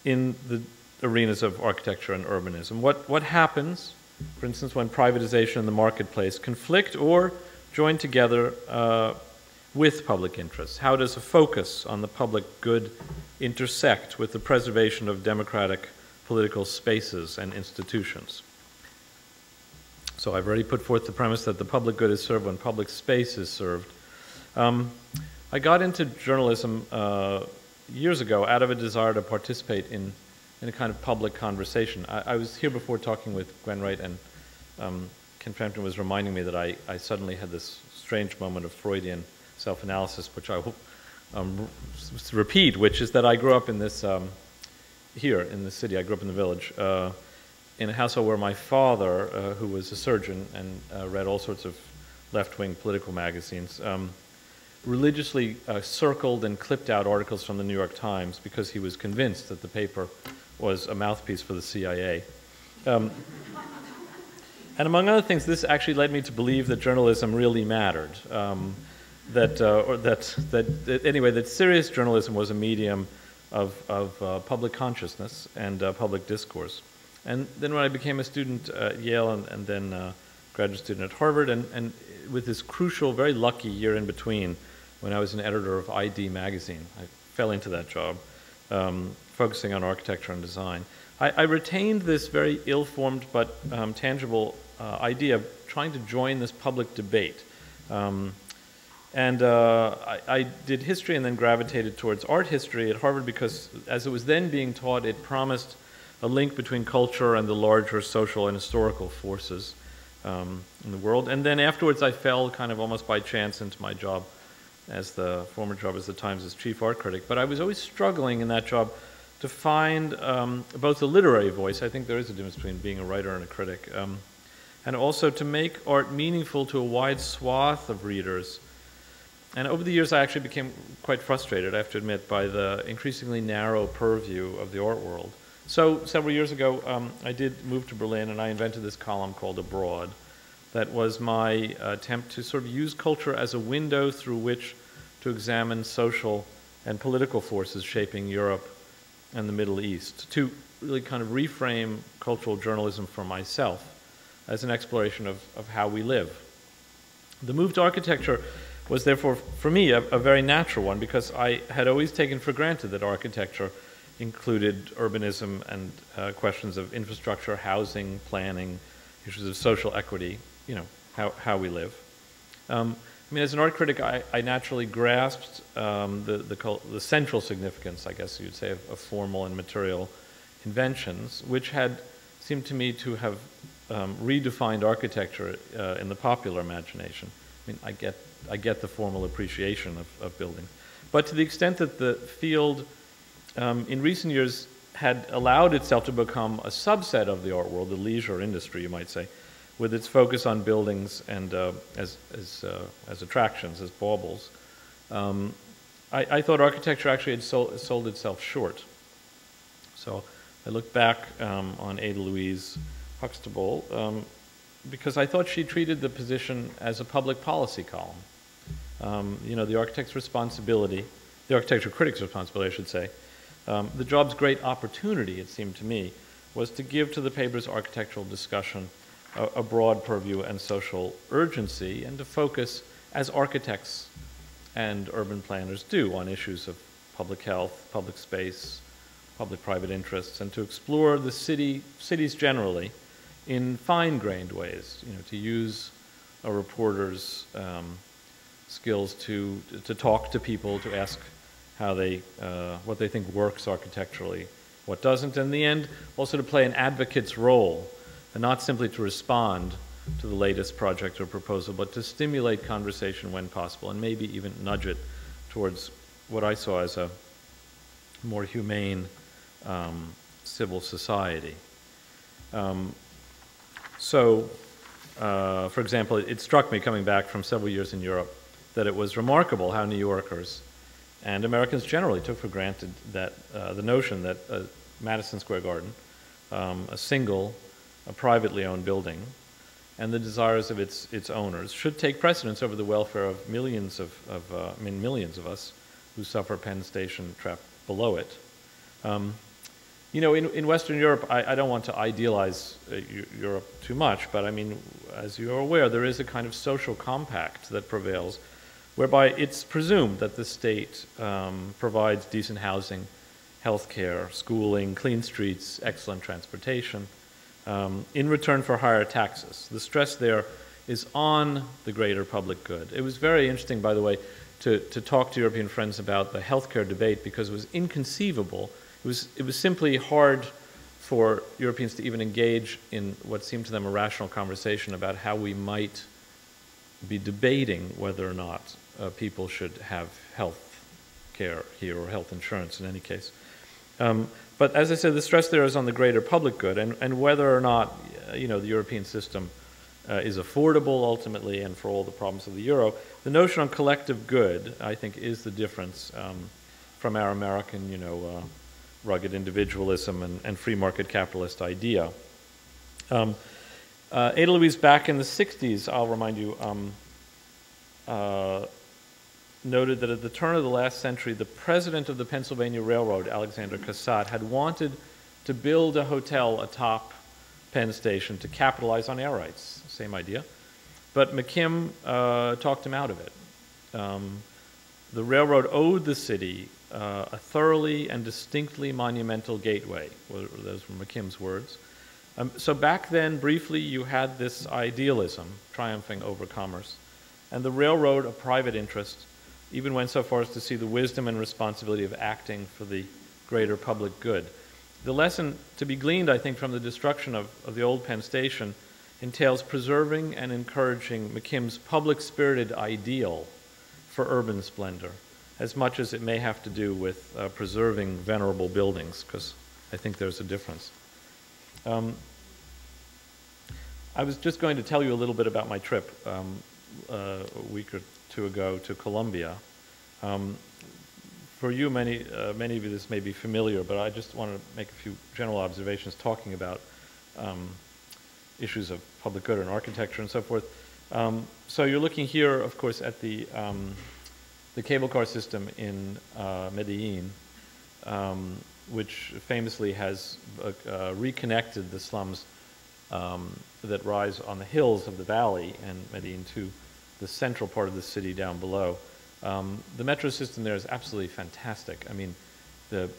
in the arenas of architecture and urbanism? What happens, for instance, when privatization and the marketplace conflict or join together with public interests? How does a focus on the public good intersect with the preservation of democratic political spaces and institutions? So I've already put forth the premise that the public good is served when public space is served. I got into journalism years ago out of a desire to participate in a kind of public conversation. I was here before talking with Gwen Wright, and Ken Frampton was reminding me that I suddenly had this strange moment of Freudian self-analysis, which I will repeat, which is that I grew up in this here in the city. I grew up in the village, in a household where my father, who was a surgeon and read all sorts of left-wing political magazines, religiously circled and clipped out articles from the New York Times because he was convinced that the paper was a mouthpiece for the CIA. And among other things, this actually led me to believe that journalism really mattered. That serious journalism was a medium of public consciousness and public discourse. And then when I became a student at Yale and then graduate student at Harvard, and with this crucial, very lucky year in between, when I was an editor of ID magazine, I fell into that job, focusing on architecture and design. I retained this very ill-formed but tangible idea of trying to join this public debate. I did history and then gravitated towards art history at Harvard because, as it was then being taught, it promised a link between culture and the larger social and historical forces in the world. And then afterwards, I fell kind of almost by chance into my job as the former job as the Times' chief art critic. But I was always struggling in that job to find both a literary voice. I think there is a difference between being a writer and a critic. And also to make art meaningful to a wide swath of readers. And over the years, I actually became quite frustrated, I have to admit, by the increasingly narrow purview of the art world. So several years ago, I did move to Berlin, and I invented this column called Abroad. That was my attempt to sort of use culture as a window through which to examine social and political forces shaping Europe and the Middle East, to really kind of reframe cultural journalism for myself as an exploration of how we live. The move to architecture was therefore, for me, a very natural one, because I had always taken for granted that architecture included urbanism and questions of infrastructure, housing, planning, issues of social equity, you know, how we live. I mean, as an art critic, I naturally grasped the central significance, I guess you'd say, of formal and material inventions, which had seemed to me to have redefined architecture in the popular imagination. I mean, I get the formal appreciation of building. But to the extent that the field in recent years had allowed itself to become a subset of the art world, the leisure industry, you might say, with its focus on buildings and as attractions, as baubles, I thought architecture actually had sold itself short. So I look back on Ada Louise Huxtable because I thought she treated the position as a public policy column. You know, the architect's responsibility, the architecture critic's responsibility, I should say, the job's great opportunity, it seemed to me, was to give to the paper's architectural discussion a broad purview and social urgency, and to focus, as architects and urban planners do, on issues of public health, public space, public-private interests, and to explore the cities generally in fine-grained ways, you know, to use a reporter's skills to talk to people, to ask how they, what they think works architecturally, what doesn't, and in the end, also to play an advocate's role, and not simply to respond to the latest project or proposal, but to stimulate conversation when possible, and maybe even nudge it towards what I saw as a more humane civil society. For example, it struck me coming back from several years in Europe that it was remarkable how New Yorkers and Americans generally took for granted that the notion that Madison Square Garden, a privately owned building, and the desires of its owners should take precedence over the welfare of millions of us who suffer Penn Station trapped below it. You know, in Western Europe, I don't want to idealize Europe too much, but I mean, as you are aware, there is a kind of social compact that prevails, whereby it's presumed that the state provides decent housing, health care, schooling, clean streets, excellent transportation, in return for higher taxes. The stress there is on the greater public good. It was very interesting, by the way, to talk to European friends about the healthcare debate, because it was inconceivable. It was simply hard for Europeans to even engage in what seemed to them a rational conversation about how we might be debating whether or not people should have health care here, or health insurance in any case. But as I said, the stress there is on the greater public good, and whether or not the European system is affordable ultimately, and for all the problems of the euro. The notion on collective good, I think, is the difference from our American, rugged individualism and free market capitalist idea. Ada Louise, back in the 60s, I'll remind you, noted that at the turn of the last century, the president of the Pennsylvania Railroad, Alexander Cassatt, had wanted to build a hotel atop Penn Station to capitalize on air rights. Same idea. But McKim talked him out of it. The railroad owed the city a thoroughly and distinctly monumental gateway. Those were McKim's words. So back then, briefly, you had this idealism triumphing over commerce. And the railroad, a private interest, even went so far as to see the wisdom and responsibility of acting for the greater public good. The lesson to be gleaned, I think, from the destruction of the old Penn Station entails preserving and encouraging McKim's public-spirited ideal for urban splendor, as much as it may have to do with preserving venerable buildings, because I think there's a difference. I was just going to tell you a little bit about my trip a week or two ago to Columbia. For you, many of you, this may be familiar, but I just want to make a few general observations talking about issues of public good and architecture and so forth. So you're looking here, of course, at the cable car system in Medellin, which famously has reconnected the slums that rise on the hills of the valley and Medellin to the central part of the city down below. The metro system there is absolutely fantastic. I mean, the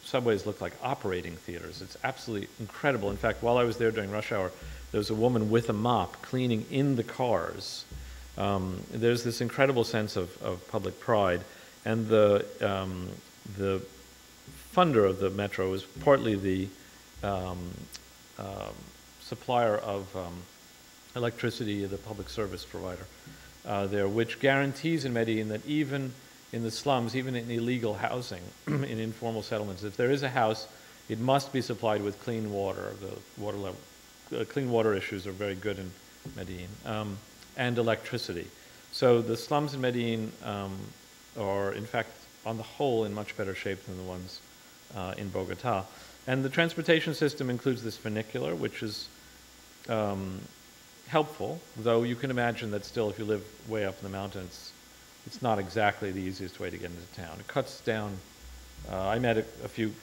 subways look like operating theaters. It's absolutely incredible. In fact, while I was there during rush hour, there was a woman with a mop cleaning in the cars. There's this incredible sense of public pride. And the funder of the metro was partly the supplier of electricity, the public service provider there, which guarantees in Medellin that even in the slums, even in illegal housing, in informal settlements, if there is a house, it must be supplied with clean water. The water level, clean water issues are very good in Medellin, and electricity. So the slums in Medellin are, in fact, on the whole, in much better shape than the ones in Bogota. And the transportation system includes this funicular, which is helpful, though you can imagine that still, if you live way up in the mountains, it's not exactly the easiest way to get into town. It cuts down. I met a few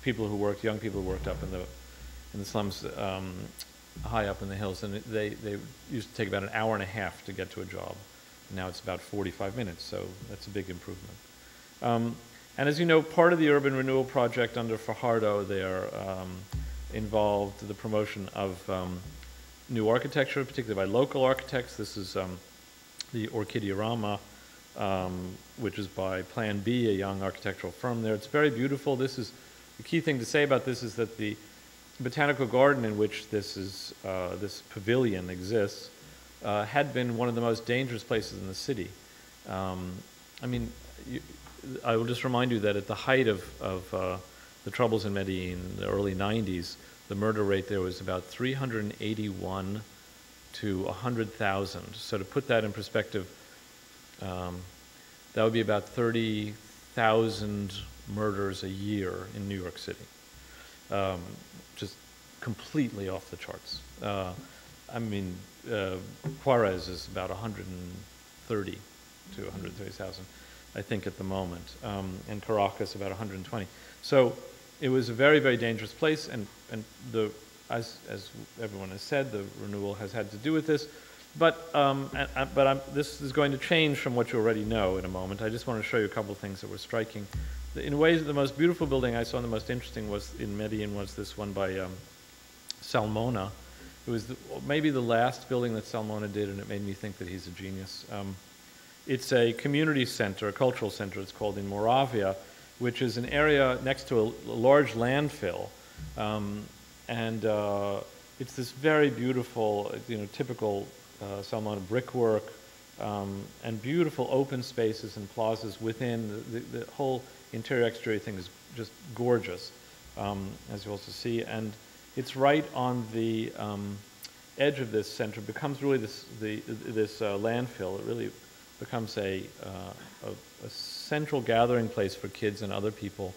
people who worked, young people who worked up in the slums, high up in the hills, and they used to take about an hour and a half to get to a job. Now it's about 45 minutes, so that's a big improvement. And as you know, part of the urban renewal project under Fajardo, they are involved the promotion of new architecture, particularly by local architects. This is the Orchideorama, which is by Plan B, a young architectural firm there. It's very beautiful. This is the key thing to say about this is that the botanical garden in which this pavilion exists had been one of the most dangerous places in the city. I mean, I will just remind you that at the height of the troubles in Medellin, the early 90s, the murder rate there was about 381 to 100,000. So to put that in perspective, that would be about 30,000 murders a year in New York City. Just completely off the charts. I mean, Juarez is about 130 to 130,000, I think, at the moment, and Caracas about 120. So it was a very, very dangerous place, and as everyone has said, the renewal has had to do with this. But this is going to change from what you already know in a moment. I just want to show you a couple of things that were striking. In ways, the most beautiful building I saw and the most interesting was in Medellin was this one by Salmona. It was maybe the last building that Salmona did, and it made me think that he's a genius. It's a community center, a cultural center, it's called, in Moravia, which is an area next to a large landfill. And it's this very beautiful, typical Salmona brickwork, and beautiful open spaces and plazas within. The whole interior exterior thing is just gorgeous, as you also see. And it's right on the edge of this center. It becomes really this landfill. It really becomes a central gathering place for kids and other people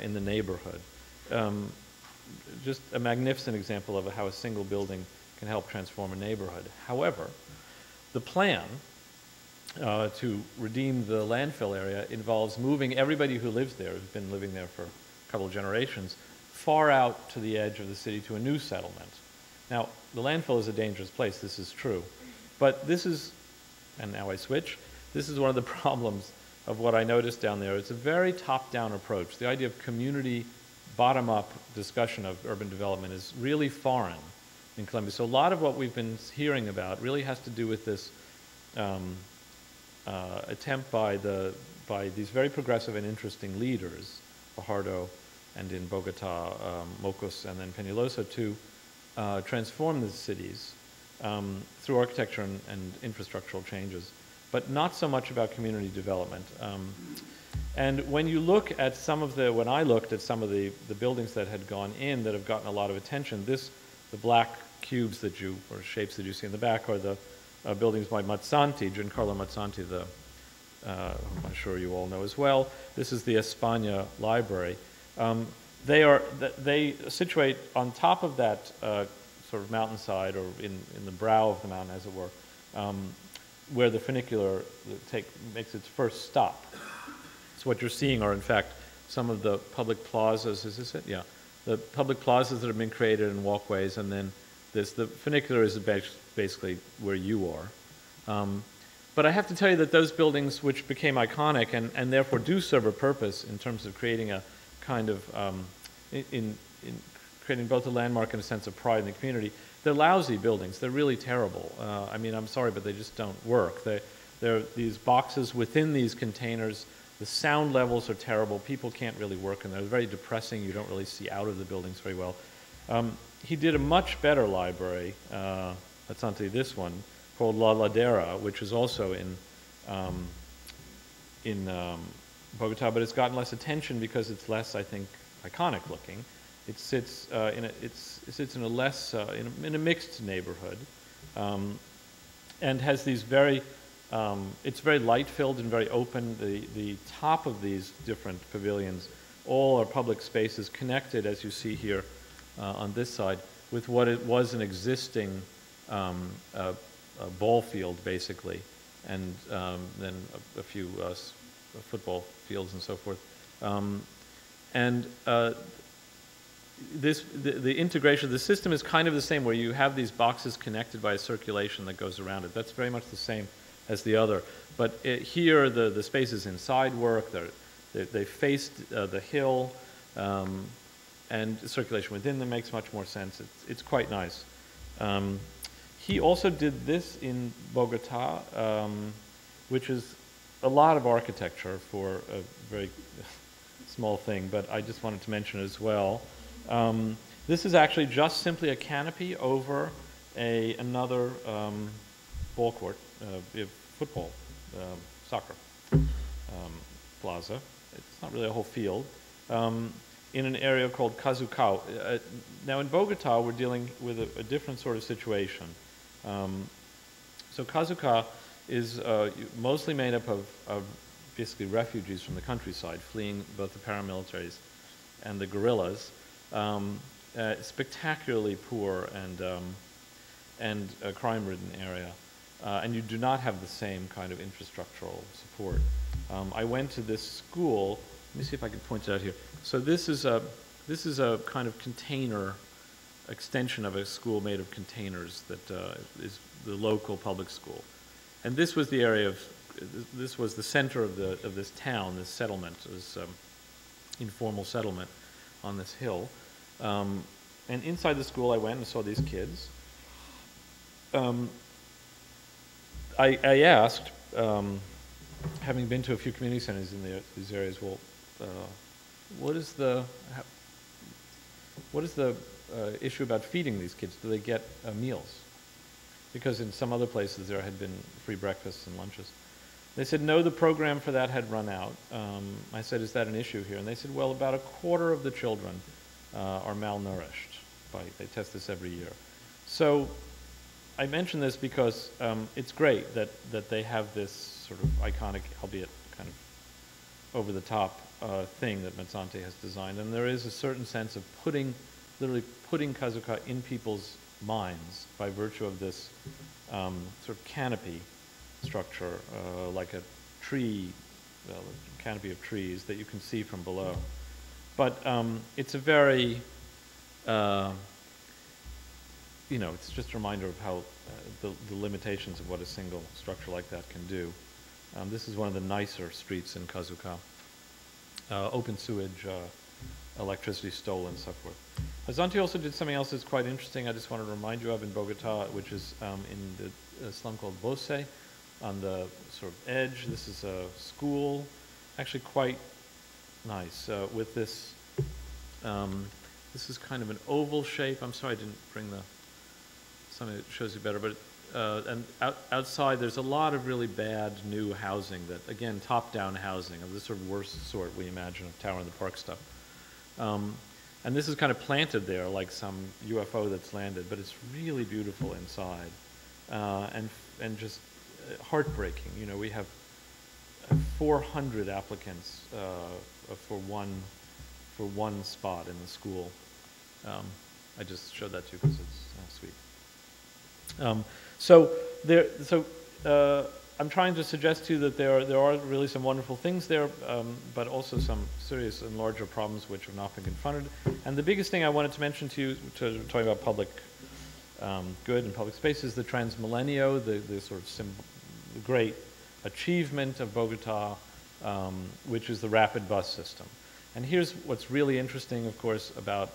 in the neighborhood. Just a magnificent example of how a single building can help transform a neighborhood. However, the plan to redeem the landfill area involves moving everybody who lives there, who's been living there for a couple of generations, far out to the edge of the city to a new settlement. Now, the landfill is a dangerous place, this is true. But this is, and now I switch, this is one of the problems of what I noticed down there. It's a very top-down approach. The idea of community, bottom-up discussion of urban development is really foreign in Columbia. So a lot of what we've been hearing about really has to do with this attempt by these very progressive and interesting leaders, Fajardo, and in Bogota, Mocos, and then Peñalosa, to transform the cities through architecture and infrastructural changes, but not so much about community development. And when you look at some of when I looked at some of the buildings that had gone in that have gotten a lot of attention, the black cubes or shapes that you see in the back are the buildings by Mazzanti, Giancarlo Mazzanti, I'm sure you all know as well. This is the España Library. They situate on top of that sort of mountainside, or in the brow of the mountain, as it were, where the funicular makes its first stop. So what you're seeing are, in fact, some of the public plazas. Is this it? Yeah. The public plazas that have been created and walkways, and then the funicular is basically where you are. But I have to tell you that those buildings, which became iconic and therefore do serve a purpose in terms of creating a kind of, in creating both a landmark and a sense of pride in the community, they're lousy buildings. They're really terrible. I mean, I'm sorry, but they just don't work. They're these boxes within these containers. The sound levels are terrible. People can't really work in there. They're very depressing. You don't really see out of the buildings very well. He did a much better library, that's not this one, called La Ladera, which is also in Bogota, but it's gotten less attention because it's less, I think, iconic looking. It sits in a less in a mixed neighborhood, and has these very it's very light filled and very open. The top of these different pavilions all are public spaces connected, as you see here on this side, with what it was an existing a ball field, basically, and then a few football fields and so forth. The integration of the system is kind of the same, where you have these boxes connected by a circulation that goes around it. That's very much the same as the other. But here, the spaces inside work. They faced the hill, and circulation within them makes much more sense. It's quite nice. He also did this in Bogota, which is a lot of architecture for a very small thing, but I just wanted to mention it as well. This is actually just simply a canopy over another ball court, football, soccer plaza. It's not really a whole field. In an area called Kazucao. Now in Bogota, we're dealing with a different sort of situation. So Kazuca is mostly made up of basically refugees from the countryside, fleeing both the paramilitaries and the guerrillas. Spectacularly poor and a crime-ridden area. And you do not have the same kind of infrastructural support. I went to this school. Let me see if I can point it out here. So this is a kind of container extension of a school made of containers that is the local public school. And this was the area this was the center of this town, this settlement, this informal settlement on this hill. And inside the school I went and saw these kids. I asked, having been to a few community centers in these areas, well, what is the issue about feeding these kids? Do they get meals? Because in some other places there had been free breakfasts and lunches. They said, no, the program for that had run out. I said, is that an issue here? And they said, well, about a quarter of the children are malnourished. They test this every year. So I mention this because it's great that they have this sort of iconic, albeit kind of over-the-top thing that Mezzante has designed. And there is a certain sense of literally putting Kazuka in people's minds by virtue of this sort of canopy structure, like a tree, a canopy of trees that you can see from below. But it's a very, it's just a reminder of how the limitations of what a single structure like that can do. This is one of the nicer streets in Kazuka. Open sewage, electricity stolen, and so forth. Mezzante also did something else that's quite interesting I just wanted to remind you of in Bogota, which is in the slum called Bose, on the sort of edge. This is a school, actually quite nice, with this, this is kind of an oval shape. I'm sorry I didn't bring something that shows you better, but and outside there's a lot of really bad new housing that, again, top-down housing of the sort of worst sort we imagine of Tower in the Park stuff. And this is kind of planted there like some UFO that's landed, but it's really beautiful inside, and just heartbreaking. You know, we have 400 applicants for one spot in the school. I just showed that to you because it's sweet. I'm trying to suggest to you that there are really some wonderful things there, but also some serious and larger problems which have not been confronted. And the biggest thing I wanted to mention to you, talking about public good and public space, is the Transmilenio, the sort of the great achievement of Bogota, which is the rapid bus system. And here's what's really interesting, of course, about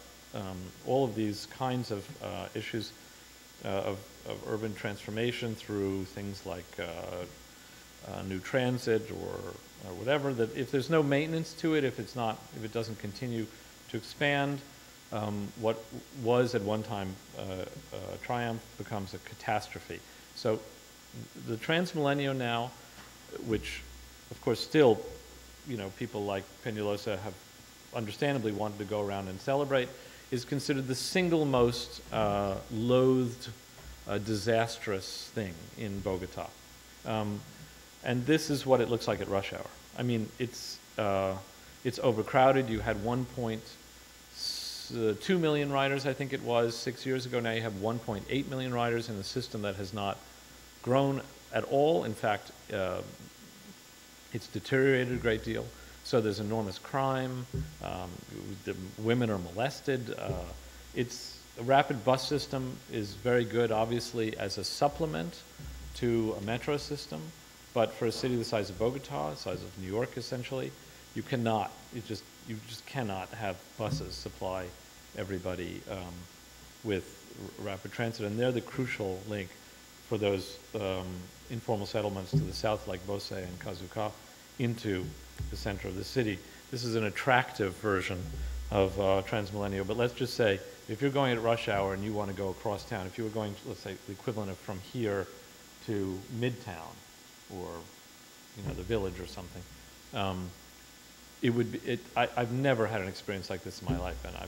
all of these kinds of issues of urban transformation through things like new transit or whatever, that if there's no maintenance to it, if it doesn't continue to expand, what was at one time a triumph becomes a catastrophe. So the Transmilenio now, which of course still, people like Peñalosa have understandably wanted to go around and celebrate, is considered the single most loathed, disastrous thing in Bogota. And this is what it looks like at rush hour. I mean, it's overcrowded. You had 1.2 million riders, I think it was, 6 years ago. Now you have 1.8 million riders in a system that has not grown at all. In fact, it's deteriorated a great deal. So there's enormous crime. The women are molested. A rapid bus system is very good, obviously, as a supplement to a metro system. But for a city the size of Bogota, the size of New York, essentially, you just cannot have buses supply everybody with rapid transit. And they're the crucial link for those informal settlements to the south, like Bose and Kazuka, into the center of the city. This is an attractive version of Transmilenio, but let's just say if you're going at rush hour and you want to go across town, if you were going, let's say, the equivalent of from here to Midtown or the Village or something, I've never had an experience like this in my life, and I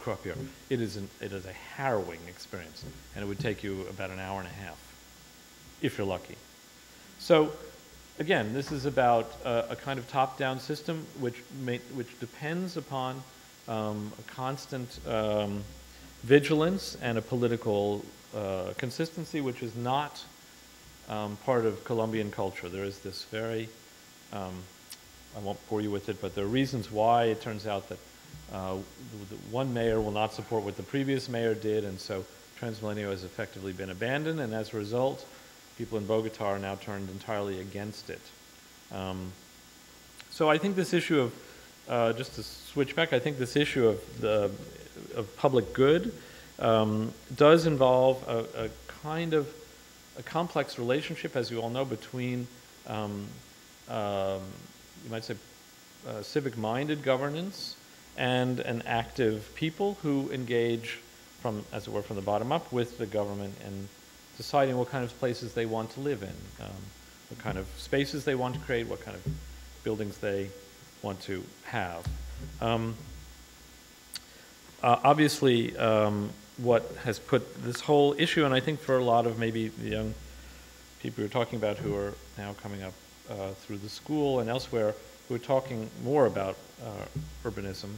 grew up here. It is a harrowing experience, and it would take you about an hour and a half, if you're lucky. So, again, this is about a kind of top-down system which depends upon a constant vigilance and a political consistency, which is not part of Colombian culture. There is this very, I won't bore you with it, but there are reasons why it turns out that one mayor will not support what the previous mayor did, and so Transmilenio has effectively been abandoned, and as a result, people in Bogota are now turned entirely against it. So I think this issue of, just to switch back, I think this issue of public good does involve a kind of a complex relationship, as you all know, between, you might say, civic-minded governance and an active people who engage from, as it were, from the bottom up with the government and deciding what kind of places they want to live in. what kind of spaces they want to create, what kind of buildings they want to have. Obviously, what has put this whole issue, and I think for a lot of maybe the young people you're talking about who are now coming up through the school and elsewhere, who are talking more about urbanism,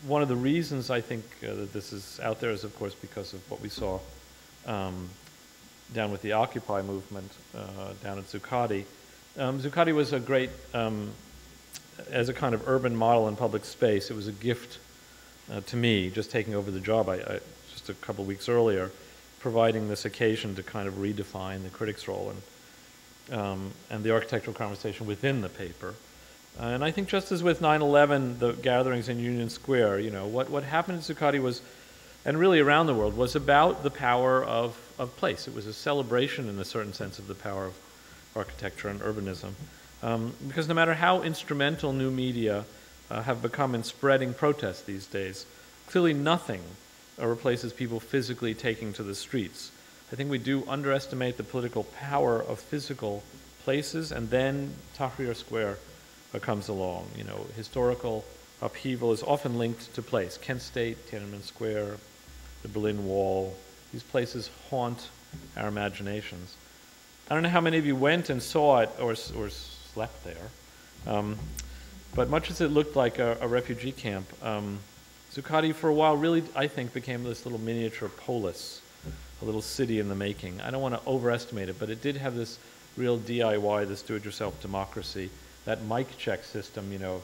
one of the reasons I think that this is out there is, of course, because of what we saw down with the Occupy movement down at Zuccotti. Zuccotti was a great, as a kind of urban model in public space, it was a gift to me, just taking over the job just a couple weeks earlier, providing this occasion to kind of redefine the critic's role and the architectural conversation within the paper. And I think just as with 9/11, the gatherings in Union Square, you know, what happened at Zuccotti was, and really around the world, was about the power of place. It was a celebration in a certain sense of the power of architecture and urbanism. Because no matter how instrumental new media have become in spreading protest these days, clearly nothing replaces people physically taking to the streets. I think we do underestimate the political power of physical places, and then Tahrir Square comes along. You know, historical upheaval is often linked to place. Kent State, Tiananmen Square, the Berlin Wall, these places haunt our imaginations. I don't know how many of you went and saw it or slept there, but much as it looked like a refugee camp, Zuccotti for a while really, I think, became this little miniature polis, a little city in the making. I don't want to overestimate it, but it did have this real DIY, this do-it-yourself democracy, that mic check system, you know,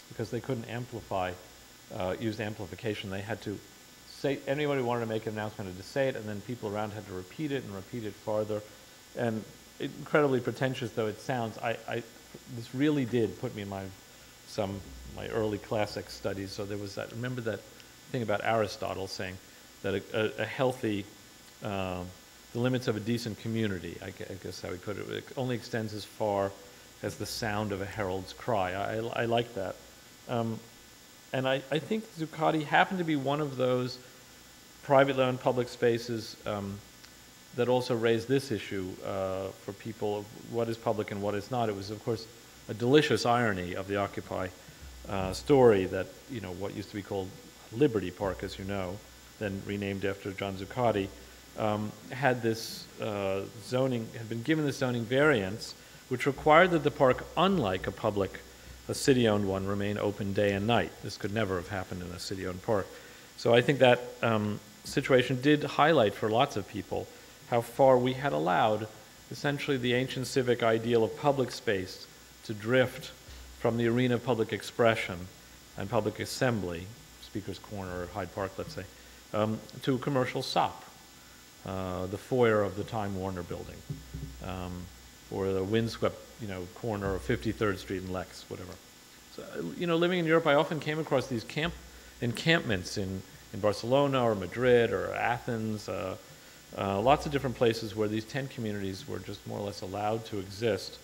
because they couldn't amplify, use amplification. They had to say, anybody who wanted to make an announcement had to say it, and then people around had to repeat it and repeat it farther. And incredibly pretentious though it sounds, this really did put me in my early classic studies. So there was that, remember that thing about Aristotle saying that a healthy, the limits of a decent community, I guess how he put it only extends as far as the sound of a herald's cry. I like that. And I think Zuccotti happened to be one of those privately owned public spaces that also raised this issue for people of what is public and what is not. It was, of course, a delicious irony of the Occupy story that, you know, what used to be called Liberty Park, as you know, then renamed after John Zuccotti, had this zoning, had been given this zoning variance, which required that the park, unlike a city-owned one, remain open day and night. This could never have happened in a city-owned park. So I think that situation did highlight for lots of people how far we had allowed essentially the ancient civic ideal of public space to drift from the arena of public expression and public assembly, Speaker's Corner or Hyde Park, let's say, to commercial SOP, the foyer of the Time Warner building, or the windswept, you know, corner of 53rd Street and Lex, whatever. So, you know, living in Europe, I often came across these encampments in Barcelona or Madrid or Athens, lots of different places where these tent communities were just more or less allowed to exist.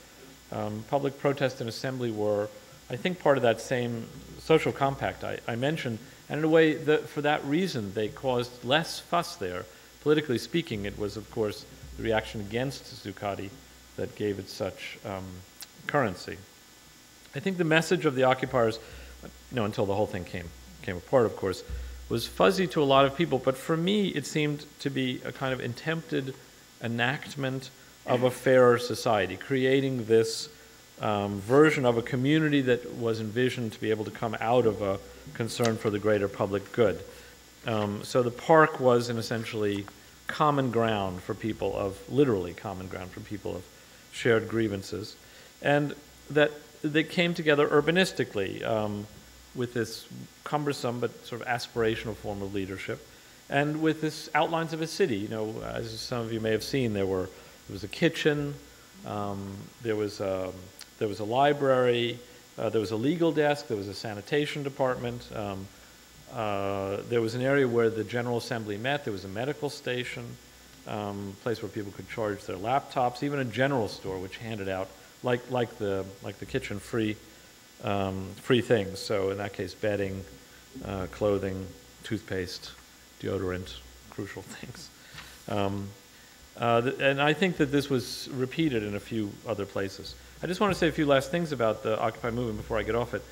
Public protest and assembly were, I think, part of that same social compact I mentioned, and in a way, for that reason, they caused less fuss there. Politically speaking, it was, of course, the reaction against Zuccotti that gave it such currency. I think the message of the occupiers, you know, until the whole thing came apart, of course, was fuzzy to a lot of people, but for me, it seemed to be a kind of attempted enactment of a fairer society, creating this version of a community that was envisioned to be able to come out of a concern for the greater public good. So the park was an essentially common ground for people of, literally common ground for people of shared grievances, and that they came together urbanistically with this cumbersome but sort of aspirational form of leadership, and with this outlines of a city. You know, as some of you may have seen, there was a kitchen, there was a library, there was a legal desk, there was a sanitation department, there was an area where the General Assembly met, there was a medical station, place where people could charge their laptops, even a general store which handed out, like the kitchen, free things. So in that case, bedding, clothing, toothpaste, deodorant, crucial things. And I think that this was repeated in a few other places. I just want to say a few last things about the Occupy movement before I get off it.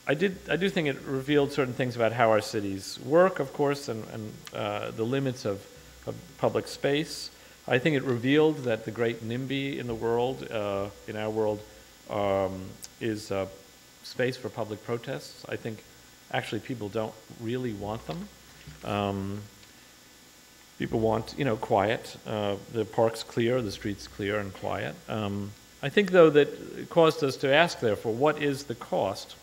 I do think it revealed certain things about how our cities work, of course, and the limits of public space. I think it revealed that the great NIMBY in the world, in our world, is space for public protests. I think actually people don't really want them. People want, quiet. The park's clear, the street's clear and quiet. I think, though, that it caused us to ask, therefore, what is the cost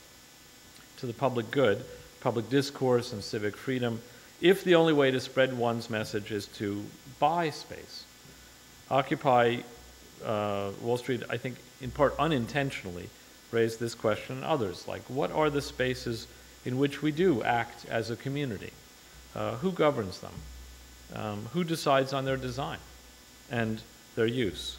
to the public good, public discourse and civic freedom, if the only way to spread one's message is to buy space? Occupy Wall Street, I think, in part unintentionally, raised this question and others, like what are the spaces in which we do act as a community? Who governs them? Who decides on their design and their use?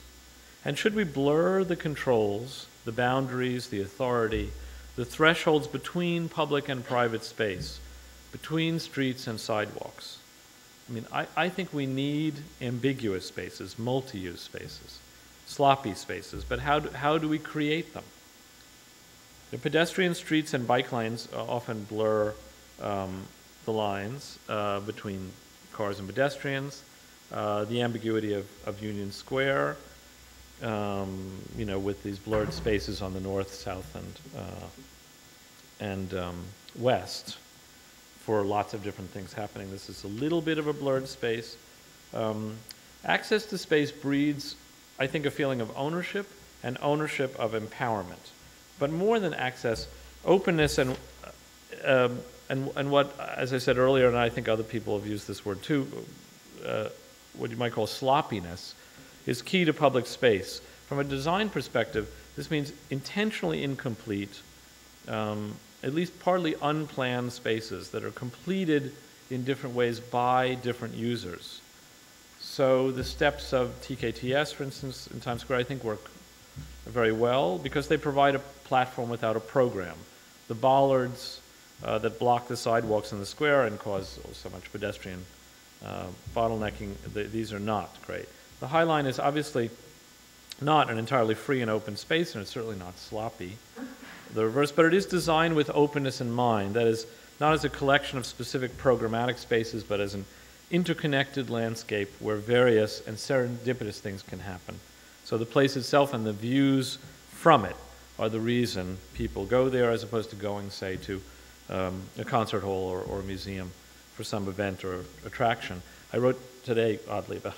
And should we blur the controls, the boundaries, the authority, the thresholds between public and private space, between streets and sidewalks? I mean, I think we need ambiguous spaces, multi-use spaces, sloppy spaces, but how do we create them? The pedestrian streets and bike lanes often blur the lines between cars and pedestrians, the ambiguity of Union Square, with these blurred spaces on the north, south, and west for lots of different things happening. This is a little bit of a blurred space. Access to space breeds, I think, a feeling of ownership and ownership of empowerment. But more than access, openness and what, as I said earlier, and I think other people have used this word too, what you might call sloppiness, is key to public space. From a design perspective, this means intentionally incomplete, at least partly unplanned spaces that are completed in different ways by different users. So the steps of TKTS, for instance, in Times Square, I think work very well because they provide a platform without a program. The bollards that block the sidewalks in the square and cause so much pedestrian bottlenecking, these are not great. The High Line is obviously not an entirely free and open space, and it's certainly not sloppy. The reverse, but it is designed with openness in mind. That is, not as a collection of specific programmatic spaces, but as an interconnected landscape where various and serendipitous things can happen. So the place itself and the views from it are the reason people go there, as opposed to going, say, to a concert hall or a museum for some event or attraction. I wrote today, oddly, about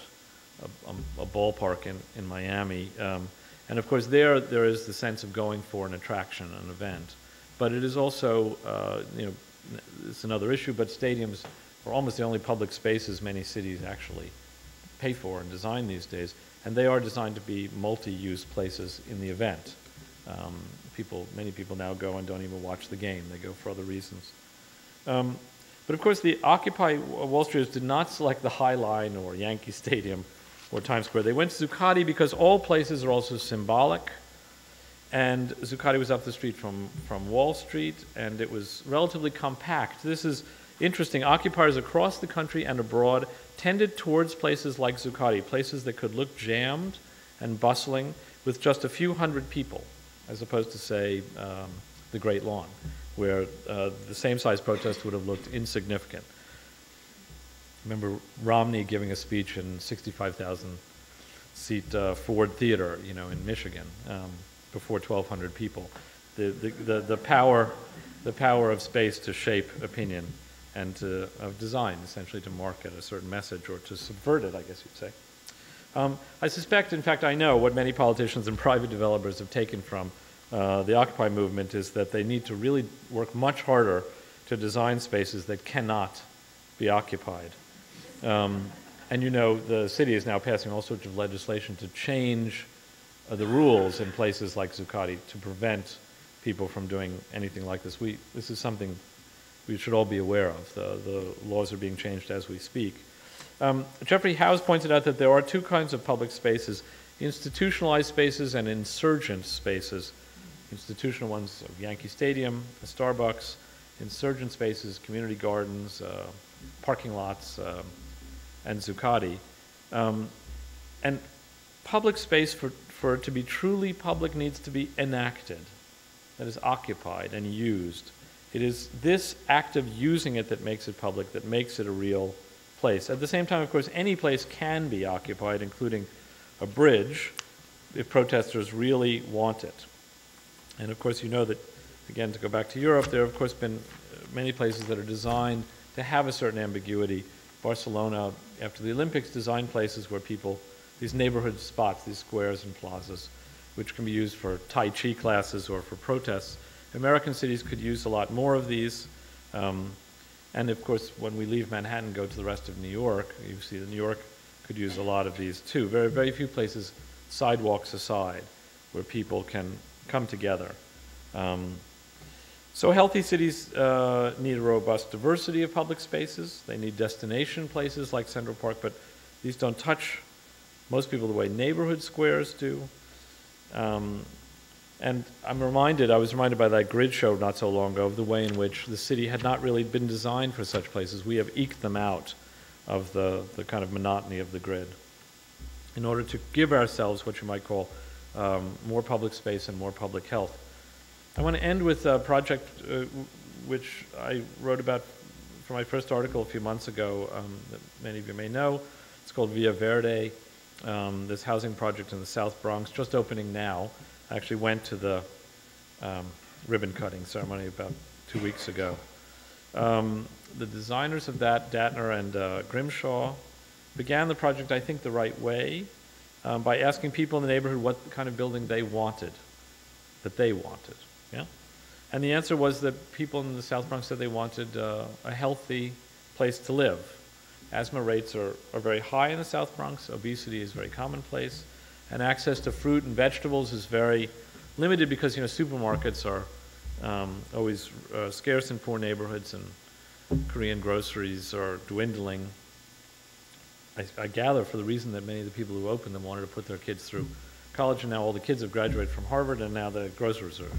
a ballpark in Miami. And of course, there is the sense of going for an attraction, an event. But it is also, it's another issue, but stadiums are almost the only public spaces many cities actually pay for and design these days. And they are designed to be multi-use places in the event. Many people now go and don't even watch the game. They go for other reasons. But of course, the Occupy Wall Streeters did not select the High Line or Yankee Stadium or Times Square. They went to Zuccotti because all places are also symbolic. And Zuccotti was up the street from Wall Street, and it was relatively compact. This is interesting. Occupiers across the country and abroad tended towards places like Zuccotti, places that could look jammed and bustling with just a few hundred people, as opposed to, say, the Great Lawn, where the same size protest would have looked insignificant. I remember Romney giving a speech in 65,000 seat Ford Theater, in Michigan, before 1,200 people. The power of space to shape opinion and of design, essentially to market a certain message or to subvert it, I guess you'd say. I suspect, in fact, I know what many politicians and private developers have taken from the Occupy movement is that they need to really work much harder to design spaces that cannot be occupied. And the city is now passing all sorts of legislation to change the rules in places like Zuccotti to prevent people from doing anything like this. This is something we should all be aware of. The laws are being changed as we speak. Jeffrey Howes pointed out that there are two kinds of public spaces: institutionalized spaces and insurgent spaces. Institutional ones, Yankee Stadium, a Starbucks. Insurgent spaces, community gardens, parking lots, and Zuccotti. And public space, for it to be truly public, needs to be enacted, that is occupied and used. It is this act of using it that makes it public, that makes it a real place. At the same time, of course, any place can be occupied, including a bridge, if protesters really want it. And of course, you know that, again, to go back to Europe, there have, of course, been many places that are designed to have a certain ambiguity. Barcelona, after the Olympics, designed places where people, these neighborhood spots, these squares and plazas, which can be used for Tai Chi classes or for protests. American cities could use a lot more of these. And of course, when we leave Manhattan and go to the rest of New York, you see that New York could use a lot of these too. Very, very few places, sidewalks aside, where people can come together. So healthy cities need a robust diversity of public spaces. They need destination places like Central Park, but these don't touch most people the way neighborhood squares do. And I was reminded by that grid show not so long ago of the way in which the city had not really been designed for such places. We have eked them out of the kind of monotony of the grid in order to give ourselves what you might call more public space and more public health. I want to end with a project which I wrote about for my first article a few months ago that many of you may know. It's called Via Verde, this housing project in the South Bronx, just opening now. I actually went to the ribbon cutting ceremony about 2 weeks ago. The designers of that, Datner and Grimshaw, began the project, I think, the right way by asking people in the neighborhood what kind of building they wanted, yeah? And the answer was that people in the South Bronx said they wanted a healthy place to live. Asthma rates are very high in the South Bronx, obesity is very commonplace, and access to fruit and vegetables is very limited because, you know, supermarkets are always scarce in poor neighborhoods, and Korean groceries are dwindling. I gather for the reason that many of the people who opened them wanted to put their kids through college, and now all the kids have graduated from Harvard, and now the grocers are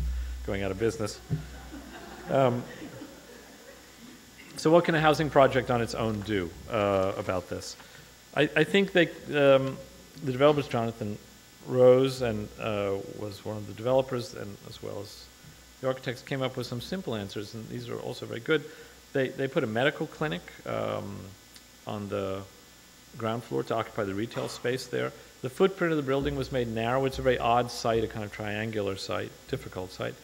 going out of business. So what can a housing project on its own do about this? I think they, the developers, Jonathan Rose, and was one of the developers, and as well as the architects, came up with some simple answers, and these are also very good. They put a medical clinic on the ground floor to occupy the retail space there. The footprint of the building was made narrow. It's a very odd site, a kind of triangular site, difficult site.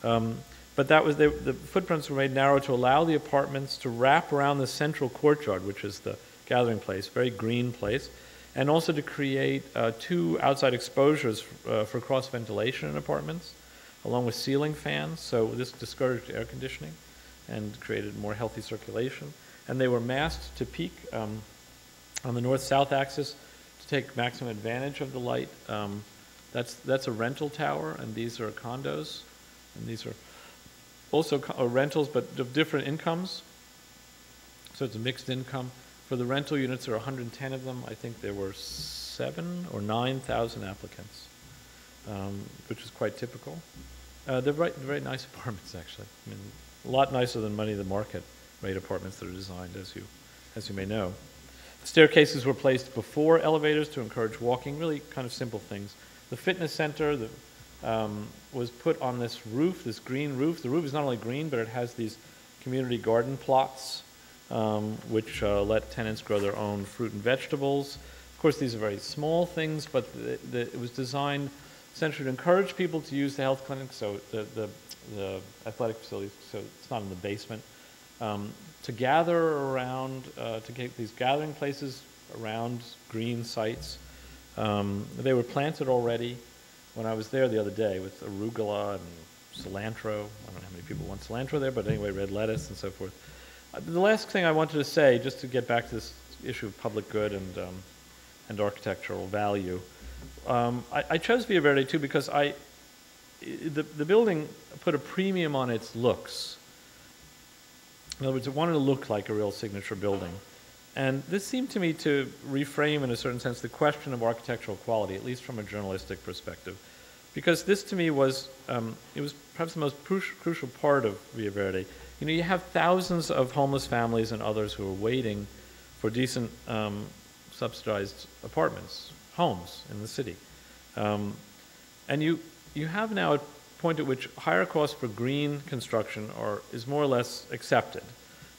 But that was the footprints were made narrow to allow the apartments to wrap around the central courtyard, which is the gathering place, very green place, and also to create 2 outside exposures for cross ventilation in apartments, along with ceiling fans. So this discouraged air conditioning and created more healthy circulation. And they were masked to peak on the north-south axis to take maximum advantage of the light. That's a rental tower, and these are condos, and these are also rentals, but of different incomes. So it's a mixed income. For the rental units, there are 110 of them. I think there were 7,000 or 9,000 applicants, which is quite typical. They're very nice apartments, actually. I mean, a lot nicer than many of the market rate apartments that are designed, as you may know. The staircases were placed before elevators to encourage walking, really kind of simple things. The fitness center was put on this roof, this green roof. The roof is not only green, but it has these community garden plots, which let tenants grow their own fruit and vegetables. Of course, these are very small things, but it was designed essentially to encourage people to use the health clinic, so the athletic facilities, so it's not in the basement, to gather around, to get these gathering places around green sites. They were planted already when I was there the other day with arugula and cilantro. I don't know how many people want cilantro there, but anyway, red lettuce and so forth. The last thing I wanted to say, just to get back to this issue of public good and architectural value, I chose Via Verde too because the building put a premium on its looks. In other words, it wanted to look like a real signature building. And this seemed to me to reframe, in a certain sense, the question of architectural quality, at least from a journalistic perspective. Because this, to me, was, it was perhaps the most crucial part of Via Verde. You know, you have thousands of homeless families and others who are waiting for decent subsidized apartments, homes in the city. And you have now a point at which higher costs for green construction is more or less accepted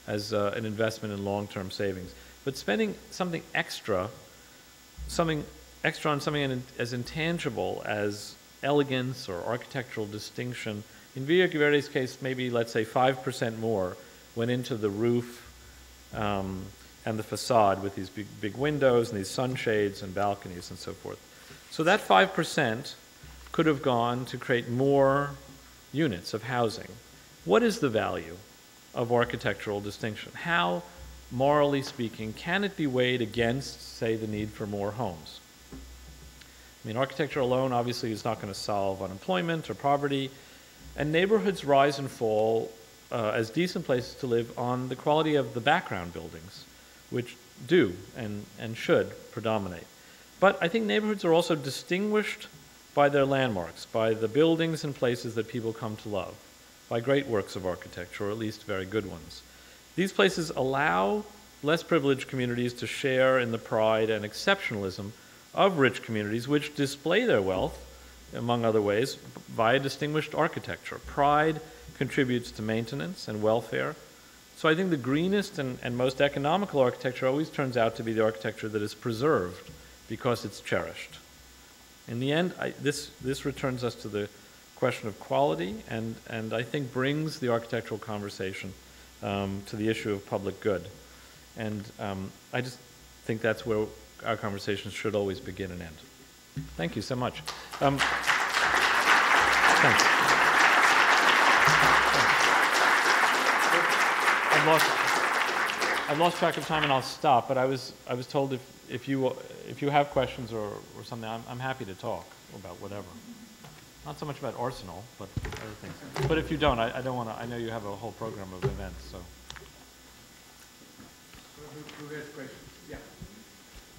as an investment in long-term savings. But spending something extra on something as intangible as elegance or architectural distinction, in Villaverde's case, maybe let's say 5% more went into the roof and the facade with these big windows and these sunshades and balconies and so forth. So that 5% could have gone to create more units of housing. What is the value of architectural distinction? How, morally speaking, can it be weighed against, say, the need for more homes? I mean, architecture alone obviously is not going to solve unemployment or poverty, and neighborhoods rise and fall as decent places to live on the quality of the background buildings, which do and should predominate. But I think neighborhoods are also distinguished by their landmarks, by the buildings and places that people come to love, by great works of architecture, or at least very good ones. These places allow less privileged communities to share in the pride and exceptionalism of rich communities, which display their wealth, among other ways, via distinguished architecture. Pride contributes to maintenance and welfare. So I think the greenest and most economical architecture always turns out to be the architecture that is preserved because it's cherished. In the end, this returns us to the question of quality and I think brings the architectural conversation to the issue of public good. And I just think that's where our conversations should always begin and end. Thank you so much. Thanks. I've lost track of time and I'll stop, but I was told if you have questions or something, I'm happy to talk about whatever. Not so much about Arsenal, but other things. But if you don't, I don't want to. I know you have a whole program of events, so. Who has questions? Yeah.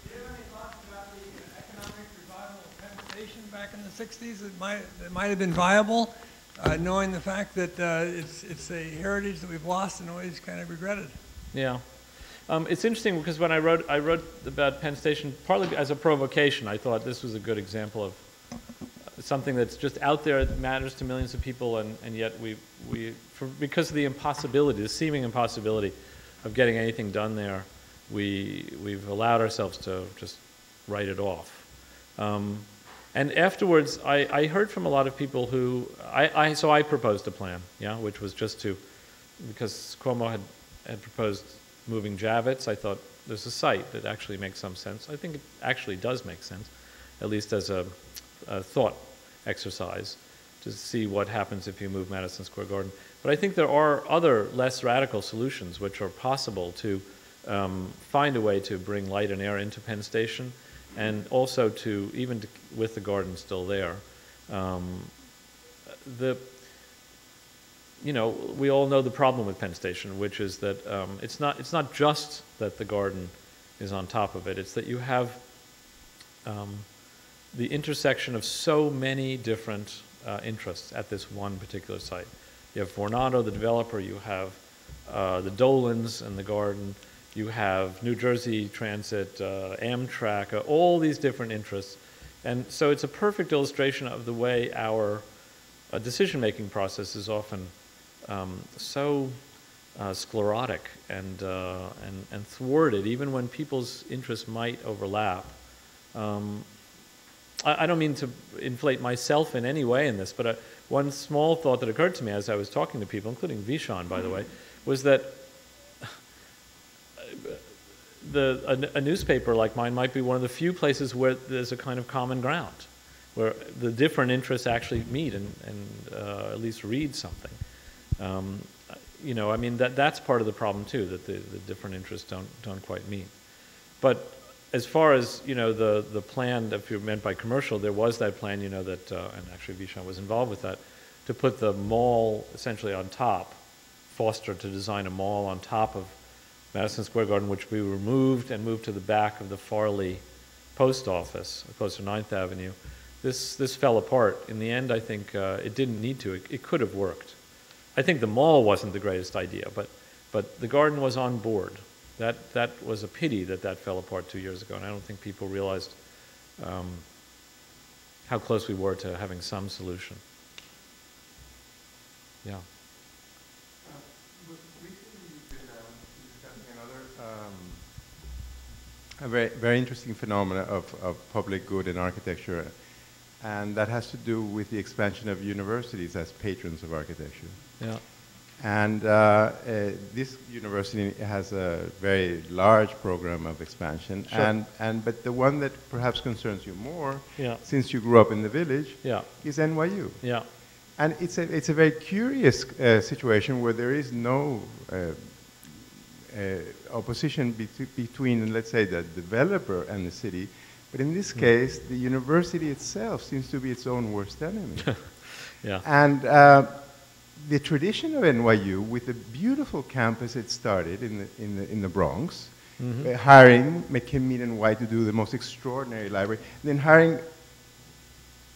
Do you have any thoughts about the economic revival of Penn Station back in the 60s that might have been viable, knowing the fact that it's a heritage that we've lost and always kind of regretted? Yeah. It's interesting because when I wrote about Penn Station, partly as a provocation, I thought this was a good example of something that's just out there, that matters to millions of people, and yet because of the impossibility, the seeming impossibility of getting anything done there, we've allowed ourselves to just write it off. And afterwards, I heard from a lot of people who, so I proposed a plan, yeah, which was just because Cuomo had proposed moving Javits, I thought there's a site that actually makes some sense. I think it actually does make sense, at least as a thought exercise to see what happens if you move Madison Square Garden. But I think there are other less radical solutions which are possible to find a way to bring light and air into Penn Station, and also with the garden still there. We all know the problem with Penn Station, which is that it's not just that the garden is on top of it. It's that you have the intersection of so many different interests at this one particular site. You have Vornado, the developer. You have the Dolans and the garden. You have New Jersey Transit, Amtrak, all these different interests. And so it's a perfect illustration of the way our decision-making process is often so sclerotic and thwarted, even when people's interests might overlap. I don't mean to inflate myself in any way in this, but one small thought that occurred to me as I was talking to people, including Vishaan, by the way, was that a newspaper like mine might be one of the few places where there's a kind of common ground, where the different interests actually meet and at least read something. I mean, that's part of the problem too, that the different interests don't quite meet. But as far as, the plan, if you're meant by commercial, there was that plan, that, and actually Vishaan was involved with that, to put the mall essentially on top, Foster to design a mall on top of Madison Square Garden, which we removed and moved to the back of the Farley post office, close to 9th Avenue. This fell apart. In the end, I think it didn't need to. It could have worked. I think the mall wasn't the greatest idea, but the garden was on board. That was a pity that fell apart 2 years ago, and I don't think people realized how close we were to having some solution. Yeah. A very, very interesting phenomena of public good in architecture, and that has to do with the expansion of universities as patrons of architecture. Yeah. And this university has a very large program of expansion, Sure. but the one that perhaps concerns you more, Yeah. since you grew up in the village, Yeah. is NYU. Yeah. And it's a very curious situation where there is no opposition between, let's say, the developer and the city, but in this case, the university itself seems to be its own worst enemy. Yeah. And the tradition of NYU, with the beautiful campus it started in the Bronx, hiring McKimmey and White to do the most extraordinary library, then hiring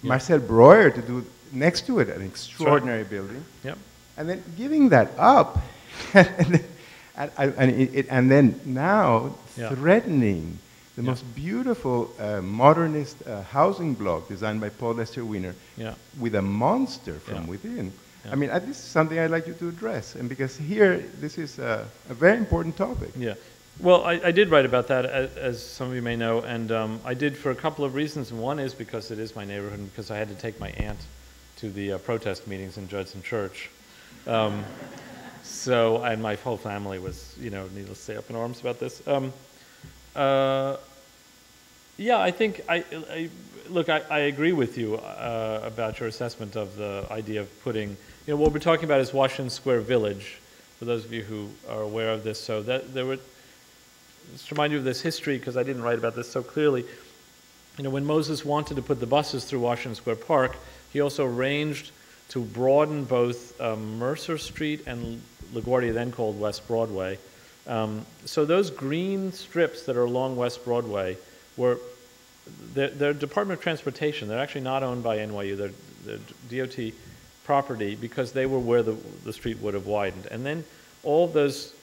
Marcel Breuer to do next to it an extraordinary building, Yep. and then giving that up, and then now threatening the most beautiful modernist housing block designed by Paul Lester Wiener with a monster from within. I mean, this is something I'd like you to address, and because here, this is a very important topic. Yeah. Well, I did write about that, as some of you may know, and I did for a couple of reasons. One is because it is my neighborhood, and because I had to take my aunt to the protest meetings in Judson Church. And my whole family was, needless to say, up in arms about this. Yeah, I think, look, I agree with you about your assessment of the idea of putting, what we're talking about is Washington Square Village, for those of you who are aware of this. So that there were, just to remind you of this history, because I didn't write about this so clearly, when Moses wanted to put the buses through Washington Square Park, he also arranged to broaden both Mercer Street and LaGuardia, then called West Broadway. So those green strips that are along West Broadway they're Department of Transportation. They're actually not owned by NYU. They're DOT property because they were where the street would have widened. And then all those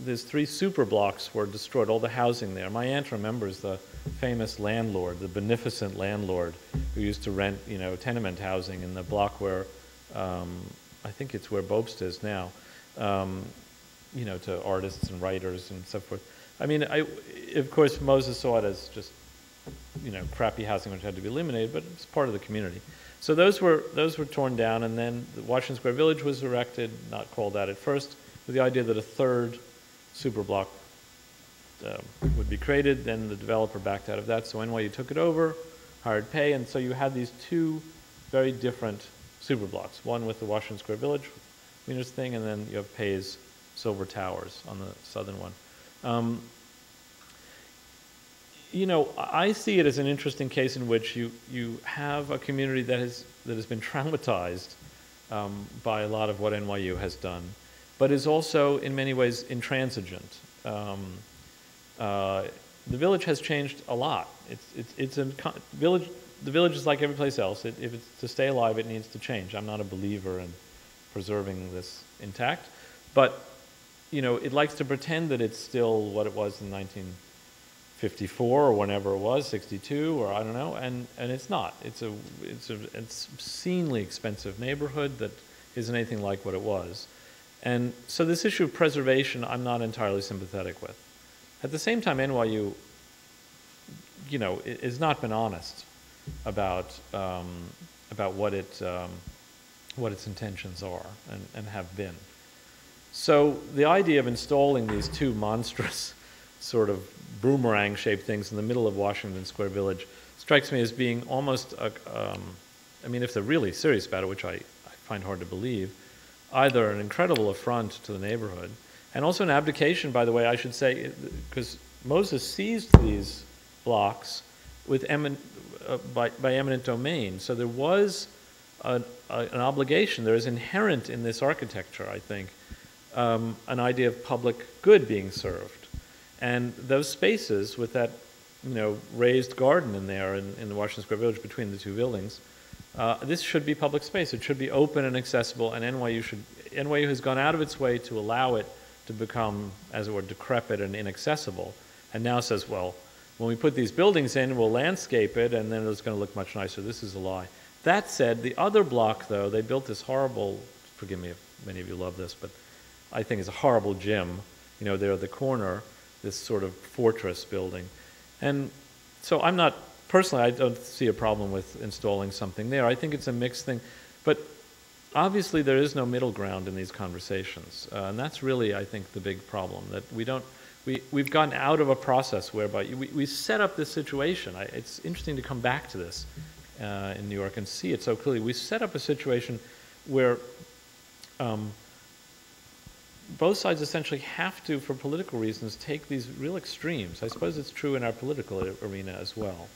3 super blocks were destroyed, all the housing there. My aunt remembers the famous landlord, the beneficent landlord who used to rent, tenement housing in the block where, I think it's where Bobst is now, to artists and writers and so forth. I mean, of course, Moses saw it as just, crappy housing which had to be eliminated, but it's part of the community. So those were torn down, and then the Washington Square Village was erected, not called that at first, with the idea that a 3rd super block would be created. Then the developer backed out of that, so NYU took it over, hired Pay, and so you had these 2 very different super blocks, one with the Washington Square Village, Wiener's thing, and then you have Pay's Silver Towers on the southern one. I see it as an interesting case in which you have a community that has been traumatized by a lot of what NYU has done, but is also in many ways intransigent. The village has changed a lot. The village is like every place else. If it's to stay alive, it needs to change. I'm not a believer in preserving this intact, but it likes to pretend that it's still what it was in 1954 or whenever it was, 62 or I don't know, and it's not. It's a obscenely expensive neighborhood that isn't anything like what it was. And so this issue of preservation, I'm not entirely sympathetic with. At the same time, NYU, has not been honest about what its intentions are and have been. So the idea of installing these 2 monstrous sort of boomerang-shaped things in the middle of Washington Square Village strikes me as being almost, if they're really serious about it, which I find hard to believe, either an incredible affront to the neighborhood, and also an abdication, by the way, I should say, because Moses seized these blocks with by eminent domain. So there was an obligation. There is inherent in this architecture, I think, an idea of public good being served. And those spaces with that, raised garden in there in the Washington Square Village between the 2 buildings, this should be public space. It should be open and accessible, and NYU has gone out of its way to allow it to become, as it were, decrepit and inaccessible, and now says, well, when we put these buildings in, we'll landscape it, and then it's going to look much nicer. This is a lie. That said, the other block, though, they built this horrible, forgive me if many of you love this, but I think it's a horrible gym, you know, there at the corner, this sort of fortress building. And so I'm not, personally, I don't see a problem with installing something there. I think it's a mixed thing. But obviously there is no middle ground in these conversations. And that's really, I think, the big problem, that we've gotten out of a process whereby we set up this situation. It's interesting to come back to this in New York and see it so clearly. We set up a situation where both sides essentially have to, for political reasons, take these real extremes. I suppose it's true in our political arena as well.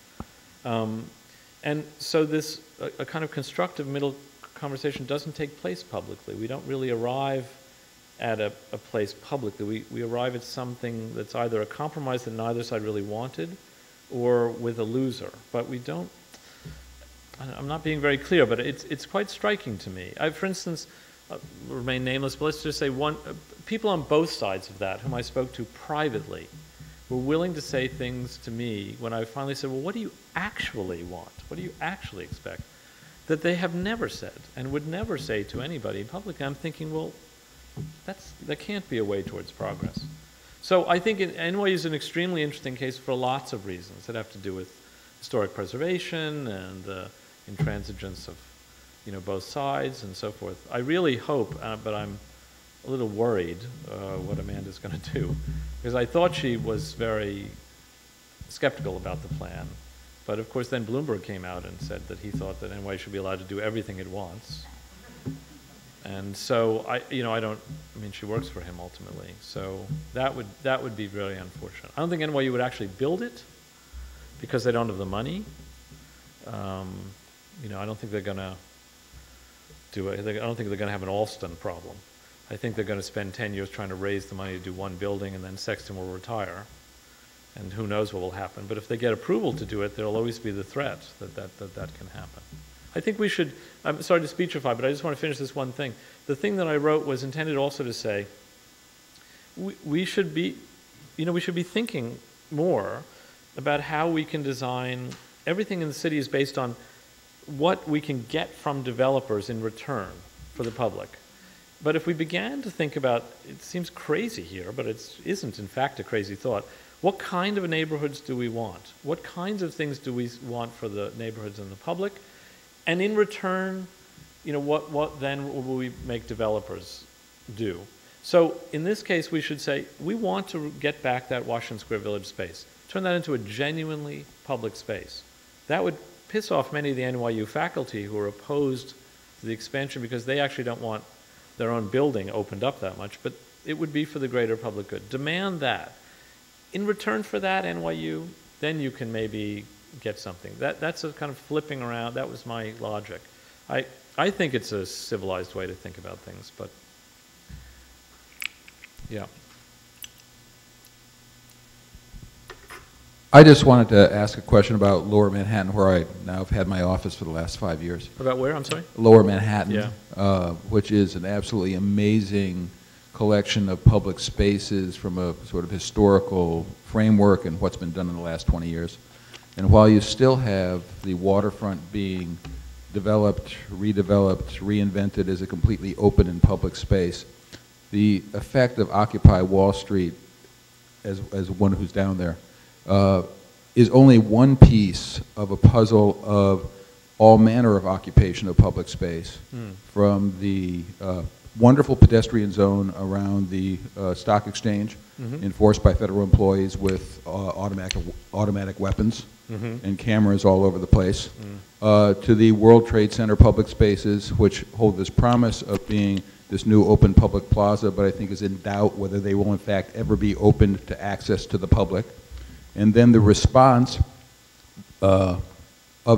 And so this, a kind of constructive middle conversation doesn't take place publicly. We don't really arrive at a place publicly. We arrive at something that's either a compromise that neither side really wanted or with a loser. But we don't, I'm not being very clear, but it's quite striking to me. For instance, remain nameless, but let's just say people on both sides of that whom I spoke to privately were willing to say things to me when I finally said, well, what do you actually want? What do you actually expect? That they have never said and would never say to anybody in public. I'm thinking, well, that can't be a way towards progress. So I think NYU is an extremely interesting case for lots of reasons that have to do with historic preservation and intransigence of both sides and so forth. I really hope, but I'm a little worried what Amanda's going to do, because I thought she was very skeptical about the plan. But of course then Bloomberg came out and said that he thought that NYU should be allowed to do everything it wants. And so I mean, she works for him ultimately. So that would be very unfortunate. I don't think NYU would actually build it because they don't have the money. I don't think they're going to do it. I don't think they're going to have an Alston problem. I think they're going to spend 10 years trying to raise the money to do one building, and then Sexton will retire. And who knows what will happen. But if they get approval to do it, there will always be the threat that can happen. I think we should, I'm sorry to speechify, but I just want to finish this one thing. The thing that I wrote was intended also to say, we should be thinking more about how we can design, everything in the city is based on what we can get from developers in return for the public. But if we began to think about, it seems crazy here, but it isn't in fact a crazy thought, what kind of neighborhoods do we want? What kinds of things do we want for the neighborhoods and the public? And in return, what then will we make developers do? So in this case, we should say, we want to get back that Washington Square Village space, turn that into a genuinely public space. That would piss off many of the NYU faculty who are opposed to the expansion because they actually don't want their own building opened up that much, but it would be for the greater public good. Demand that. In return for that, NYU, then you can maybe get something. That's a kind of flipping around. That was my logic. I think it's a civilized way to think about things, but yeah. I just wanted to ask a question about Lower Manhattan, where I now have had my office for the last 5 years. About where, I'm sorry? Lower Manhattan, yeah. Which is an absolutely amazing collection of public spaces from a sort of historical framework and what's been done in the last 20 years. And while you still have the waterfront being developed, redeveloped, reinvented as a completely open and public space, the effect of Occupy Wall Street, as one who's down there, is only one piece of a puzzle of all manner of occupation of public space, from the wonderful pedestrian zone around the stock exchange, enforced by federal employees with automatic weapons and cameras all over the place, to the World Trade Center public spaces, which hold this promise of being this new open public plaza, but I think is in doubt whether they will in fact ever be opened to access to the public. And then the response of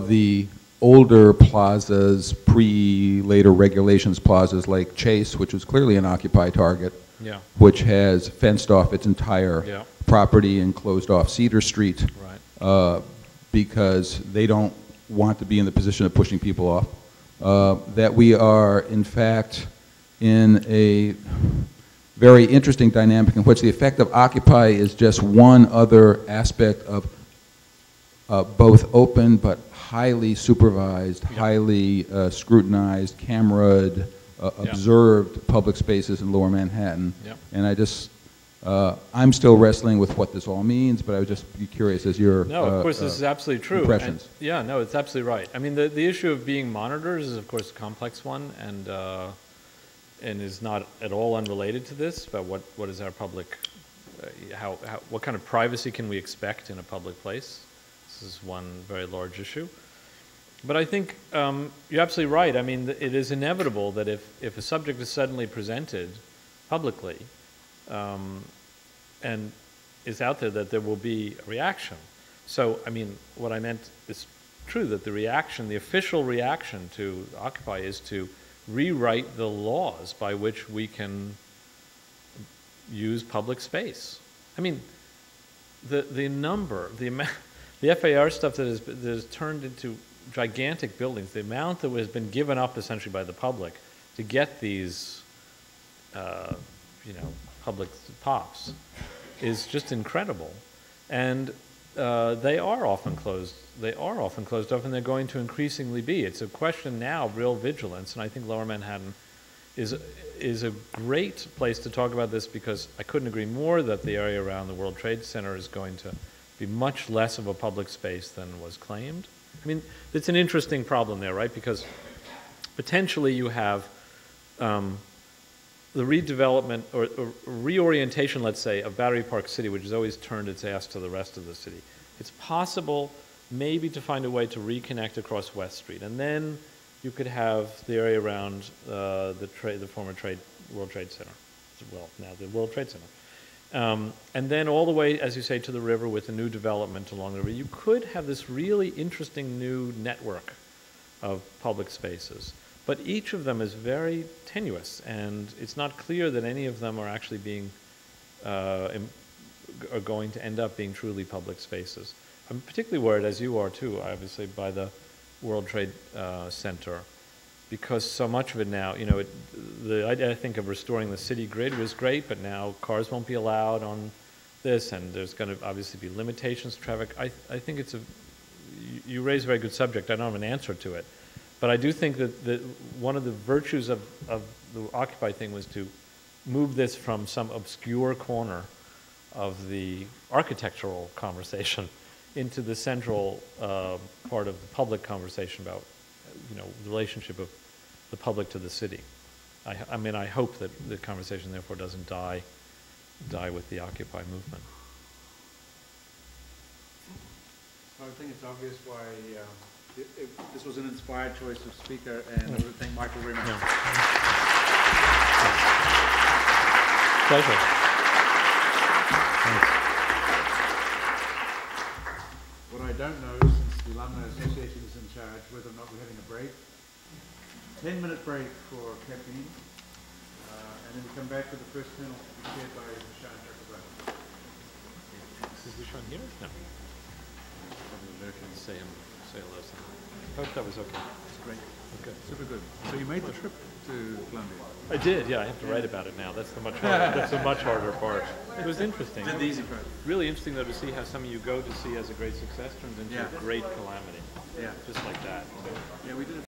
the older plazas, later regulations plazas like Chase, which was clearly an Occupy target, yeah. which has fenced off its entire property and closed off Cedar Street, because they don't want to be in the position of pushing people off. That we are, in fact, in a very interesting dynamic in which the effect of Occupy is just one other aspect of both open but highly supervised, highly scrutinized, cameraed, observed public spaces in Lower Manhattan. And I just, I'm still wrestling with what this all means, but I would just be curious as your No, of course, this is absolutely true. Impressions. And, yeah, no, it's absolutely right. I mean, the issue of being monitors is, of course, a complex one, and is not at all unrelated to this. But what is our public? What kind of privacy can we expect in a public place? This is one very large issue. But I think you're absolutely right. I mean, it is inevitable that if a subject is suddenly presented publicly and is out there, that there will be a reaction. So, I mean, what I meant is true, that the reaction, the official reaction to Occupy is to rewrite the laws by which we can use public space. I mean, the FAR stuff that has turned into gigantic buildings, the amount that has been given up essentially by the public to get these, public POPs is just incredible. And they are often closed. They are often closed off, and they're going to increasingly be. It's a question now of real vigilance, and I think Lower Manhattan is a great place to talk about this, because I couldn't agree more that the area around the World Trade Center is going to be much less of a public space than was claimed. I mean, it's an interesting problem there, right? Because potentially you have the redevelopment or reorientation, let's say, of Battery Park City, which has always turned its ass to the rest of the city. It's possible maybe to find a way to reconnect across West Street. And then you could have the area around the former World Trade Center. Well, now the World Trade Center. And then all the way, as you say, to the river with a new development along the river. You could have this really interesting new network of public spaces. But each of them is very tenuous, and it's not clear that any of them are actually being, are going to end up being truly public spaces. I'm particularly worried, as you are too, obviously, by the World Trade Center, because so much of it now, the idea, I think, of restoring the city grid was great, but now cars won't be allowed on this, and there's going to obviously be limitations to traffic. I think it's you raise a very good subject. I don't have an answer to it. But I do think that one of the virtues of the Occupy thing was to move this from some obscure corner of the architectural conversation into the central part of the public conversation about, the relationship of the public to the city. I mean, I hope that the conversation therefore doesn't die with the Occupy movement. So I think it's obvious why this was an inspired choice of speaker, and I would thank Michael very much. Pleasure. Thanks. What I don't know, since the Alumni Association is in charge, whether or not we're having a break. 10-minute break for caffeine, and then we come back to the first panel to be chaired by Vishaan Chakrabarti. Is Vishaan here? No. Probably lurking. Say hello. I hope that was okay. It's great. Okay. Super good. So you made the trip to Columbia? I did, yeah. I have to write about it now. That's the much harder, that's the much harder part. It was interesting. Did the easy part. Really interesting, though, to see how some of you go to see as a great success turns into a great calamity. Yeah. Just like that. Yeah, we did it.